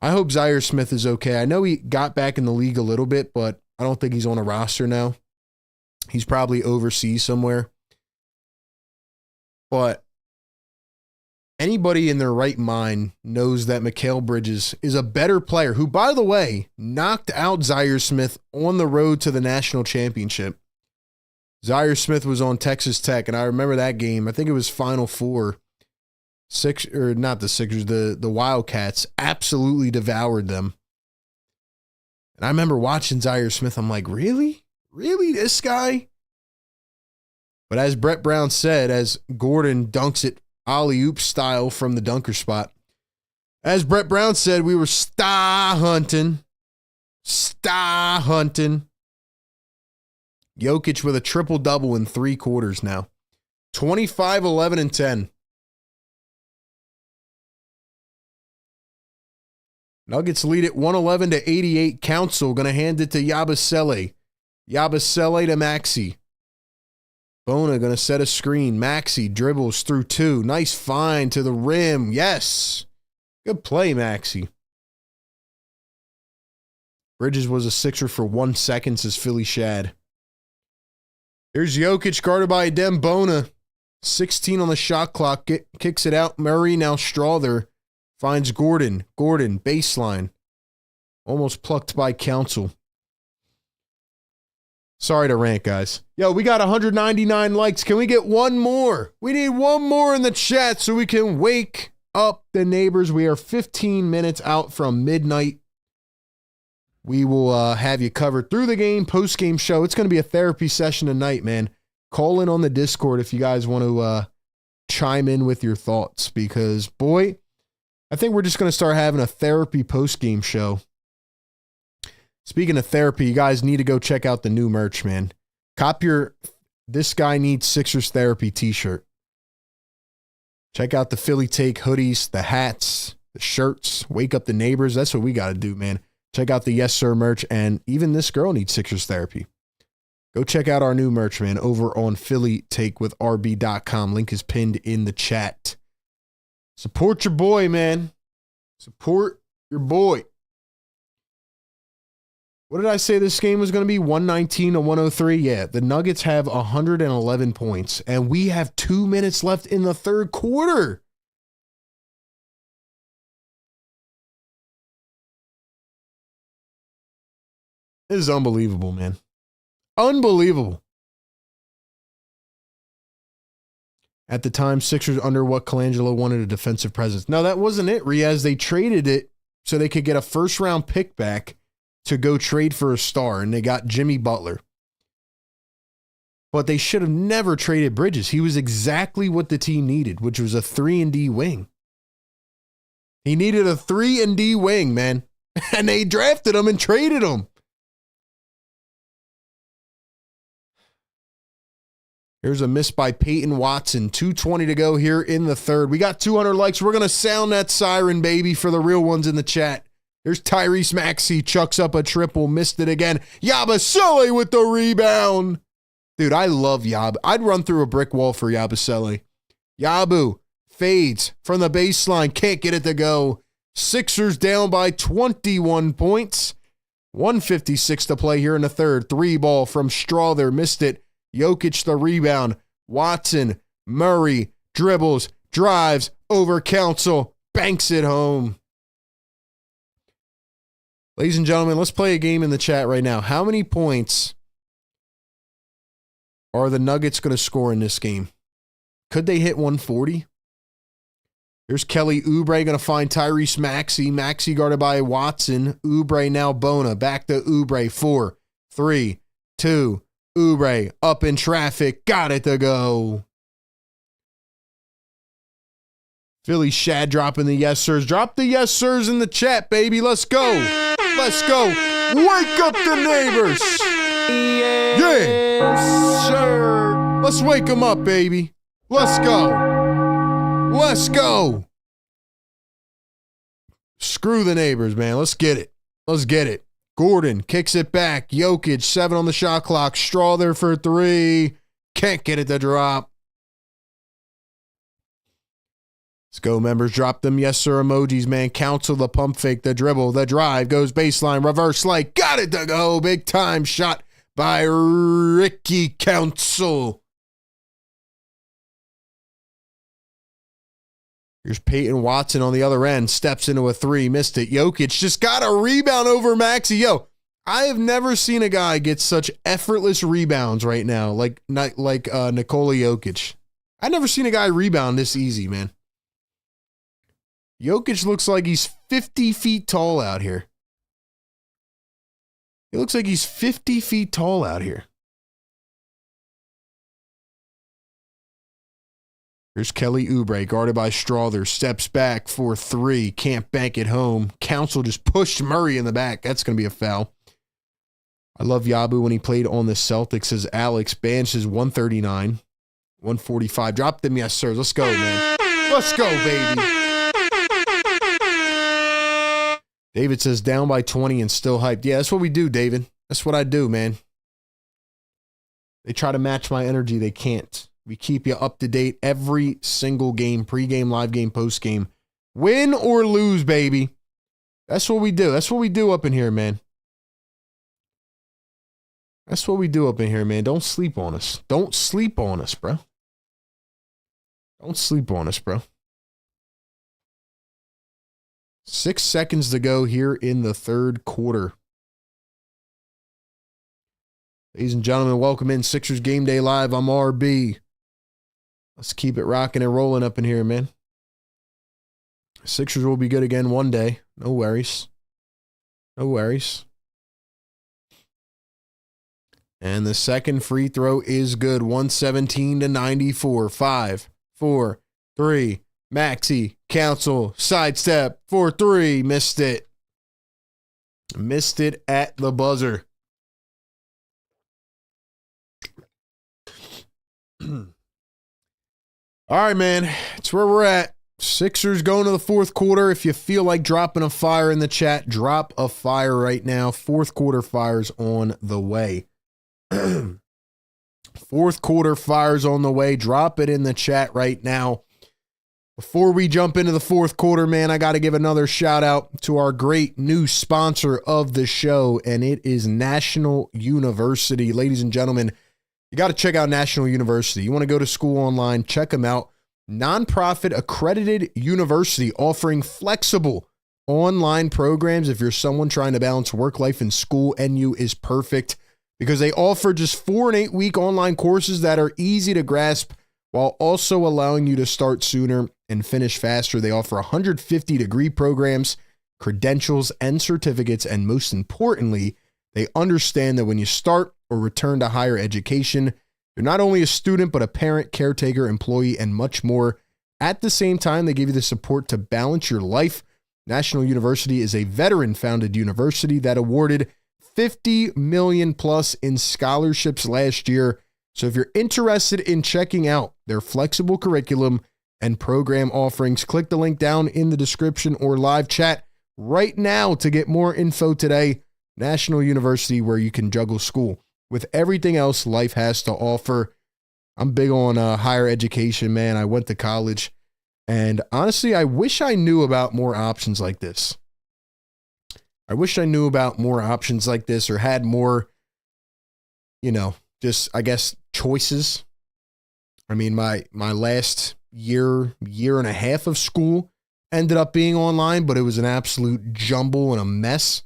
Speaker 1: I hope Zaire Smith is okay. I know he got back in the league a little bit, but I don't think he's on a roster now. He's probably overseas somewhere. But anybody in their right mind knows that Mikal Bridges is a better player who, by the way, knocked out Zaire Smith on the road to the national championship. Zaire Smith was on Texas Tech, and I remember that game. I think it was Final Four. The Wildcats absolutely devoured them. And I remember watching Zaire Smith. I'm like, really? Really? This guy? But as Brett Brown said, as Gordon dunks it alley-oop style from the dunker spot, as Brett Brown said, we were star hunting. Star hunting. Jokic with a triple-double in 3 quarters now. 25, 11, and 10. Nuggets lead it 111 to 88. Council going to hand it to Yabusele. Yabusele to Maxey. Bona going to set a screen. Maxey dribbles through 2. Nice find to the rim. Yes. Good play, Maxey. Bridges was a Sixer for 1 second, says Philly Shad. Here's Jokic guarded by Adem Bona. 16 on the shot clock. Kicks it out. Murray now Strother. Finds Gordon. Gordon, baseline. Almost plucked by Council. Sorry to rant, guys. Yo, we got 199 likes. Can we get one more? We need one more in the chat so we can wake up the neighbors. We are 15 minutes out from midnight. We will have you covered through the game, post-game show. It's going to be a therapy session tonight, man. Call in on the Discord if you guys want to chime in with your thoughts because, boy, I think we're just going to start having a therapy post-game show. Speaking of therapy, you guys need to go check out the new merch, man. Cop your This Guy Needs Sixers Therapy t-shirt. Check out the Philly Take hoodies, the hats, the shirts. Wake up the neighbors. That's what we got to do, man. Check out the Yes Sir merch, and even this girl needs Sixers therapy. Go check out our new merch, man, over on PhillyTakeWithRB.com. Link is pinned in the chat. Support your boy, man. Support your boy. What did I say this game was going to be? 119 to 103? Yeah, the Nuggets have 111 points, and we have 2 minutes left in the third quarter. This is unbelievable, man. Unbelievable. At the time, Sixers under what Colangelo wanted a defensive presence. No, that wasn't it, Riaz. They traded it so they could get a first-round pick back to go trade for a star, and they got Jimmy Butler. But they should have never traded Bridges. He was exactly what the team needed, which was a 3-and-D wing. He needed a 3-and-D wing, man. And they drafted him and traded him. Here's a miss by Peyton Watson. 2:20 to go here in the third. We got 200 likes. We're going to sound that siren, baby, for the real ones in the chat. Here's Tyrese Maxey. Chucks up a triple. Missed it again. Yabusele with the rebound. Dude, I love Yab. I'd run through a brick wall for Yabusele. Yabu fades from the baseline. Can't get it to go. Sixers down by 21 points. 1:56 to play here in the third. 3-ball from Strother. Missed it. Jokic the rebound. Watson, Murray, dribbles, drives, over Council, banks it home. Ladies and gentlemen, let's play a game in the chat right now. How many points are the Nuggets going to score in this game? Could they hit 140? Here's Kelly Oubre going to find Tyrese Maxey. Maxey guarded by Watson. Oubre now Bona. Back to Oubre. 4, 3, 2. Oubre up in traffic. Got it to go. Philly Shad dropping the yes sirs. Drop the yes sirs in the chat, baby. Let's go. Let's go. Wake up the neighbors.
Speaker 2: Yes, sir.
Speaker 1: Let's wake them up, baby. Let's go. Let's go. Screw the neighbors, man. Let's get it. Let's get it. Gordon kicks it back. Jokic, 7 on the shot clock. Straw there for 3. Can't get it to drop. Let's go, members. Drop them yes, sir emojis, man. Counsel the pump fake, the dribble, the drive. Goes baseline, reverse like. Got it to go. Big time shot by Ricky Counsel. Here's Peyton Watson on the other end. Steps into a 3. Missed it. Jokic just got a rebound over Maxey. Yo, I have never seen a guy get such effortless rebounds right now like Nikola Jokic. I've never seen a guy rebound this easy, man. Jokic looks like he's 50 feet tall out here. He looks like he's 50 feet tall out here. Here's Kelly Oubre, guarded by Strother. Steps back for 3. Can't bank it home. Counsel just pushed Murray in the back. That's going to be a foul. I love Yabu when he played on the Celtics. Says Alex. Banch is 139. 145. Drop them, yes, sir. Let's go, man. Let's go, baby. David says down by 20 and still hyped. Yeah, that's what we do, David. That's what I do, man. They try to match my energy. They can't. We keep you up to date every single game, pregame, live game, postgame. Win or lose, baby. That's what we do. That's what we do up in here, man. That's what we do up in here, man. Don't sleep on us. Don't sleep on us, bro. Don't sleep on us, bro. 6 seconds to go here in the third quarter. Ladies and gentlemen, welcome in Sixers Game Day Live. I'm RB. Let's keep it rocking and rolling up in here, man. Sixers will be good again one day. No worries. No worries. And the second free throw is good. 117-94. 5, 4, 3. Maxey, Counsel, sidestep for 3. Missed it. Missed it at the buzzer. All right, man. It's where we're at. Sixers going to the fourth quarter. If you feel like dropping a fire in the chat, drop a fire right now. Fourth quarter fires on the way. Fourth quarter fires on the way. Drop it in the chat right now. Before we jump into the fourth quarter, man, I got to give another shout out to our great new sponsor of the show, and it is National University. Ladies and gentlemen, you got to check out National University. You want to go to school online, check them out. Nonprofit accredited university offering flexible online programs. If you're someone trying to balance work life and school, NU is perfect because they offer just 4 and 8 week online courses that are easy to grasp while also allowing you to start sooner and finish faster. They offer 150 degree programs, credentials, and certificates. And most importantly, they understand that when you start or return to higher education, you're not only a student, but a parent, caretaker, employee, and much more. At the same time, they give you the support to balance your life. National University is a veteran-founded university that awarded $50 million plus in scholarships last year. So if you're interested in checking out their flexible curriculum and program offerings, click the link down in the description or live chat right now to get more info today. National University, where you can juggle school with everything else life has to offer. I'm big on higher education, man. I went to college, and honestly, I wish I knew about more options like this. I wish I knew about more options like this or had more, just, I guess, choices. I mean, my last year and a half of school ended up being online, but it was an absolute jumble and a mess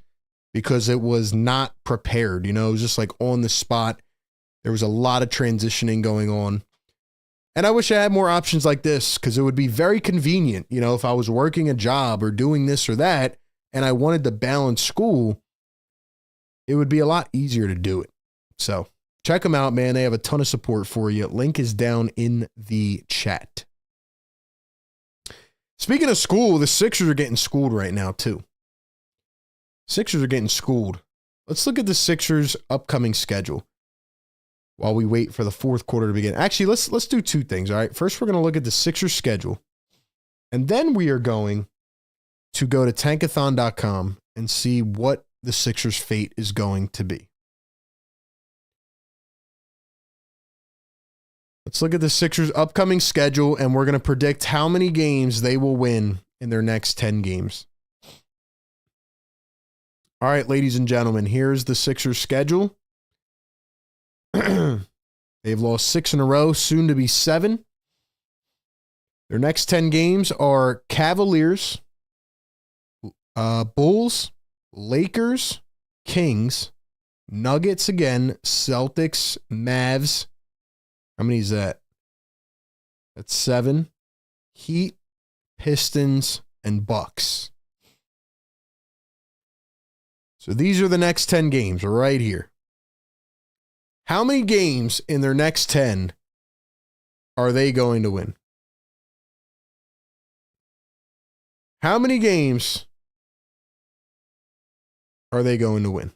Speaker 1: because it was not prepared. It was just like on the spot. There was a lot of transitioning going on. And I wish I had more options like this because it would be very convenient. You know, if I was working a job or doing this or that and I wanted to balance school, it would be a lot easier to do it. So check them out, man. They have a ton of support for you. Link is down in the chat. Speaking of school, the Sixers are getting schooled right now too. Sixers are getting schooled. Let's look at the Sixers' upcoming schedule while we wait for the fourth quarter to begin. Actually, let's do two things, all right? First, we're going to look at the Sixers' schedule, and then we are going to go to tankathon.com and see what the Sixers' fate is going to be. Let's look at the Sixers' upcoming schedule, and we're going to predict how many games they will win in their next 10 games. All right, ladies and gentlemen, here's the Sixers' schedule. They've lost 6 in a row, soon to be 7. Their next 10 games are Cavaliers, Bulls, Lakers, Kings, Nuggets again, Celtics, Mavs. How many is that? That's 7. Heat, Pistons, and Bucks. So these are the next 10 games right here. How many games in their next 10 are they going to win? How many games are they going to win?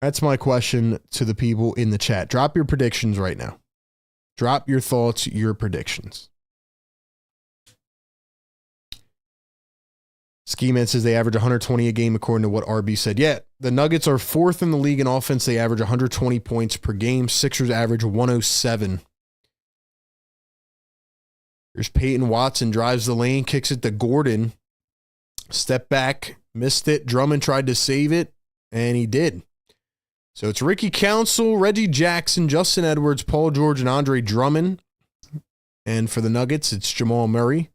Speaker 1: That's my question to the people in the chat. Drop your predictions right now. Drop your thoughts, your predictions. Ski Man says they average 120 a game according to what RB said. Yeah, the Nuggets are 4th in the league in offense. They average 120 points per game. Sixers average 107. Here's Peyton Watson, drives the lane, kicks it to Gordon. Step back, missed it. Drummond tried to save it, and he did. So it's Ricky Council, Reggie Jackson, Justin Edwards, Paul George, and Andre Drummond. And for the Nuggets, it's Jamal Murray,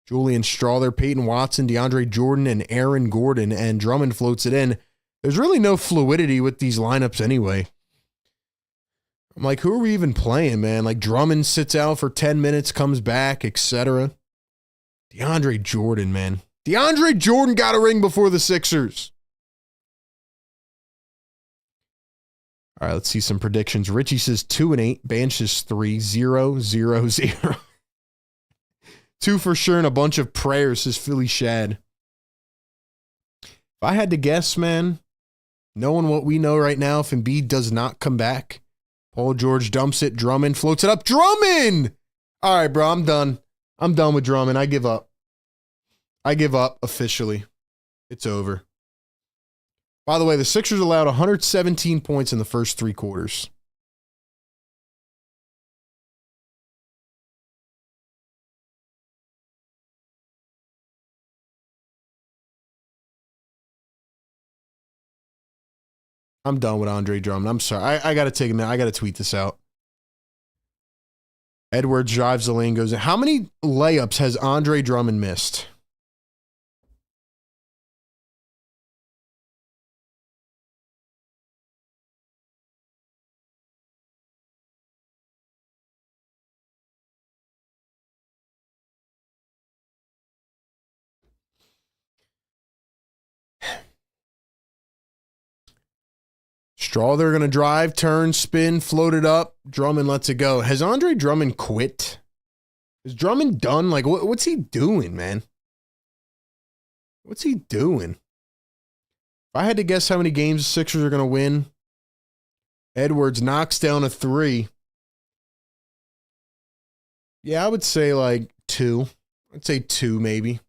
Speaker 1: Julian Strawther, Peyton Watson, DeAndre Jordan, and Aaron Gordon, and Drummond floats it in. There's really no fluidity with these lineups anyway. I'm like, who are we even playing, man? Like, Drummond sits out for 10 minutes, comes back, etc. DeAndre Jordan, man. DeAndre Jordan got a ring before the Sixers. All right, let's see some predictions. Richie says 2-8. Banch says 3, 0, 0, 0. 2 for sure and a bunch of prayers, says Philly Shad. If I had to guess, man, knowing what we know right now, if Embiid does not come back, Paul George dumps it, Drummond floats it up. Drummond! All right, bro, I'm done. I'm done with Drummond. I give up. I give up officially. It's over. By the way, the Sixers allowed 117 points in the first 3 quarters. I'm done with Andre Drummond. I'm sorry. I got to take a minute. I got to tweet this out. Edwards drives the lane, goes in. How many layups has Andre Drummond missed? Straw, they're going to drive, turn, spin, float it up. Drummond lets it go. Has Andre Drummond quit? Is Drummond done? Like, what's he doing, man? What's he doing? If I had to guess how many games the Sixers are going to win, Edwards knocks down a 3. Yeah, I would say like 2. I'd say 2 maybe.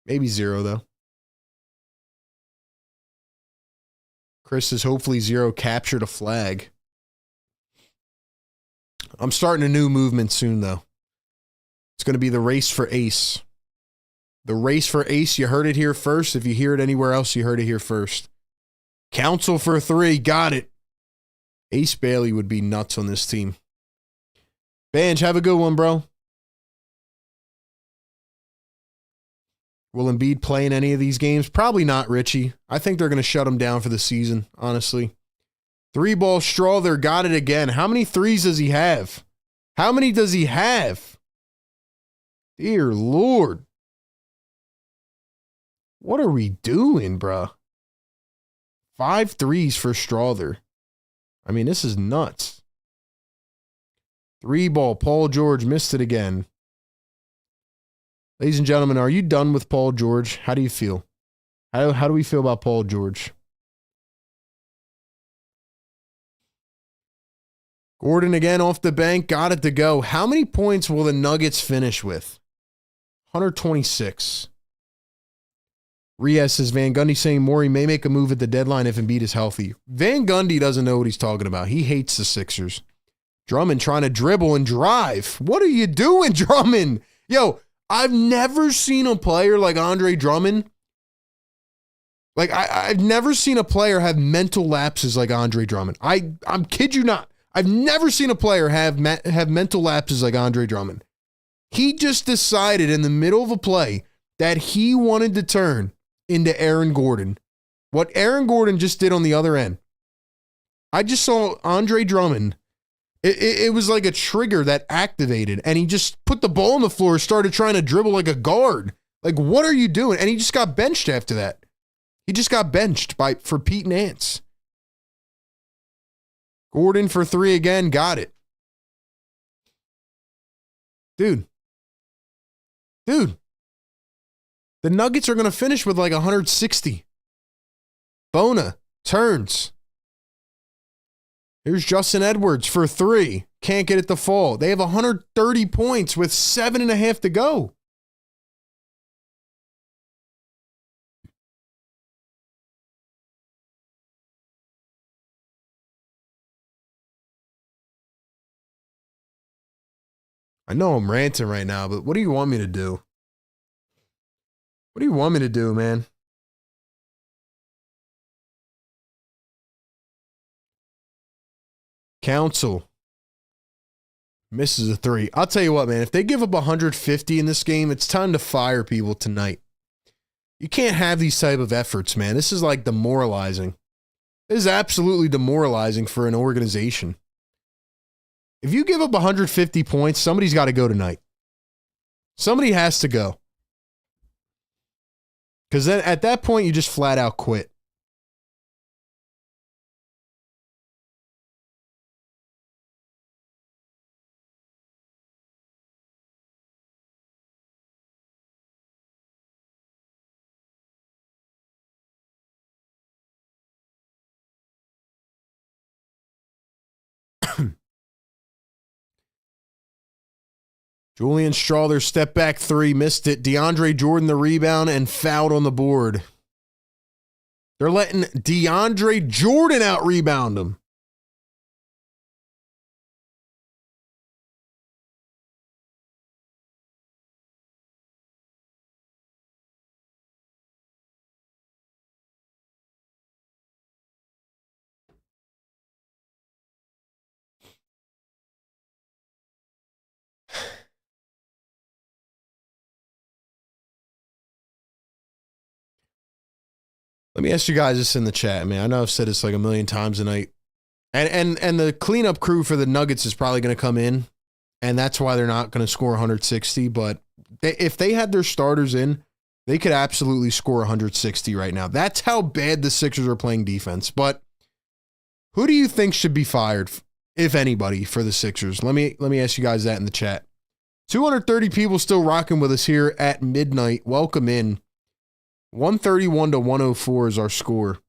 Speaker 1: Maybe 0 though. Chris says hopefully 0 captured a flag. I'm starting a new movement soon, though. It's going to be the race for ace. The race for ace, you heard it here first. If you hear it anywhere else, you heard it here first. Council for 3, got it. Ace Bailey would be nuts on this team. Banj, have a good one, bro. Will Embiid play in any of these games? Probably not, Richie. I think they're going to shut him down for the season, honestly. 3-ball Strawther got it again. How many threes does he have? How many does he have? Dear Lord. What are we doing, bruh? 5 threes for Strawther. I mean, this is nuts. 3-ball, Paul George missed it again. Ladies and gentlemen, are you done with Paul George? How do you feel? How do we feel about Paul George? Gordon again off the bank, got it to go. How many points will the Nuggets finish with? 126. Riaz says Van Gundy saying Morey may make a move at the deadline if Embiid is healthy. Van Gundy doesn't know what he's talking about. He hates the Sixers. Drummond trying to dribble and drive. What are you doing, Drummond? Yo, I've never seen a player like Andre Drummond. Like, I've never seen a player have mental lapses like Andre Drummond. I'm kid you not. I've never seen a player have mental lapses like Andre Drummond. He just decided in the middle of a play that he wanted to turn into Aaron Gordon. What Aaron Gordon just did on the other end. I just saw Andre Drummond. It was like a trigger that activated, and he just put the ball on the floor, started trying to dribble like a guard. Like, what are you doing? And he just got benched after that. He just got benched for Pete Nance. Gordon for 3 again, got it. Dude. The Nuggets are going to finish with like 160. Bona turns. Here's Justin Edwards for 3. Can't get it to fall. They have 130 points with 7.5 to go. I know I'm ranting right now, but what do you want me to do? What do you want me to do, man? Council misses a 3. I'll tell you what, man. If they give up 150 in this game, it's time to fire people tonight. You can't have these type of efforts, man. This is like demoralizing. This is absolutely demoralizing for an organization. If you give up 150 points, somebody's got to go tonight. Somebody has to go. Because then at that point, you just flat out quit. Julian Strawther step back 3, missed it. DeAndre Jordan the rebound and fouled on the board. They're letting DeAndre Jordan out rebound him. Let me ask you guys this in the chat, man. I know I've said this like a million times tonight. And the cleanup crew for the Nuggets is probably going to come in, and that's why they're not going to score 160. But if they had their starters in, they could absolutely score 160 right now. That's how bad the Sixers are playing defense. But who do you think should be fired, if anybody, for the Sixers? Let me ask you guys that in the chat. 230 people still rocking with us here at midnight. Welcome in. 131 to 104 is our score.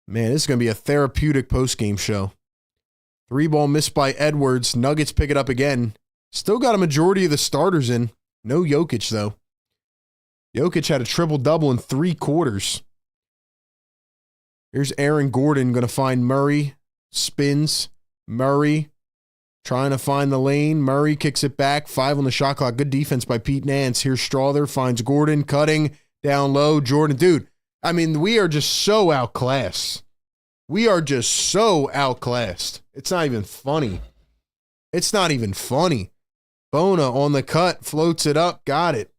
Speaker 1: Man, this is going to be a therapeutic postgame show. 3-ball missed by Edwards. Nuggets pick it up again. Still got a majority of the starters in. No Jokic, though. Jokic had a triple-double in 3 quarters. Here's Aaron Gordon going to find Murray. Spins. Murray trying to find the lane. Murray kicks it back. 5 on the shot clock. Good defense by Pete Nance. Here's Strawther. Finds Gordon. Cutting. Down low. Jordan. Dude, I mean, we are just so outclassed. We are just so outclassed. It's not even funny. It's not even funny. Bona on the cut. Floats it up. Got it.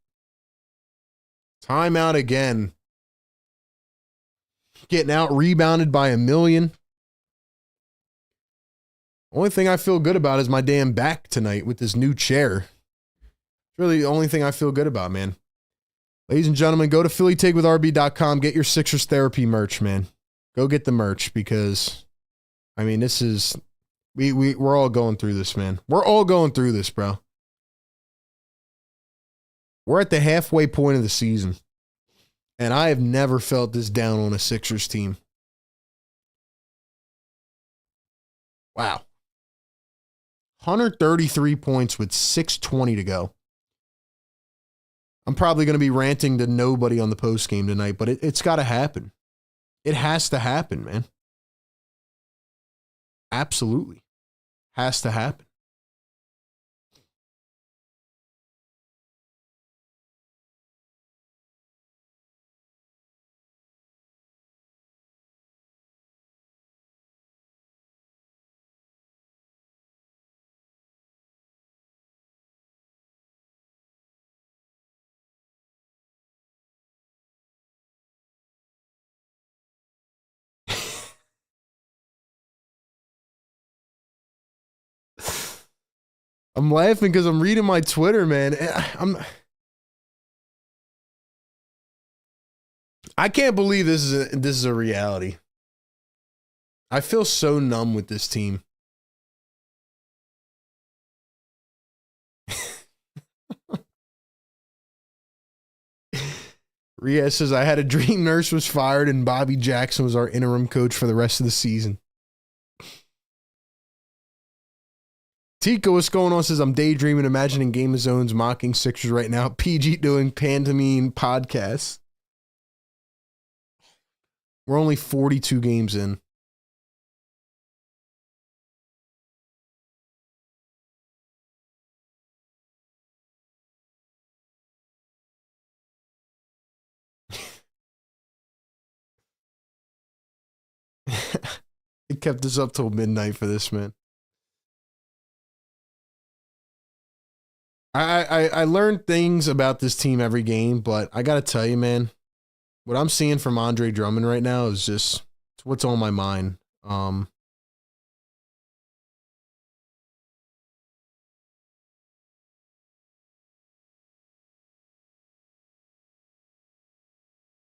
Speaker 1: Timeout again. Getting out rebounded by a million. Only thing I feel good about is my damn back tonight with this new chair. It's really the only thing I feel good about, man. Ladies and gentlemen, go to phillytakewithrb.com. Get your Sixers therapy merch, man. Go get the merch because, I mean, this is, we're all going through this, man. We're all going through this, bro. We're at the halfway point of the season, and I have never felt this down on a Sixers team. Wow. 133 points with 6:20 to go. I'm probably going to be ranting to nobody on the postgame tonight, but it's got to happen. It has to happen, man. Absolutely. Has to happen. I'm laughing because I'm reading my Twitter, man. I can't believe this is a reality. I feel so numb with this team. Ria says, I had a dream Nurse was fired and Bobby Jackson was our interim coach for the rest of the season. Tika, what's going on? Says, I'm daydreaming, imagining Game of Zones mocking Sixers right now. PG doing pantomime podcasts. We're only 42 games in. It kept us up till midnight for this, man. I learned things about this team every game, but I got to tell you, man, what I'm seeing from Andre Drummond right now is just it's what's on my mind.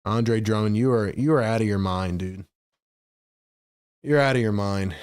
Speaker 1: Andre Drummond, you are out of your mind, dude. You're out of your mind.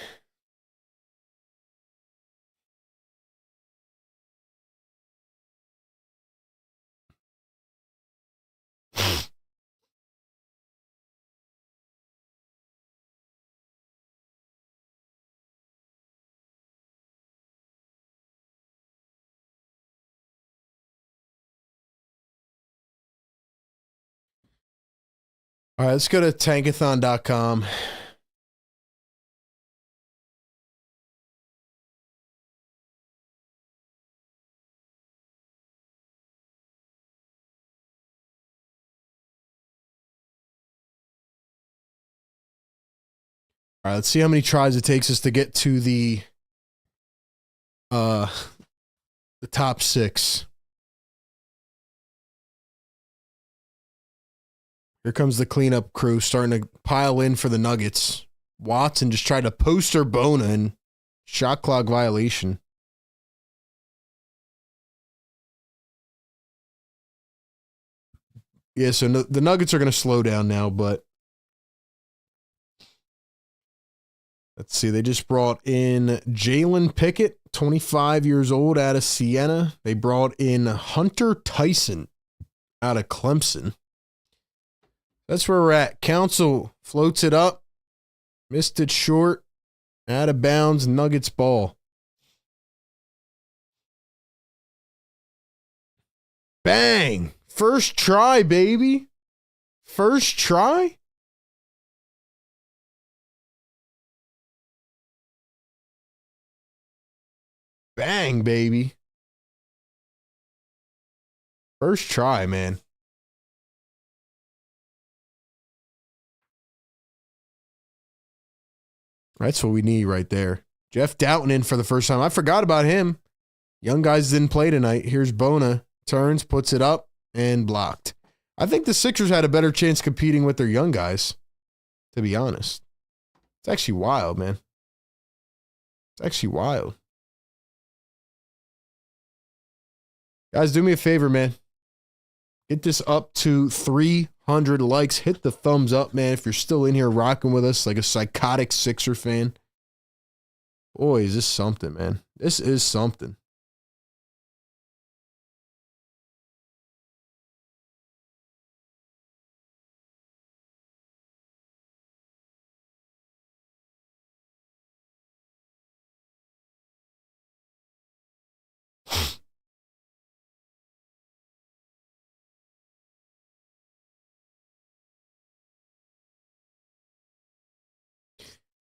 Speaker 1: All right, let's go to tankathon.com. All right, let's see how many tries it takes us to get to the top 6. Here comes the cleanup crew starting to pile in for the Nuggets. Watson just tried to poster Bona and shot clock violation. Yeah, so the Nuggets are going to slow down now, but let's see. They just brought in Jalen Pickett, 25 years old, out of Siena. They brought in Hunter Tyson out of Clemson. That's where we're at. Council floats it up. Missed it short. Out of bounds. Nuggets ball. Bang. First try, baby. First try? Bang, baby. First try, man. That's what we need right there. Jeff Doughton in for the first time. I forgot about him. Young guys didn't play tonight. Here's Bona. Turns, puts it up, and blocked. I think the Sixers had a better chance competing with their young guys, to be honest. It's actually wild, man. It's actually wild. Guys, do me a favor, man. Get this up to 300 likes. Hit the thumbs up, man, if you're still in here rocking with us like a psychotic Sixer fan. Boy, is this something, man. This is something.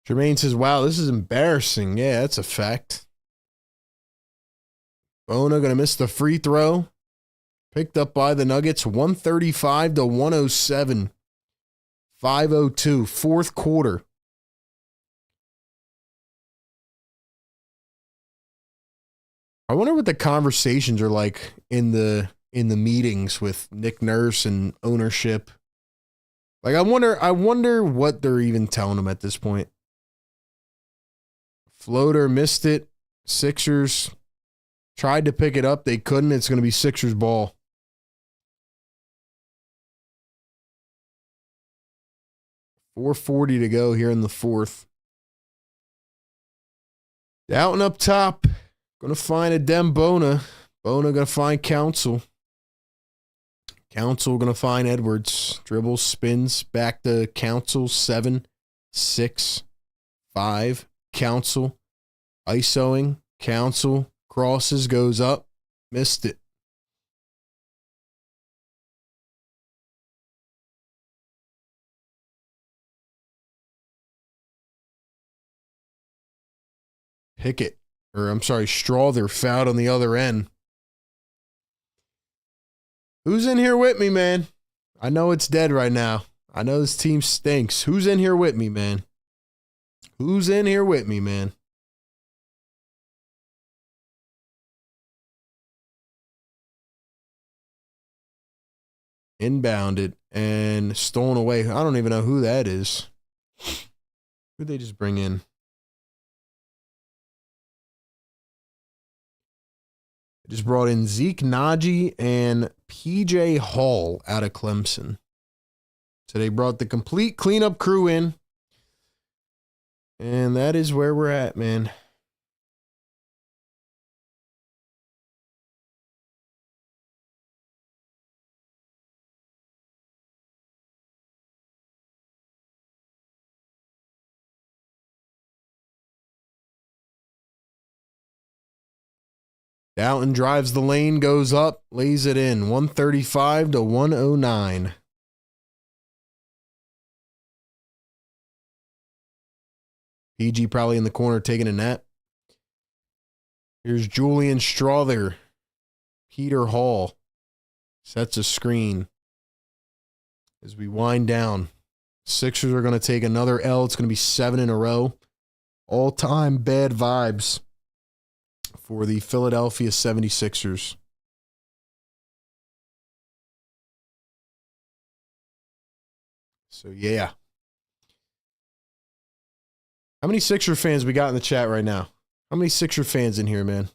Speaker 1: Jermaine says, wow, this is embarrassing. Yeah, that's a fact. Bona going to miss the free throw. Picked up by the Nuggets, 135 to 107. 5:02, fourth quarter. I wonder what the conversations are like in the meetings with Nick Nurse and ownership. Like, I wonder what they're even telling them at this point. Floater missed it. Sixers tried to pick it up. They couldn't. It's going to be Sixers ball. .440 to go here in the fourth. Out and up top. Going to find a Dem Bona. Bona going to find Council. Council going to find Edwards. Dribbles, spins, back to Council. 7, 6, 5. Council. ISOing. Council. Crosses, goes up. Missed it. Pickett. Or, I'm sorry, Strawther fouled on the other end. Who's in here with me, man? I know it's dead right now. I know this team stinks. Who's in here with me, man? Who's in here with me, man? Inbounded and stolen away. I don't even know who that is. Who'd they just bring in? They just brought in Zeke Naji and PJ Hall out of Clemson. So they brought the complete cleanup crew in. And that is where we're at, man. Downton drives the lane, goes up, lays it in. 135 to 109. PG probably in the corner taking a nap. Here's Julian Strawther. Peter Hall sets a screen. As we wind down, Sixers are going to take another L. It's going to be 7 in a row. All-time bad vibes for the Philadelphia 76ers. So, yeah. How many Sixer fans we got in the chat right now? How many Sixer fans in here, man?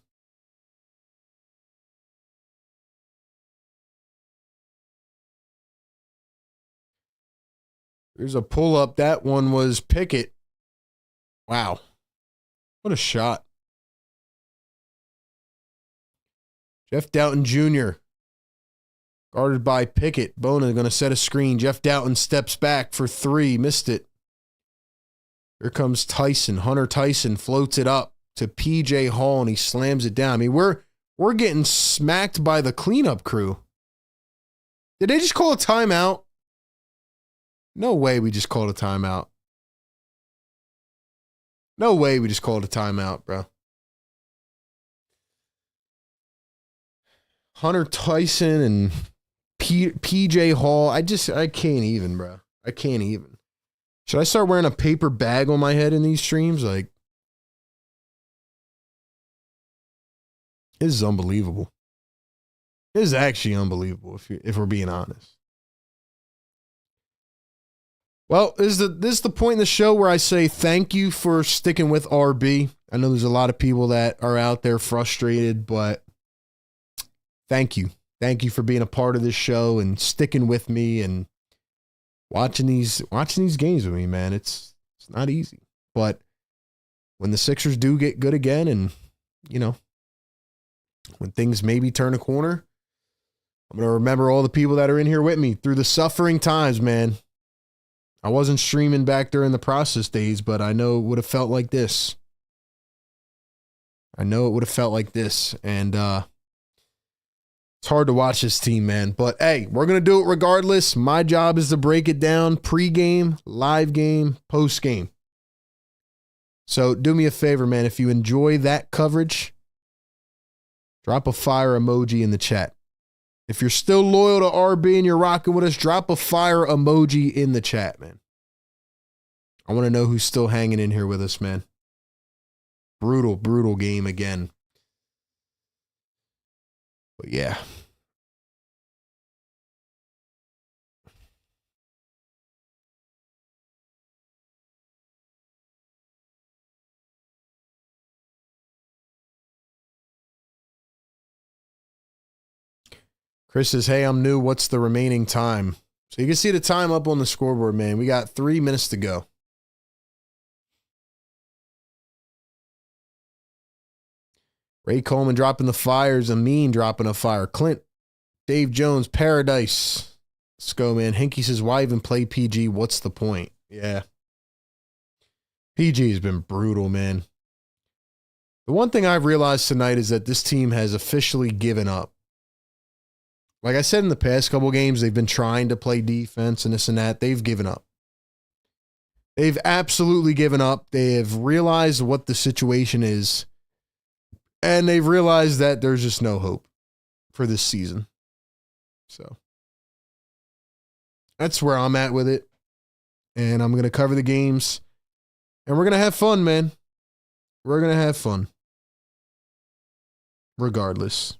Speaker 1: There's a pull-up. That one was Pickett. Wow. What a shot. Jeff Doughton Jr. guarded by Pickett. Bona going to set a screen. Jeff Doughton steps back for 3. Missed it. Here comes Tyson. Hunter Tyson floats it up to PJ Hall, and he slams it down. I mean, we're getting smacked by the cleanup crew. Did they just call a timeout? No way we just called a timeout. No way we just called a timeout, bro. Hunter Tyson and PJ Hall. I can't even, bro. I can't even. Should I start wearing a paper bag on my head in these streams? Like, this is unbelievable. This is actually unbelievable if we're being honest. Well, this is the point in the show where I say thank you for sticking with RB. I know there's a lot of people that are out there frustrated, but thank you. Thank you for being a part of this show and sticking with me and watching these games with me, man. It's not easy. But when the Sixers do get good again and, you know, when things maybe turn a corner, I'm going to remember all the people that are in here with me through the suffering times, man. I wasn't streaming back during the process days, but I know it would have felt like this. And it's hard to watch this team, man. But hey, we're going to do it regardless. My job is to break it down pre-game, live game, post-game. So do me a favor, man. If you enjoy that coverage, drop a fire emoji in the chat. If you're still loyal to RB and you're rocking with us, drop a fire emoji in the chat, man. I want to know who's still hanging in here with us, man. Brutal, brutal game again. But yeah. Chris says, hey, I'm new. What's the remaining time? So you can see the time up on the scoreboard, man. We got 3 minutes to go. Ray Coleman dropping the fires. Amin dropping a fire. Clint, Dave Jones, Paradise. Let's go, man. Hinky says, why even play PG? What's the point? Yeah. PG has been brutal, man. The one thing I've realized tonight is that this team has officially given up. Like I said in the past couple games, they've been trying to play defense and this and that. They've given up. They've absolutely given up. They have realized what the situation is. And they've realized that there's just no hope for this season. So that's where I'm at with it. And I'm going to cover the games. And we're going to have fun, man. We're going to have fun. Regardless.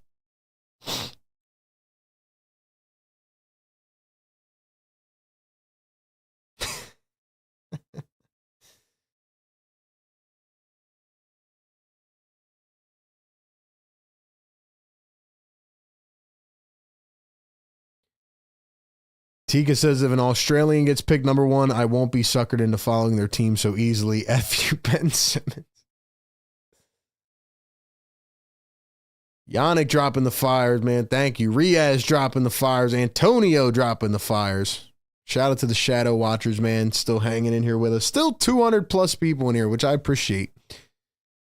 Speaker 1: Tika says, if an Australian gets picked number 1, I won't be suckered into following their team so easily. F you, Ben Simmons. Yannick dropping the fires, man. Thank you. Riaz dropping the fires. Antonio dropping the fires. Shout out to the Shadow Watchers, man. Still hanging in here with us. Still 200 plus people in here, which I appreciate.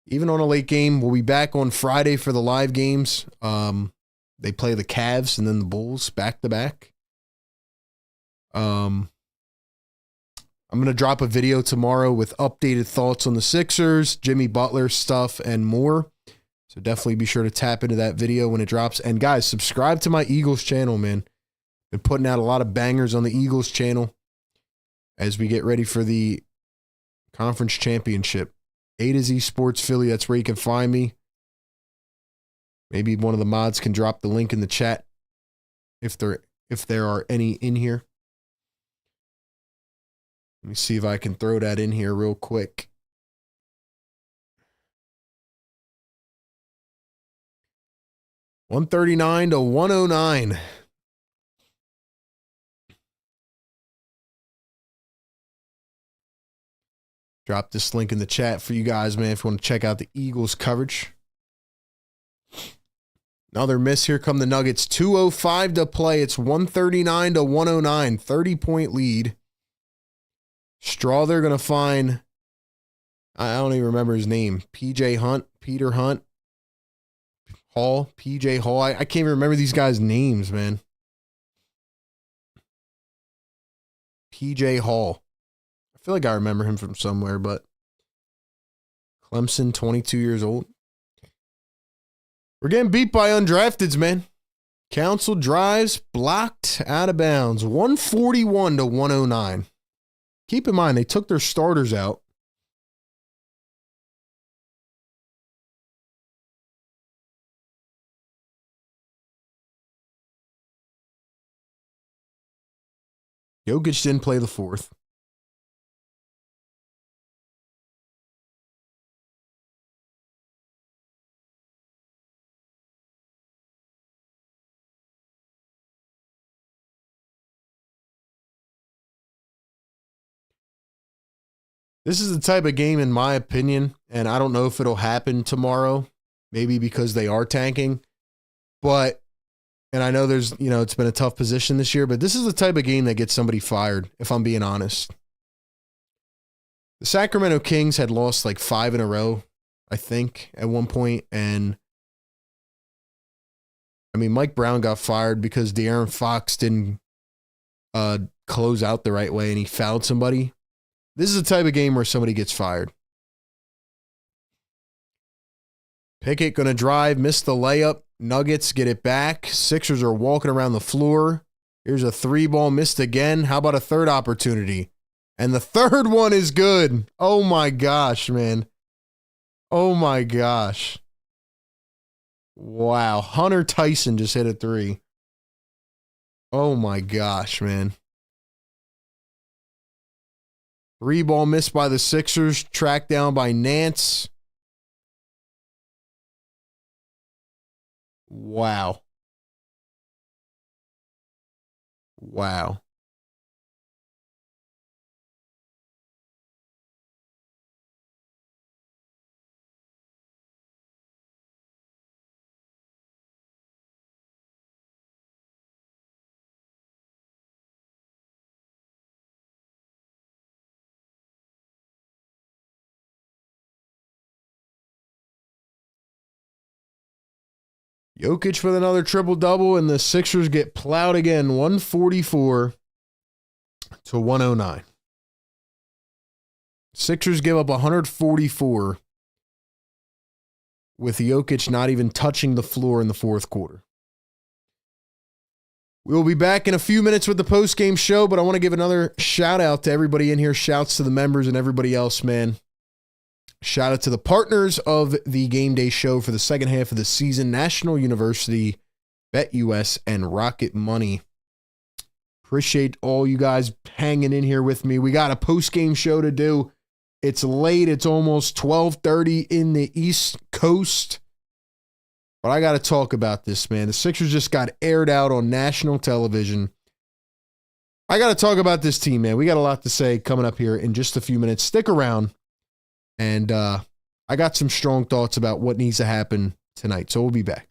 Speaker 1: Even on a late game, we'll be back on Friday for the live games. They play the Cavs and then the Bulls back to back. I'm going to drop a video tomorrow with updated thoughts on the Sixers, Jimmy Butler stuff, and more. So definitely be sure to tap into that video when it drops. And guys, subscribe to my Eagles channel, man. Been putting out a lot of bangers on the Eagles channel as we get ready for the conference championship. A to Z Sports Philly, that's where you can find me. Maybe one of the mods can drop the link in the chat if there are any in here. Let me see if I can throw that in here real quick. $139 to $109. Drop this link in the chat for you guys, man, if you want to check out the Eagles coverage. Another miss. Here come the Nuggets. 2:05 to play. It's 139 to 109. 30-point lead. Straw, they're going to find, I don't even remember his name. PJ Hunt, Peter Hunt, Hall, PJ Hall. I can't even remember these guys' names, man. PJ Hall. I feel like I remember him from somewhere, but Clemson, 22 years old. We're getting beat by undrafteds, man. Council drives, blocked, out of bounds. 141 to 109. Keep in mind, they took their starters out. Jokic didn't play the fourth. This is the type of game, in my opinion, and I don't know if it'll happen tomorrow, maybe because they are tanking, but, and I know there's, you know, it's been a tough position this year, but this is the type of game that gets somebody fired, if I'm being honest. The Sacramento Kings had lost like 5 in a row, I think, at one point, and I mean, Mike Brown got fired because De'Aaron Fox didn't close out the right way and he fouled somebody. This is the type of game where somebody gets fired. Pickett going to drive, miss the layup. Nuggets get it back. Sixers are walking around the floor. Here's a 3-ball missed again. How about a third opportunity? And the third one is good. Oh my gosh, man. Oh my gosh. Wow. Hunter Tyson just hit a 3. Oh my gosh, man. 3-ball missed by the Sixers, tracked down by Nance. Wow. Wow. Jokic with another triple-double, and the Sixers get plowed again, 144 to 109. Sixers give up 144 with Jokic not even touching the floor in the fourth quarter. We'll be back in a few minutes with the post-game show, but I want to give another shout-out to everybody in here. Shouts to the members and everybody else, man. Shout out to the partners of the Game Day Show for the second half of the season, National University, BetUS, and RocketMoney. Appreciate all you guys hanging in here with me. We got a post-game show to do. It's late. It's almost 12:30 in the East Coast. But I got to talk about this, man. The Sixers just got aired out on national television. I got to talk about this team, man. We got a lot to say coming up here in just a few minutes. Stick around. And I got some strong thoughts about what needs to happen tonight. So we'll be back.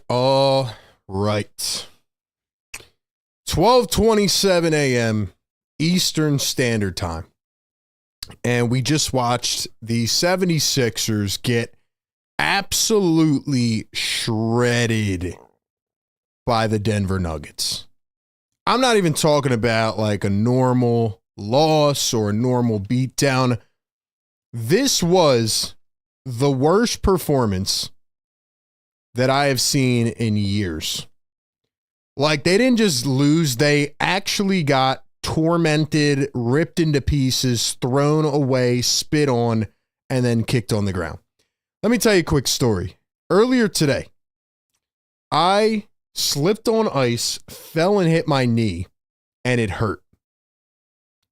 Speaker 1: All right. 12:27 a.m. Eastern Standard Time. And we just watched the 76ers get absolutely shredded by the Denver Nuggets. I'm not even talking about like a normal loss or a normal beatdown. This was the worst performance that I have seen in years. Like, they didn't just lose, they actually got tormented, ripped into pieces, thrown away, spit on, and then kicked on the ground. Let me tell you a quick story. Earlier today, I slipped on ice, fell and hit my knee, and it hurt.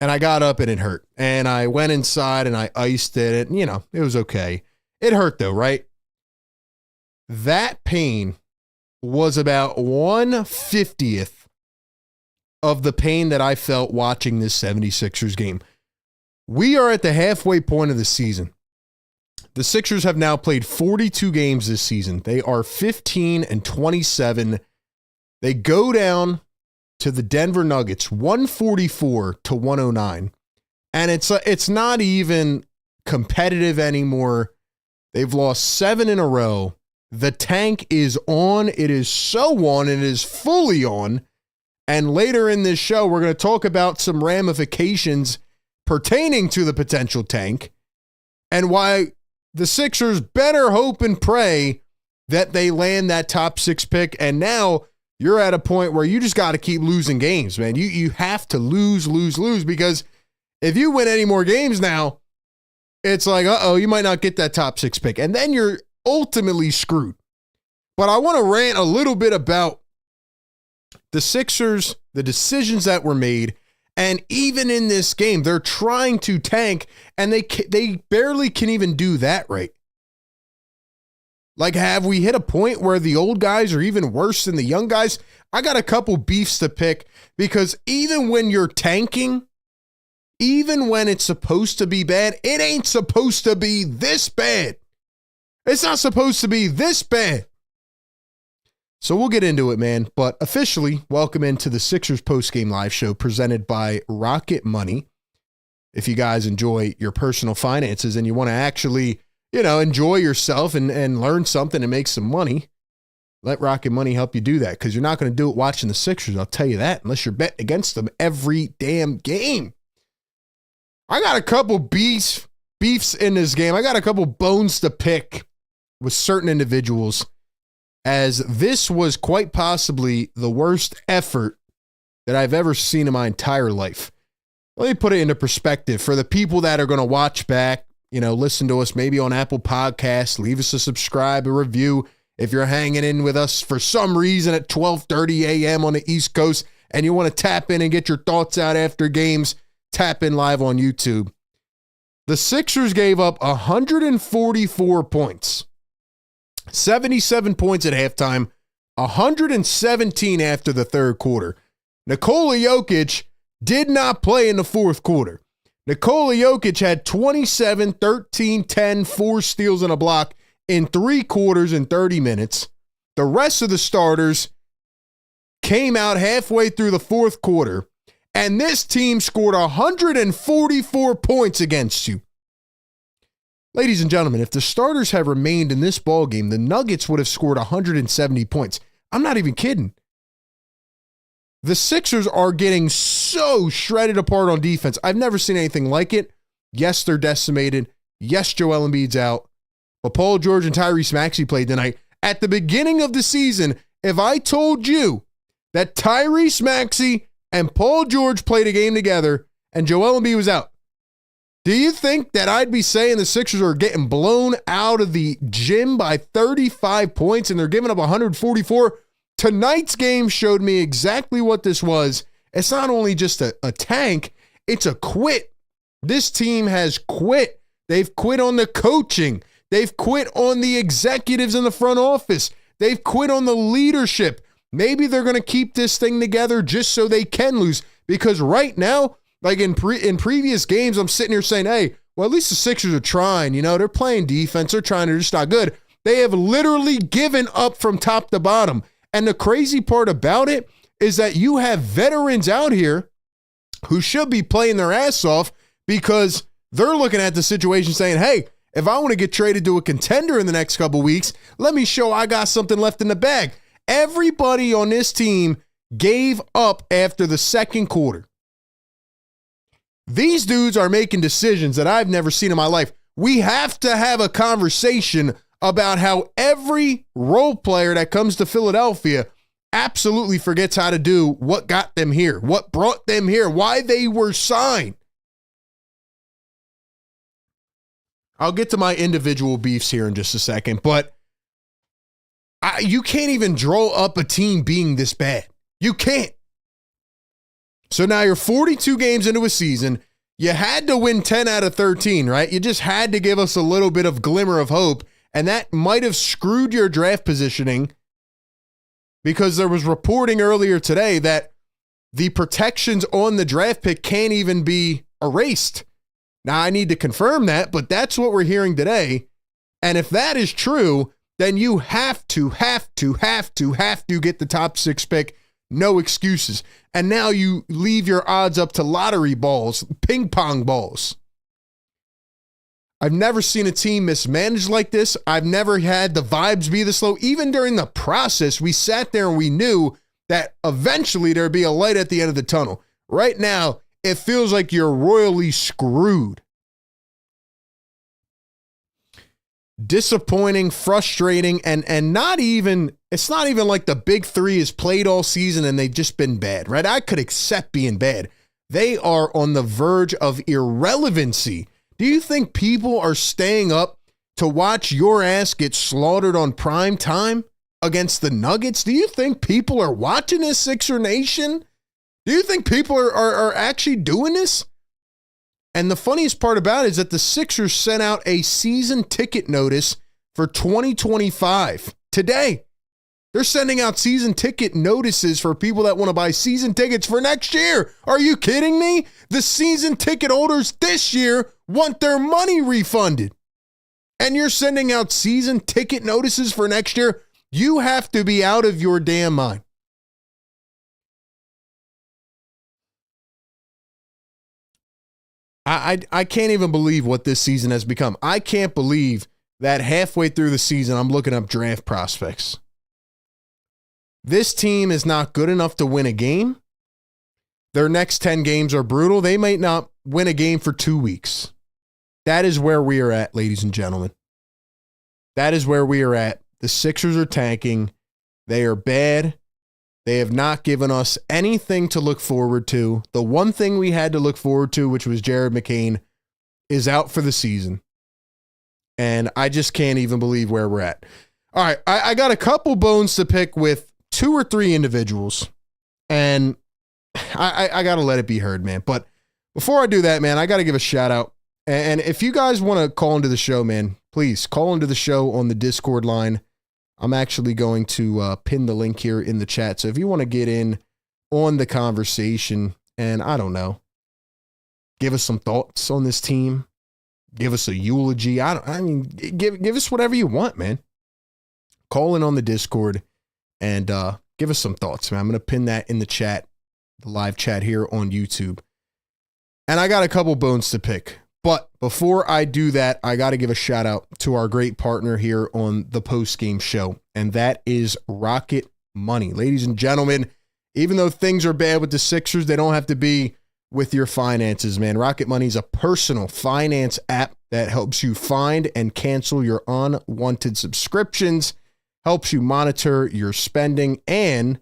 Speaker 1: And I got up and it hurt. And I went inside and I iced it. And, it was okay. It hurt though, right? That pain was about 1/50th of the pain that I felt watching this 76ers game. We are at the halfway point of the season. The Sixers have now played 42 games this season. They are 15-27. They go down to the Denver Nuggets, 144-109. And it's not even competitive anymore. They've lost 7 in a row. The tank is on. It is so on. It is fully on. And later in this show, we're going to talk about some ramifications pertaining to the potential tank and why the Sixers better hope and pray that they land that top 6 pick. And now you're at a point where you just got to keep losing games, man. You have to lose, because if you win any more games now, it's like, you might not get that top 6 pick. And then you're ultimately screwed. But I want to rant a little bit about the Sixers, the decisions that were made, and even in this game, they're trying to tank, and they barely can even do that right. Like, have we hit a point where the old guys are even worse than the young guys? I got a couple beefs to pick, because even when you're tanking, even when it's supposed to be bad, it ain't supposed to be this bad. It's not supposed to be this bad. So we'll get into it, man. But officially, welcome into the Sixers Postgame Live Show presented by RocketMoney. If you guys enjoy your personal finances and you want to actually, enjoy yourself and learn something and make some money, let RocketMoney help you do that, because you're not going to do it watching the Sixers, I'll tell you that, unless you're betting against them every damn game. I got a couple beefs in this game. I got a couple bones to pick with certain individuals, as this was quite possibly the worst effort that I've ever seen in my entire life. Let me put it into perspective for the people that are going to watch back, listen to us maybe on Apple Podcasts, leave us a subscribe, a review. If you're hanging in with us for some reason at 12:30 a.m. on the East Coast and you want to tap in and get your thoughts out after games, tap in live on YouTube. The Sixers gave up 144 points. 77 points at halftime, 117 after the third quarter. Nikola Jokic did not play in the fourth quarter. Nikola Jokic had 27, 13, 10, 4 steals and a block in 3 quarters and 30 minutes. The rest of the starters came out halfway through the fourth quarter, and this team scored 144 points against you. Ladies and gentlemen, if the starters had remained in this ballgame, the Nuggets would have scored 170 points. I'm not even kidding. The Sixers are getting so shredded apart on defense. I've never seen anything like it. Yes, they're decimated. Yes, Joel Embiid's out. But Paul George and Tyrese Maxey played tonight. At the beginning of the season, if I told you that Tyrese Maxey and Paul George played a game together and Joel Embiid was out, do you think that I'd be saying the Sixers are getting blown out of the gym by 35 points and they're giving up 144? Tonight's game showed me exactly what this was. It's not only just a tank, it's a quit. This team has quit. They've quit on the coaching. They've quit on the executives in the front office. They've quit on the leadership. Maybe they're going to keep this thing together just so they can lose, because right now, like in previous games, I'm sitting here saying, hey, well, at least the Sixers are trying. They're playing defense. They're trying. They're just not good. They have literally given up from top to bottom. And the crazy part about it is that you have veterans out here who should be playing their ass off because they're looking at the situation saying, hey, if I want to get traded to a contender in the next couple weeks, let me show I got something left in the bag. Everybody on this team gave up after the second quarter. These dudes are making decisions that I've never seen in my life. We have to have a conversation about how every role player that comes to Philadelphia absolutely forgets how to do what got them here, what brought them here, why they were signed. I'll get to my individual beefs here in just a second, but you can't even draw up a team being this bad. You can't. So now you're 42 games into a season. You had to win 10 out of 13, right? You just had to give us a little bit of glimmer of hope, and that might have screwed your draft positioning because there was reporting earlier today that the protections on the draft pick can't even be erased. Now, I need to confirm that, but that's what we're hearing today. And if that is true, then you have to get the top 6 pick. No excuses. And now you leave your odds up to lottery balls, ping pong balls. I've never seen a team mismanaged like this. I've never had the vibes be this low. Even during the process, we sat there and we knew that eventually there'd be a light at the end of the tunnel. Right now, it feels like you're royally screwed. Disappointing, frustrating, and it's not even like the big three is played all season and they've just been bad, right? I could accept being bad. They are on the verge of irrelevancy. Do you think people are staying up to watch your ass get slaughtered on prime time against the Nuggets? Do you think people are watching this, Sixer Nation? Do you think people are actually doing this? And the funniest part about it is that the Sixers sent out a season ticket notice for 2025 today. They're sending out season ticket notices for people that want to buy season tickets for next year. Are you kidding me? The season ticket holders this year want their money refunded. And you're sending out season ticket notices for next year? You have to be out of your damn mind. I can't even believe what this season has become. I can't believe that halfway through the season, I'm looking up draft prospects. This team is not good enough to win a game. Their next 10 games are brutal. They might not win a game for 2 weeks. That is where we are at, ladies and gentlemen. That is where we are at. The Sixers are tanking. They are bad. They have not given us anything to look forward to. The one thing we had to look forward to, which was Jared McCain, is out for the season. And I just can't even believe where we're at. All right, I got a couple bones to pick with 2 or 3 individuals. And I got to let it be heard, man. But before I do that, man, I got to give a shout out. And if you guys want to call into the show, man, please call into the show on the Discord line. I'm actually going to pin the link here in the chat. So if you want to get in on the conversation and, I don't know, give us some thoughts on this team, give us a eulogy. Give us whatever you want, man. Call in on the Discord and give us some thoughts, man. I'm going to pin that in the chat, the live chat here on YouTube. And I got a couple bones to pick. But before I do that, I got to give a shout out to our great partner here on the Postgame show, and that is RocketMoney. Ladies and gentlemen, even though things are bad with the Sixers, they don't have to be with your finances, man. RocketMoney is a personal finance app that helps you find and cancel your unwanted subscriptions, helps you monitor your spending, and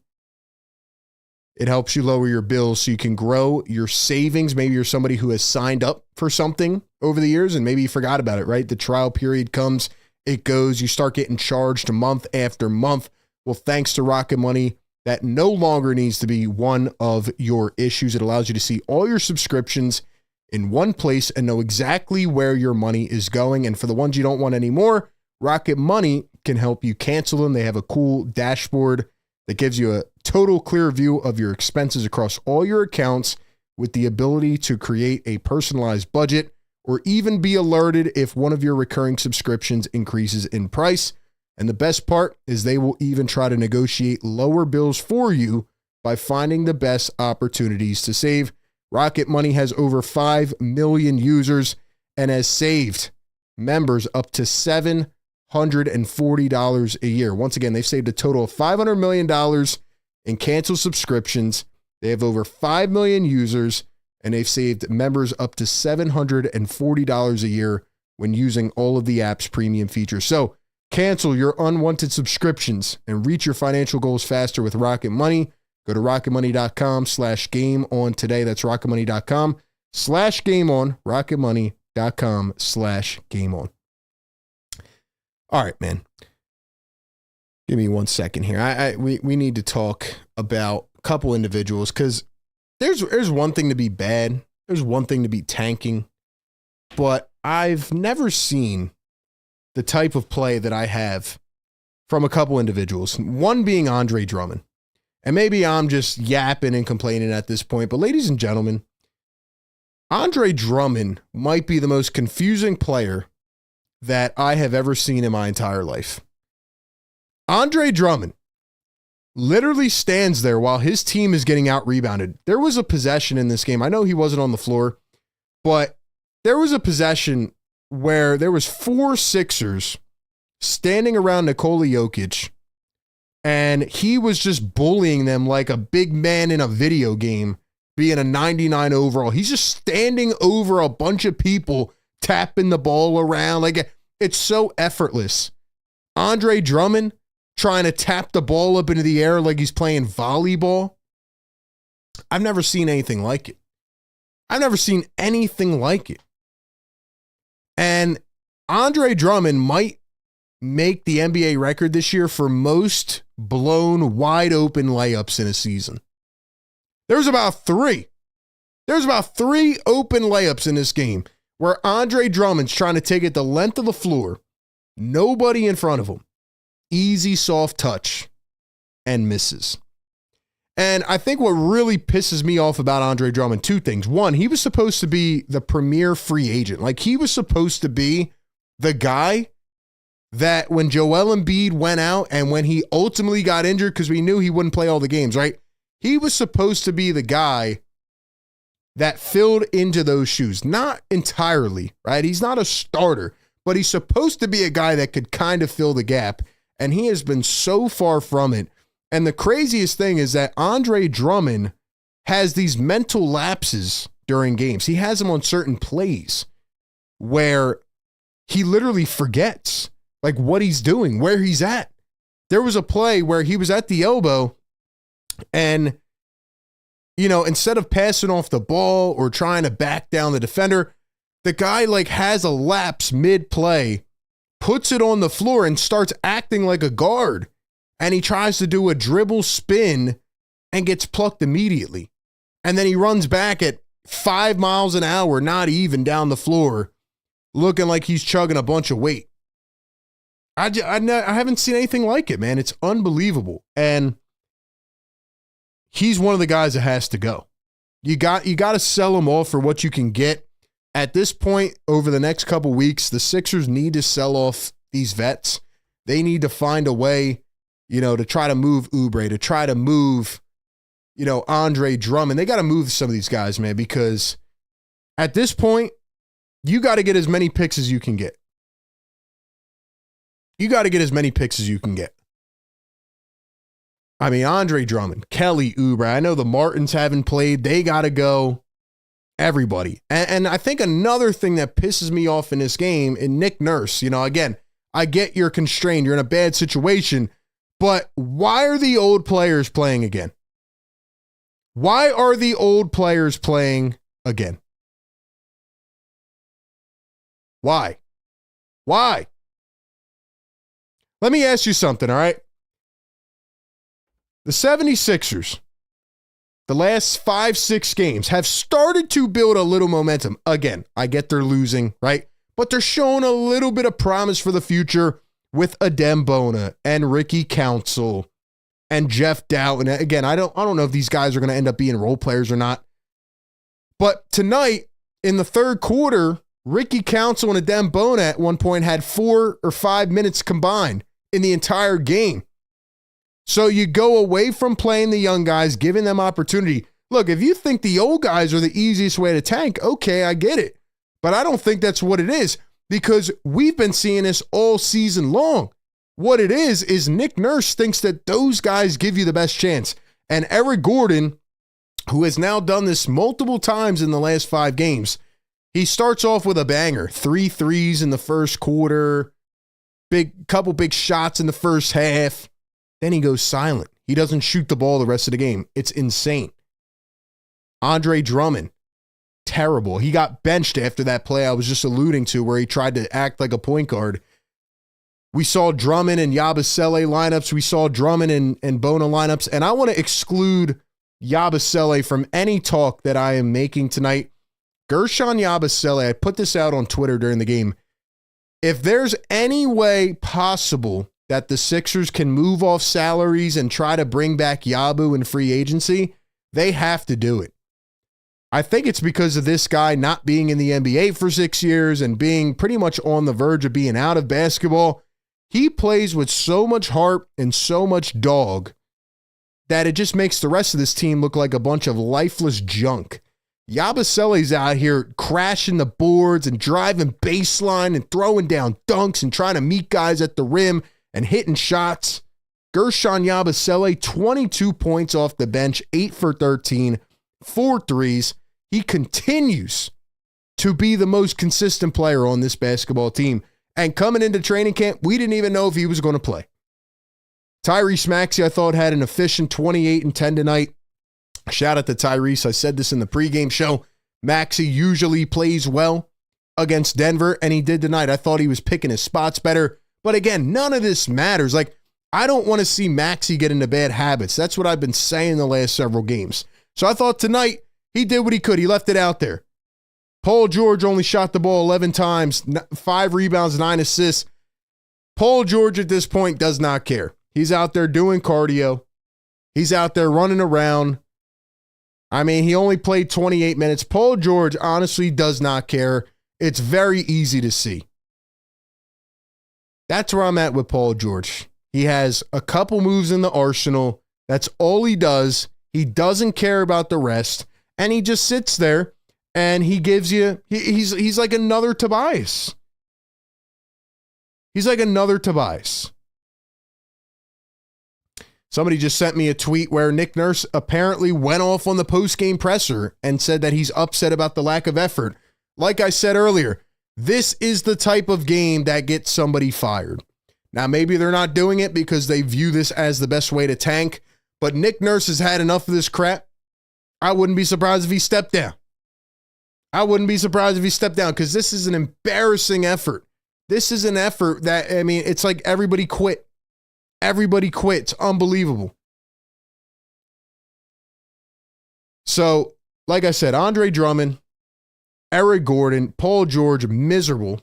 Speaker 1: it helps you lower your bills so you can grow your savings. Maybe you're somebody who has signed up for something over the years and maybe you forgot about it, right? The trial period comes, it goes, you start getting charged month after month. Well, thanks to RocketMoney, that no longer needs to be one of your issues. It allows you to see all your subscriptions in one place and know exactly where your money is going. And for the ones you don't want anymore, RocketMoney can help you cancel them. They have a cool dashboard that gives you a total clear view of your expenses across all your accounts with the ability to create a personalized budget or even be alerted if one of your recurring subscriptions increases in price. And the best part is they will even try to negotiate lower bills for you by finding the best opportunities to save. RocketMoney has over 5 million users and has saved members up to $740 a year. Once again, they've saved a total of $500 million in canceled subscriptions. They have over 5 million users, and they've saved members up to $740 a year when using all of the app's premium features. So cancel your unwanted subscriptions and reach your financial goals faster with Rocket Money. Go to rocketmoney.com/game-on today. That's rocketmoney.com/game-on, rocketmoney.com/game-on. All right, man. Give me 1 second here. We need to talk about a couple individuals because there's one thing to be bad. There's one thing to be tanking. But I've never seen the type of play that I have from a couple individuals. One being Andre Drummond. And maybe I'm just yapping and complaining at this point. But ladies and gentlemen, Andre Drummond might be the most confusing player that I have ever seen in my entire life. Andre Drummond literally stands there while his team is getting out-rebounded. There was a possession in this game. I know he wasn't on the floor, but there was a possession where there was 4 Sixers standing around Nikola Jokic, and he was just bullying them like a big man in a video game, being a 99 overall. He's just standing over a bunch of people, tapping the ball around. Like, it's so effortless. Andre Drummond trying to tap the ball up into the air like he's playing volleyball. I've never seen anything like it. I've never seen anything like it. And Andre Drummond might make the NBA record this year for most blown wide open layups in a season. There's about 3. There's about 3 open layups in this game where Andre Drummond's trying to take it the length of the floor. Nobody in front of him. Easy, soft touch, and misses. And I think what really pisses me off about Andre Drummond, 2 things. One, he was supposed to be the premier free agent. Like, he was supposed to be the guy that when Joel Embiid went out and when he ultimately got injured because we knew he wouldn't play all the games, right? He was supposed to be the guy that filled into those shoes. Not entirely, right? He's not a starter, but he's supposed to be a guy that could kind of fill the gap. And he has been so far from it. And the craziest thing is that Andre Drummond has these mental lapses during games. He has them on certain plays where he literally forgets like what he's doing, where he's at. There was a play where he was at the elbow and, you know, instead of passing off the ball or trying to back down the defender, the guy like has a lapse mid-play, puts it on the floor and starts acting like a guard. And he tries to do a dribble spin and gets plucked immediately. And then he runs back at 5 miles an hour, not even down the floor, looking like he's chugging a bunch of weight. I haven't seen anything like it, man. It's unbelievable. And he's one of the guys that has to go. You got to sell him off for what you can get. At this point, over the next couple weeks, the Sixers need to sell off these vets. They need to find a way, you know, to try to move Oubre, to try to move, you know, Andre Drummond. They got to move some of these guys, man, because at this point, you got to get as many picks as you can get. You got to get as many picks as you can get. I mean, Andre Drummond, Kelly Oubre. I know the Martins haven't played. They got to go. Everybody. And I think another thing that pisses me off in this game, and Nick Nurse, you know, again, I get you're constrained. You're in a bad situation. But why are the old players playing again? Why are the old players playing again? Why? Why? Let me ask you something, all right? The 76ers, the last 5-6 games, have started to build a little momentum. Again, I get they're losing, right? But they're showing a little bit of promise for the future with Adem Bona and Ricky Council and Jeff Doughton. Again, I don't know if these guys are going to end up being role players or not. But tonight, in the third quarter, Ricky Council and Adem Bona at one point had 4 or 5 minutes combined in the entire game. So you go away from playing the young guys, giving them opportunity. Look, if you think the old guys are the easiest way to tank, okay, I get it. But I don't think that's what it is, because we've been seeing this all season long. What it is Nick Nurse thinks that those guys give you the best chance. And Eric Gordon, who has now done this multiple times in the last 5 games, he starts off with a banger. 3 threes in the first quarter, couple big shots in the first half. Then he goes silent. He doesn't shoot the ball the rest of the game. It's insane. Andre Drummond, terrible. He got benched after that play I was just alluding to where he tried to act like a point guard. We saw Drummond and Yabusele lineups. We saw Drummond and Bona lineups. And I want to exclude Yabusele from any talk that I am making tonight. Gershon Yabusele, I put this out on Twitter during the game. If there's any way possible that the Sixers can move off salaries and try to bring back Yabu in free agency, they have to do it. I think it's because of this guy not being in the NBA for 6 years and being pretty much on the verge of being out of basketball. He plays with so much heart and so much dog that it just makes the rest of this team look like a bunch of lifeless junk. Yabusele's out here crashing the boards and driving baseline and throwing down dunks and trying to meet guys at the rim and hitting shots. Gershon Yabusele, 22 points off the bench, 8 for 13, 4 threes. He continues to be the most consistent player on this basketball team. And coming into training camp, we didn't even know if he was going to play. Tyrese Maxey, I thought, had an efficient 28 and 10 tonight. Shout out to Tyrese. I said this in the pregame show. Maxey usually plays well against Denver, and he did tonight. I thought he was picking his spots better. But again, none of this matters. Like, I don't want to see Maxey get into bad habits. That's what I've been saying the last several games. So I thought tonight he did what he could. He left it out there. Paul George only shot the ball 11 times, 5 rebounds, 9 assists. Paul George at this point does not care. He's out there doing cardio. He's out there running around. I mean, he only played 28 minutes. Paul George honestly does not care. It's very easy to see. That's where I'm at with Paul George. He has a couple moves in the arsenal. That's all he does. He doesn't care about the rest. And he just sits there and he gives you, he's like another Tobias. He's like another Tobias. Somebody just sent me a tweet where Nick Nurse apparently went off on the post-game presser and said that he's upset about the lack of effort. Like I said earlier, this is the type of game that gets somebody fired. Now, maybe they're not doing it because they view this as the best way to tank, but Nick Nurse has had enough of this crap. I wouldn't be surprised if he stepped down. I wouldn't be surprised if he stepped down because this is an embarrassing effort. This is an effort that, I mean, it's like everybody quit. Everybody quit. It's unbelievable. So, like I said, Andre Drummond, Eric Gordon, Paul George, miserable.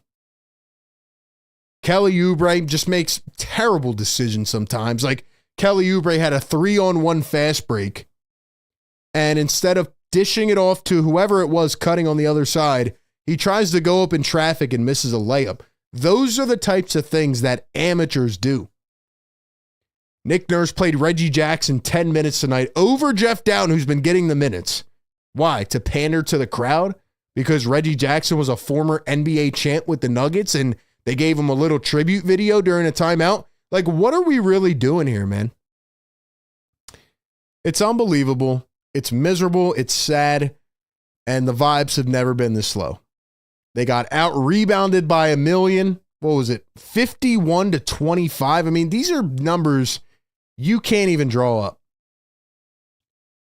Speaker 1: Kelly Oubre just makes terrible decisions sometimes. Like, Kelly Oubre had a 3-on-1 fast break, and instead of dishing it off to whoever it was cutting on the other side, he tries to go up in traffic and misses a layup. Those are the types of things that amateurs do. Nick Nurse played Reggie Jackson 10 minutes tonight over Jeff Dowtin, who's been getting the minutes. Why? To pander to the crowd? Because Reggie Jackson was a former NBA champ with the Nuggets and they gave him a little tribute video during a timeout? Like, what are we really doing here, man? It's unbelievable. It's miserable. It's sad. And the vibes have never been this low. They got out-rebounded by a million. What was it? 51-25. I mean, these are numbers you can't even draw up.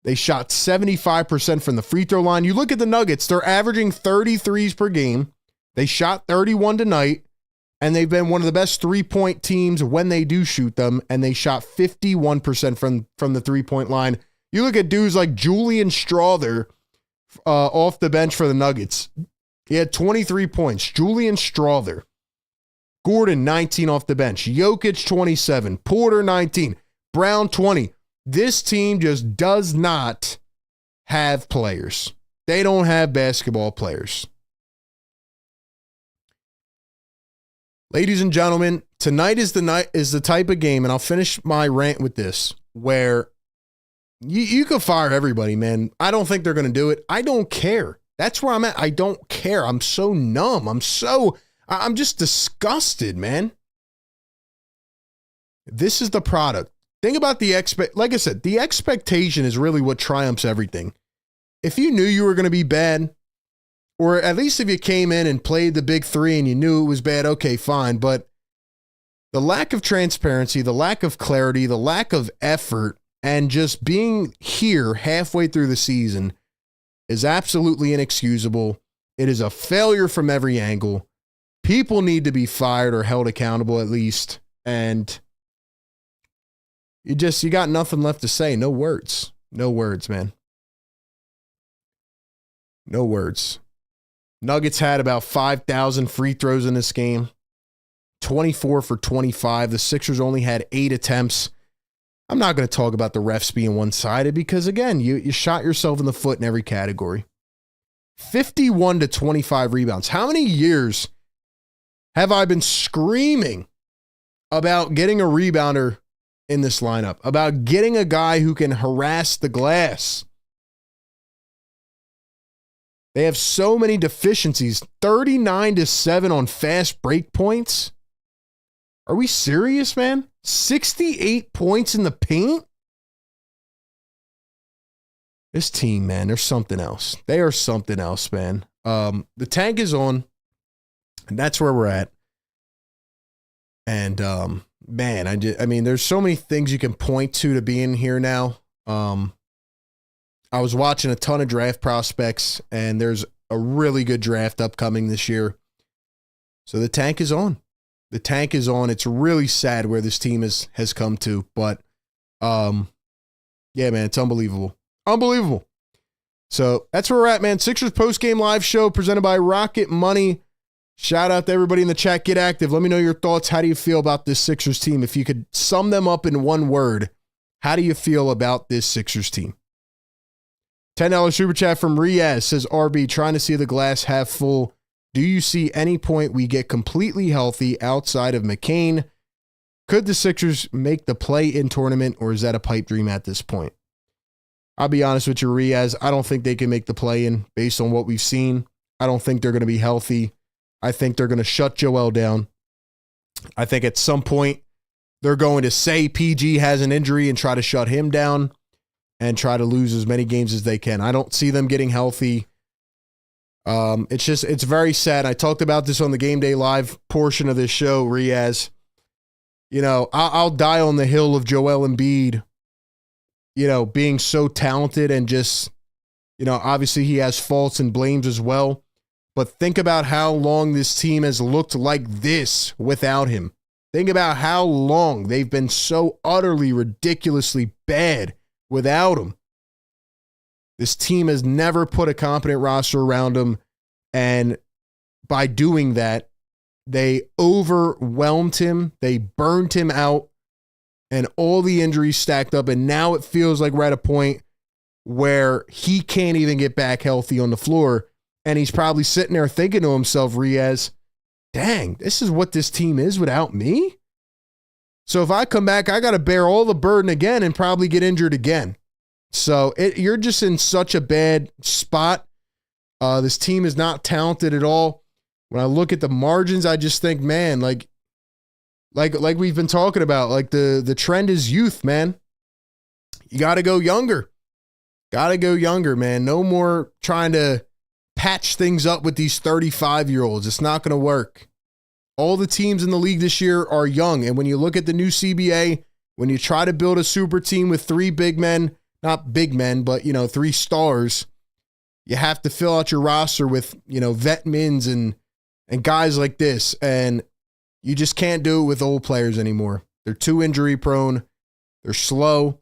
Speaker 1: They shot 75% from the free throw line. You look at the Nuggets, they're averaging 33s per game. They shot 31 tonight, and they've been one of the best three-point teams when they do shoot them, and they shot 51% from the three-point line. You look at dudes like Julian Strawther off the bench for the Nuggets. He had 23 points. Julian Strawther. Gordon, 19 off the bench. Jokic, 27. Porter, 19. Brown, 20. This team just does not have players. They don't have basketball players. Ladies and gentlemen, Tonight is the type of game, and I'll finish my rant with this, where you can fire everybody, man. I don't think they're going to do it. I don't care. That's where I'm at. I don't care. I'm so numb. I'm just disgusted, man. This is the product. Think about like I said, the expectation is really what triumphs everything. If you knew you were going to be bad, or at least if you came in and played the big three and you knew it was bad, okay, fine. But the lack of transparency, the lack of clarity, the lack of effort, and just being here halfway through the season is absolutely inexcusable. It is a failure from every angle. People need to be fired or held accountable at least. And you got nothing left to say. No words. No words, man. No words. Nuggets had about 5,000 free throws in this game. 24 for 25. The Sixers only had 8 attempts. I'm not going to talk about the refs being one-sided because, again, you shot yourself in the foot in every category. 51 to 25 rebounds. How many years have I been screaming about getting a rebounder in this lineup, about getting a guy who can harass the glass? They have so many deficiencies. 39 to 7 on fast break points. Are we serious, man? 68 points in the paint? This team, man, they're something else. They are something else, man. The tank is on, and that's where we're at. And, man, I mean, there's so many things you can point to being here now. I was watching a ton of draft prospects, and there's a really good draft upcoming this year. So the tank is on. The tank is on. It's really sad where this team has come to, but yeah, man, it's unbelievable. Unbelievable. So that's where we're at, man. Sixers post-game live show presented by RocketMoney. Shout out to everybody in the chat. Get active. Let me know your thoughts. How do you feel about this Sixers team? If you could sum them up in one word, how do you feel about this Sixers team? $10 super chat from Riaz says, RB, trying to see the glass half full. Do you see any point we get completely healthy outside of McCain? Could the Sixers make the play-in tournament, or is that a pipe dream at this point? I'll be honest with you, Riaz. I don't think they can make the play-in based on what we've seen. I don't think they're going to be healthy. I think they're going to shut Joel down. I think at some point they're going to say PG has an injury and try to shut him down and try to lose as many games as they can. I don't see them getting healthy. It's very sad. I talked about this on the Game Day Live portion of this show, Riaz. You know, I'll die on the hill of Joel Embiid, you know, being so talented and just, you know, obviously he has faults and blames as well. But think about how long this team has looked like this without him. Think about how long they've been so utterly, ridiculously bad without him. This team has never put a competent roster around him, and by doing that, they overwhelmed him, they burned him out, and all the injuries stacked up, and now it feels like we're at a point where he can't even get back healthy on the floor, and he's probably sitting there thinking to himself, Riaz, dang, this is what this team is without me? So if I come back, I got to bear all the burden again and probably get injured again. So you're just in such a bad spot. This team is not talented at all. When I look at the margins, I just think, man, like we've been talking about, like the trend is youth, man. You got to go younger. Got to go younger, man. No more trying to patch things up with these 35-year-olds. It's not going to work. All the teams in the league this year are young. And when you look at the new CBA, when you try to build a super team with 3 big men, not big men, but, you know, 3 stars, you have to fill out your roster with, you know, vet mins and guys like this. And you just can't do it with old players anymore. They're too injury prone. They're slow.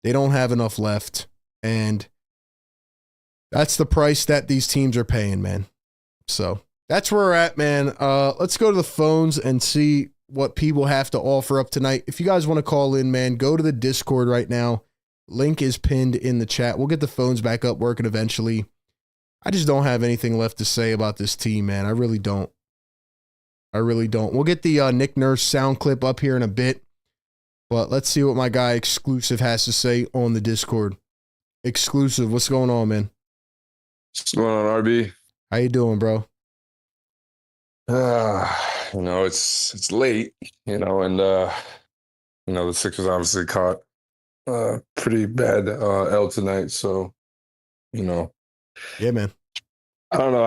Speaker 1: They don't have enough left. And that's the price that these teams are paying, man. So that's where we're at, man. Let's go to the phones and see what people have to offer up tonight. If you guys want to call in, man, go to the Discord right now. Link is pinned in the chat. We'll get the phones back up working eventually. I just don't have anything left to say about this team, man. I really don't. I really don't. We'll get the Nick Nurse sound clip up here in a bit, but let's see what my guy Exclusive has to say on the Discord. Exclusive, what's going on, man?
Speaker 3: What's going on, RB?
Speaker 1: How you doing, bro?
Speaker 3: It's late, and the Sixers obviously caught pretty bad L tonight, so
Speaker 1: Yeah, man.
Speaker 3: I don't know.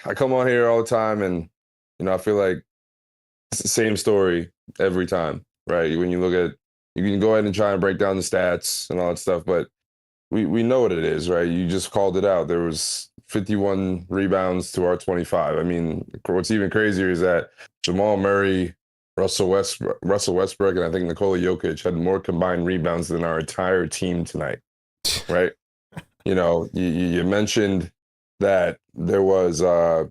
Speaker 3: I come on here all the time, and I feel like it's the same story every time, right? When you look at, you can go ahead and try and break down the stats and all that stuff, but we know what it is, right? You just called it out. There was 51 rebounds to our 25. I mean, what's even crazier is that Jamal Murray, Russell Westbrook, and I think Nikola Jokic had more combined rebounds than our entire team tonight, right? You mentioned that there was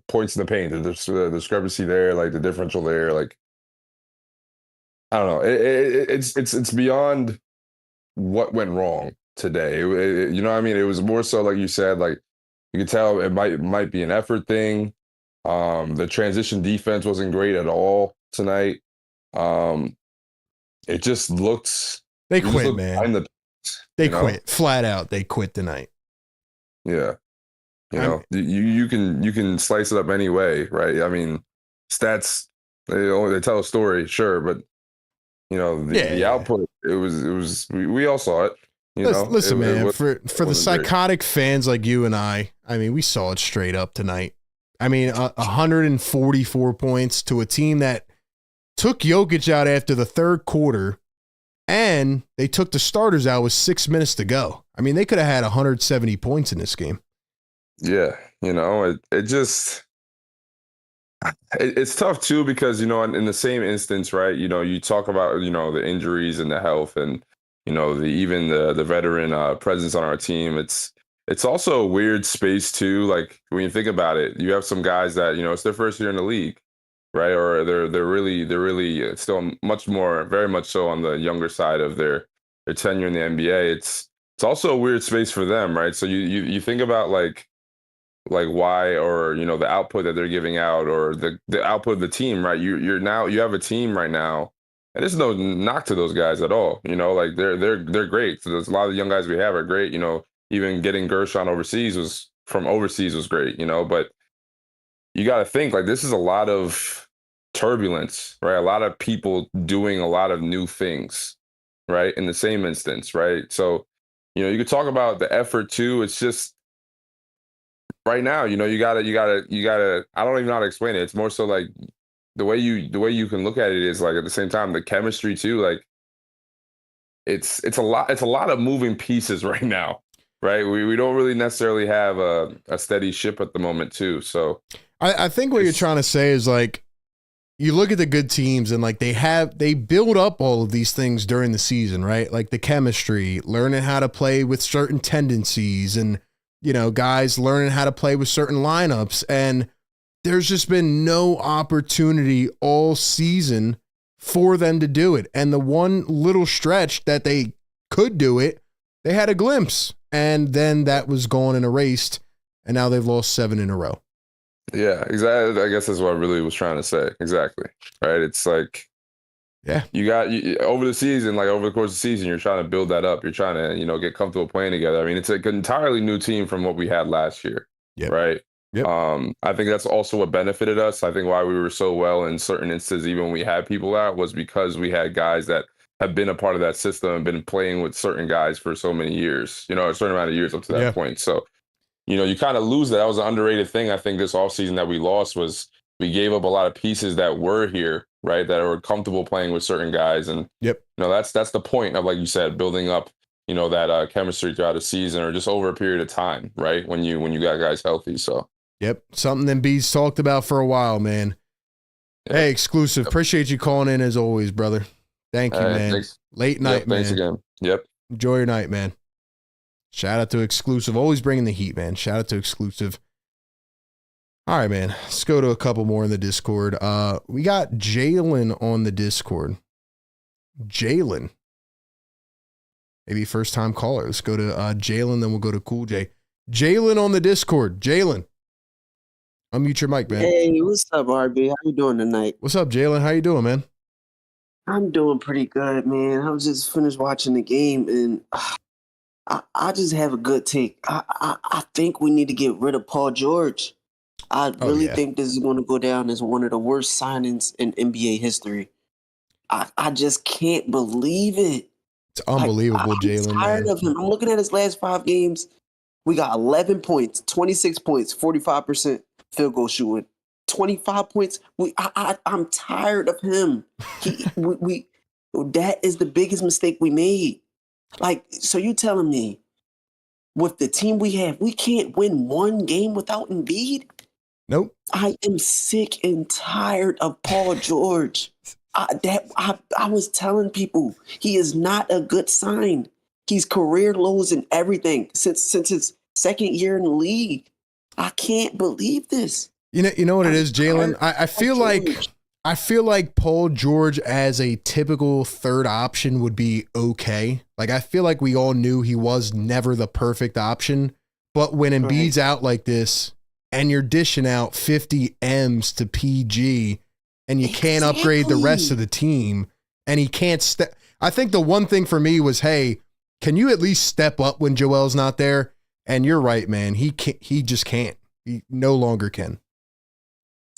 Speaker 3: points in the paint, the discrepancy there, like the differential there, like I don't know. It's beyond what went wrong today. You know what I mean? It was more so, like you said, like you could tell it might be an effort thing. The transition defense wasn't great at all tonight. It just looks
Speaker 1: they quit, man. They quit flat out. They quit tonight.
Speaker 3: Yeah. You can slice it up any way, right? I mean, stats they tell a story, sure, but the output, it was we all saw it.
Speaker 1: Listen, man, for the psychotic fans like you and I mean, we saw it straight up tonight. I mean, 144 points to a team that took Jokic out after the third quarter, and they took the starters out with 6 minutes to go. I mean, they could have had 170 points in this game.
Speaker 3: Yeah, it's tough too because, in the same instance, right, you talk about, the injuries and the health and, the veteran presence on our team. It's also a weird space too. Like when you think about it, you have some guys that, it's their first year in the league, right? Or they're really still very much so on the younger side of their tenure in the NBA. It's also a weird space for them, right? So you think about like why, or the output that they're giving out, or the output of the team, right? You have a team right now, and there's no knock to those guys at all. Like they're great. So there's a lot of the young guys we have are great. Even getting Gershon overseas was great. But you got to think like this is a lot of turbulence, right? A lot of people doing a lot of new things, right? In the same instance, right? So you could talk about the effort too. It's just, right now, you gotta, I don't even know how to explain it. It's more so like the way you can look at it is like at the same time, the chemistry too, like it's a lot of moving pieces right now, right? We don't really necessarily have a steady ship at the moment too. So
Speaker 1: I think what you're trying to say is like, you look at the good teams and like they build up all of these things during the season, right? Like the chemistry, learning how to play with certain tendencies, and guys learning how to play with certain lineups. And there's just been no opportunity all season for them to do it. And the one little stretch that they could do it, they had a glimpse, and then that was gone and erased. And now they've lost 7 in a row.
Speaker 3: Yeah, exactly. I guess that's what I really was trying to say. Exactly. Right. It's like,
Speaker 1: yeah,
Speaker 3: over the season, like over the course of the season, you're trying to build that up. You're trying to, get comfortable playing together. I mean, it's an entirely new team from what we had last year.
Speaker 1: Yep.
Speaker 3: Right.
Speaker 1: Yep.
Speaker 3: I think that's also what benefited us. I think why we were so well in certain instances, even when we had people out, was because we had guys that have been a part of that system and been playing with certain guys for so many years, a certain amount of years up to that point. So, you kind of lose that. That was an underrated thing. I think this offseason that we lost was we gave up a lot of pieces that were here, right, that were comfortable playing with certain guys. And, that's the point of, like you said, building up, that chemistry throughout a season or just over a period of time, right, when you got guys healthy. So,
Speaker 1: something that B's talked about for a while, man. Hey, Exclusive, appreciate you calling in as always, brother. Thank you, man.
Speaker 3: Thanks.
Speaker 1: Late night, man.
Speaker 3: Thanks again.
Speaker 1: Enjoy your night, man. Shout out to Exclusive. Always bringing the heat, man. Shout out to Exclusive. All right, man. Let's go to a couple more in the Discord. We got Jalen on the Discord. Jalen. Maybe first time caller. Let's go to Jalen, then we'll go to Cool J. Jalen on the Discord. Jalen. Unmute your mic, man.
Speaker 2: Hey, what's up, RB? How you doing tonight?
Speaker 1: What's up, Jalen? How you doing, man?
Speaker 2: I'm doing pretty good, man. I was just finished watching the game, and I just have a good take. I think we need to get rid of Paul George. I really think this is going to go down as one of the worst signings in NBA history. I just can't believe it.
Speaker 1: It's unbelievable, Jalen.
Speaker 2: I'm tired of him. I'm looking at his last 5 games. We got 11 points, 26 points, 45% field goal shooting, 25 points. I'm tired of him. That is the biggest mistake we made. Like, so you telling me with the team we have, we can't win one game without Embiid?
Speaker 1: Nope.
Speaker 2: I am sick and tired of Paul George. I was telling people he is not a good sign. He's career lows in everything since his second year in the league. I can't believe this.
Speaker 1: You know what it is, Jalen? I feel like Paul George as a typical third option would be okay. Like, I feel like we all knew he was never the perfect option. But when Embiid's out like this and you're dishing out 50 M's to PG and you can't upgrade the rest of the team and he can't step. I think the one thing for me was, hey, can you at least step up when Joel's not there? And you're right, man. He just can't. He no longer can.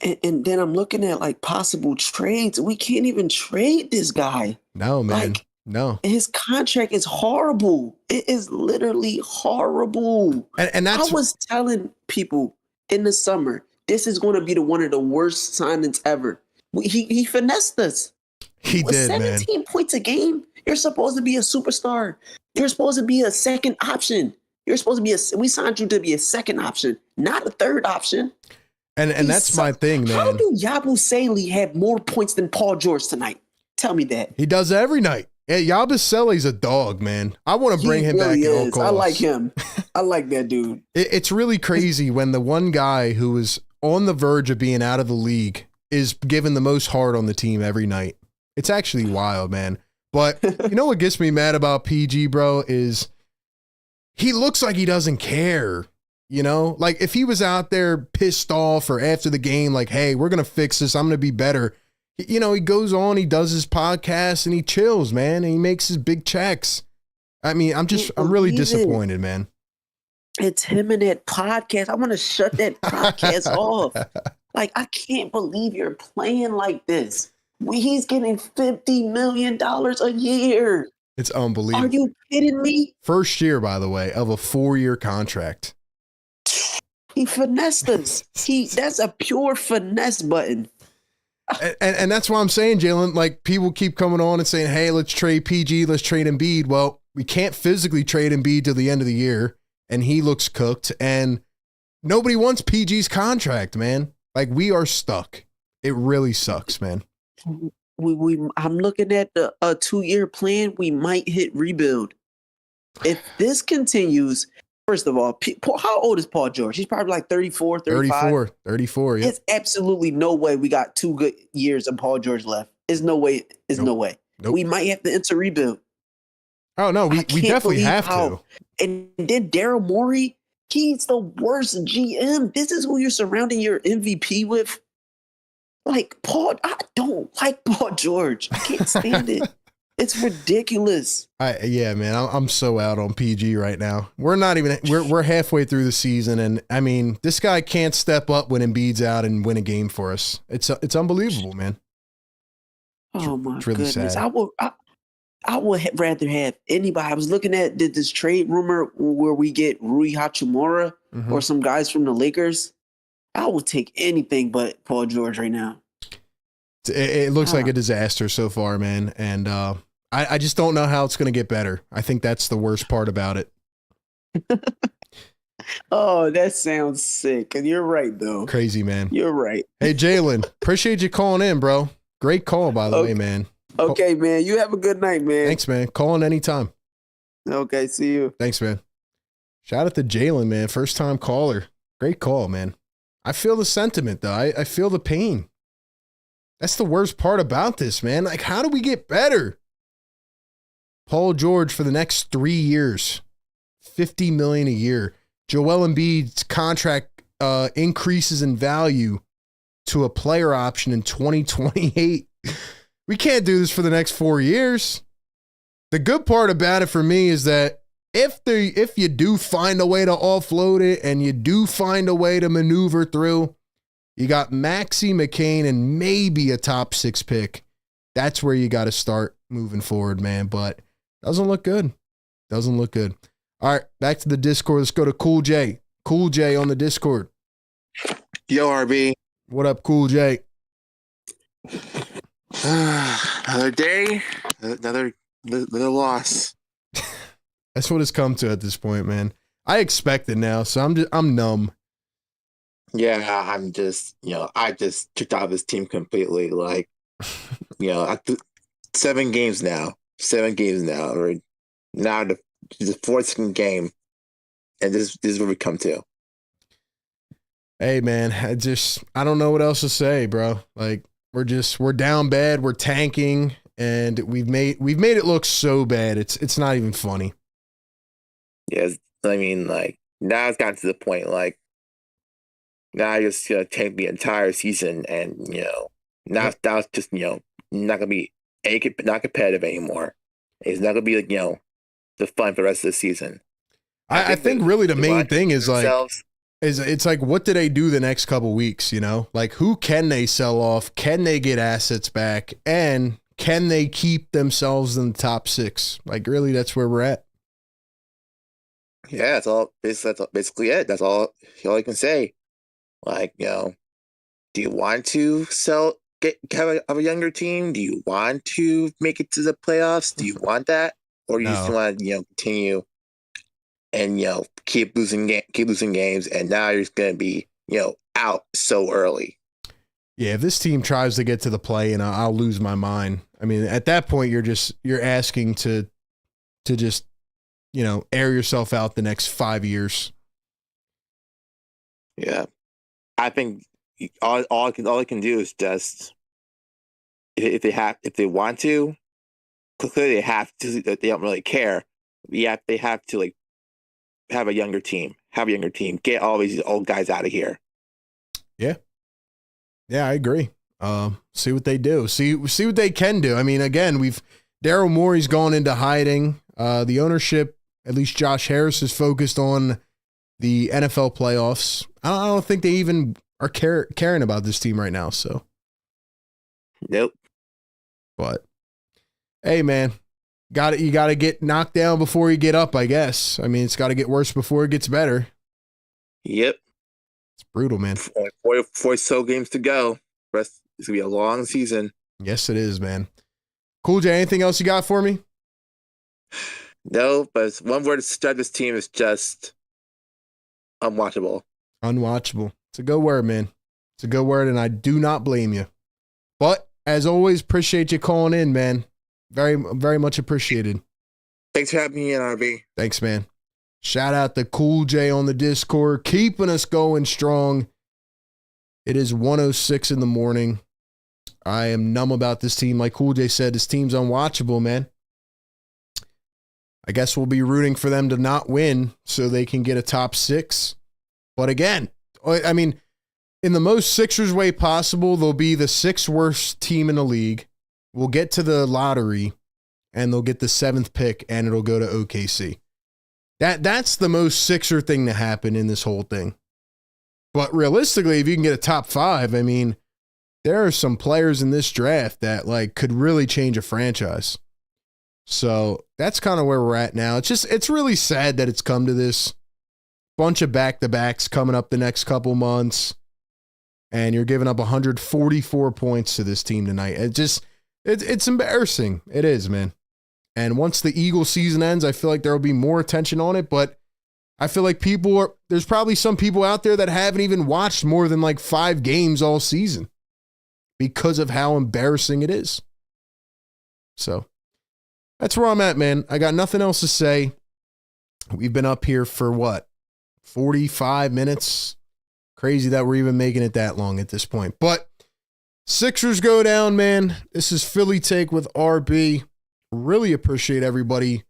Speaker 2: And then I'm looking at like possible trades. We can't even trade this guy.
Speaker 1: No, man.
Speaker 2: Like,
Speaker 1: no.
Speaker 2: His contract is horrible. It is literally horrible.
Speaker 1: And that's,
Speaker 2: I was telling people in the summer, this is going to be one of the worst signings ever. He finessed us.
Speaker 1: He did,
Speaker 2: 17 points a game. You're supposed to be a superstar. You're supposed to be a second option. You're supposed to be we signed you to be a second option, not a third option.
Speaker 1: And that's my thing, man.
Speaker 2: How do Yabusele have more points than Paul George tonight? Tell me that.
Speaker 1: He does it every night. Yeah, Yabusele's a dog, man. I want to bring him back at all costs.
Speaker 2: I like him. I like that dude.
Speaker 1: It's really crazy when the one guy who is on the verge of being out of the league is given the most heart on the team every night. It's actually wild, man. But you know what gets me mad about PG, bro, is he looks like he doesn't care. You know, like if he was out there pissed off or after the game, like, hey, we're going to fix this. I'm going to be better. You know, he goes on, he does his podcast and he chills, man. And he makes his big checks. I mean, I'm really disappointed, man.
Speaker 2: It's him and that podcast. I want to shut that podcast off. Like, I can't believe you're playing like this. He's getting $50 million a year.
Speaker 1: It's unbelievable.
Speaker 2: Are you kidding me?
Speaker 1: First year, by the way, of a 4-year contract.
Speaker 2: He finessed us. That's a pure finesse button.
Speaker 1: And that's why I'm saying, Jalen, like people keep coming on and saying, hey, let's trade PG, let's trade Embiid. Well, we can't physically trade Embiid till the end of the year, and he looks cooked, and nobody wants PG's contract, man. Like, we are stuck. It really sucks, man.
Speaker 2: I'm looking at the 2-year plan. We might hit rebuild. If this continues, first of all, how old is Paul George? He's probably like 34, 35.
Speaker 1: 34, yeah.
Speaker 2: There's absolutely no way we got 2 good years of Paul George left. There's no way. No way.
Speaker 1: Nope.
Speaker 2: We might have to enter rebuild.
Speaker 1: Oh, no, we definitely have to.
Speaker 2: And then Daryl Morey, he's the worst GM. This is who you're surrounding your MVP with. Like, I don't like Paul George. I can't stand it. It's ridiculous.
Speaker 1: Yeah, man, I'm so out on PG right now. We're halfway through the season, and I mean, this guy can't step up when Embiid's out and win a game for us. It's unbelievable, man.
Speaker 2: Oh my
Speaker 1: it's really
Speaker 2: goodness!
Speaker 1: sad.
Speaker 2: I would rather have anybody. I was looking at this trade rumor where we get Rui Hachimura or some guys from the Lakers. I would take anything but Paul George right now.
Speaker 1: It looks like a disaster so far, man. And I just don't know how it's going to get better. I think that's the worst part about it.
Speaker 2: Oh, that sounds sick. And you're right, though.
Speaker 1: Crazy, man.
Speaker 2: You're right.
Speaker 1: Hey, Jalen, appreciate you calling in, bro. Great call, by the way, man.
Speaker 2: Okay, man. You have a good night, man.
Speaker 1: Thanks, man. Call in anytime.
Speaker 2: Okay, see you.
Speaker 1: Thanks, man. Shout out to Jalen, man. First time caller. Great call, man. I feel the sentiment, though. I feel the pain. That's the worst part about this, man. Like, how do we get better? Paul George for the next 3 years, $50 million a year. Joel Embiid's contract increases in value to a player option in 2028. We can't do this for the next 4 years. The good part about it for me is that if you do find a way to offload it and you do find a way to maneuver through, you got Maxey, McCain, and maybe a top 6 pick. That's where you got to start moving forward, man. But doesn't look good. Doesn't look good. All right, back to the Discord. Let's go to Cool J. Cool J on the Discord.
Speaker 4: Yo, RB.
Speaker 1: What up, Cool J?
Speaker 4: Another day, another loss.
Speaker 1: That's what it's come to at this point, man. I expect it now, so I'm numb.
Speaker 4: Yeah, I just took out this team completely. Like, after 7 games now. Or now the 4th game, and this is where we come to.
Speaker 1: Hey, man, I don't know what else to say, bro. Like, we're down bad, we're tanking, and we've made it look so bad. It's not even funny.
Speaker 4: Yeah, I mean, like, now it's gotten to the point, like, now you're just gonna tank the entire season, and now it's just not gonna be not competitive anymore. It's not gonna be like the fun for the rest of the season.
Speaker 1: I think really the main thing is
Speaker 4: themselves.
Speaker 1: It's like, what do they do the next couple weeks? Like, who can they sell off? Can they get assets back? And can they keep themselves in the top 6? Like, really, that's where we're at.
Speaker 4: Yeah, that's basically it. That's all I can say. Like, do you want to have a younger team? Do you want to make it to the playoffs? Do you want that, or do you just want to continue and keep losing games? And now you're just gonna be out so early.
Speaker 1: Yeah, if this team tries to get to the play, and I'll lose my mind. I mean, at that point, you're asking to just air yourself out the next 5 years.
Speaker 4: Yeah, I think all I can do is just if they want to, clearly they have to. They don't really care. Yeah, they have to like have a younger team. Get all these old guys out of here.
Speaker 1: Yeah, I agree. See what they do. See what they can do. I mean, again, Daryl Morey's gone into hiding. The ownership, at least Josh Harris, is focused on the NFL playoffs. I don't think they even are caring about this team right now. So,
Speaker 4: nope.
Speaker 1: But hey, man, you got to get knocked down before you get up, I guess. I mean, it's got to get worse before it gets better.
Speaker 4: Yep.
Speaker 1: It's brutal, man.
Speaker 4: 4 so games to go. It's gonna be a long season.
Speaker 1: Yes, it is, man. Cool J, anything else you got for me?
Speaker 4: No, but one word to describe this team is just unwatchable.
Speaker 1: Unwatchable. It's a good word, man. It's a good word, and I do not blame you. But as always, appreciate you calling in, man. Very, very much appreciated.
Speaker 4: Thanks for having me in, RB.
Speaker 1: Thanks, man. Shout out to Cool J on the Discord, keeping us going strong. It is 1:06 in the morning. I am numb about this team. Like Cool J said, this team's unwatchable, man. I guess we'll be rooting for them to not win so they can get a top 6. But again, I mean, in the most Sixers way possible, they'll be the 6th worst team in the league. We'll get to the lottery, and they'll get the 7th pick, and it'll go to OKC. That's the most Sixer thing to happen in this whole thing. But realistically, if you can get a top 5, I mean, there are some players in this draft that could really change a franchise. So that's kind of where we're at now. It's really sad that it's come to this. Bunch of back-to-backs coming up the next couple months, and you're giving up 144 points to this team tonight. It's embarrassing. It is, man. And once the Eagles season ends, I feel like there will be more attention on it, but I feel like there's probably some people out there that haven't even watched more than 5 games all season because of how embarrassing it is. So that's where I'm at, man. I got nothing else to say. We've been up here for 45 minutes. Crazy that we're even making it that long at this point. But Sixers go down, man. This is Philly Take with RB. Really appreciate everybody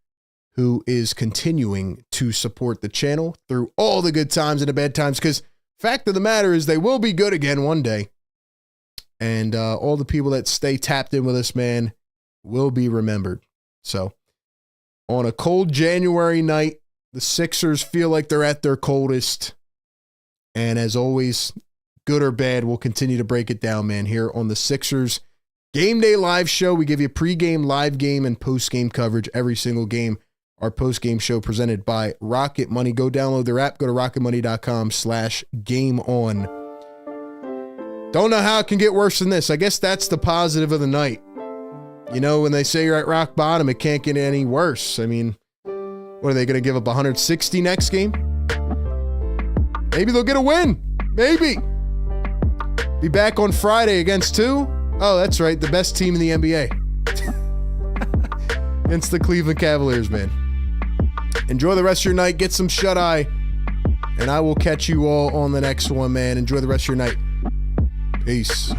Speaker 1: who is continuing to support the channel through all the good times and the bad times, because fact of the matter is they will be good again one day. And all the people that stay tapped in with us, man, will be remembered. So on a cold January night, the Sixers feel like they're at their coldest. And as always, good or bad, we'll continue to break it down, man, here on the Sixers Game Day Live Show. We give you pregame, live game, and postgame coverage every single game. Our postgame show presented by Rocket Money. Go download their app. Go to rocketmoney.com/gameon. Don't know how it can get worse than this. I guess that's the positive of the night. You know, when they say you're at rock bottom, it can't get any worse. I mean, what are they going to give up 160 next game? Maybe they'll get a win. Maybe. Be back on Friday against who? Oh, that's right. The best team in the NBA. Against the Cleveland Cavaliers, man. Enjoy the rest of your night. Get some shut-eye. And I will catch you all on the next one, man. Enjoy the rest of your night. Peace.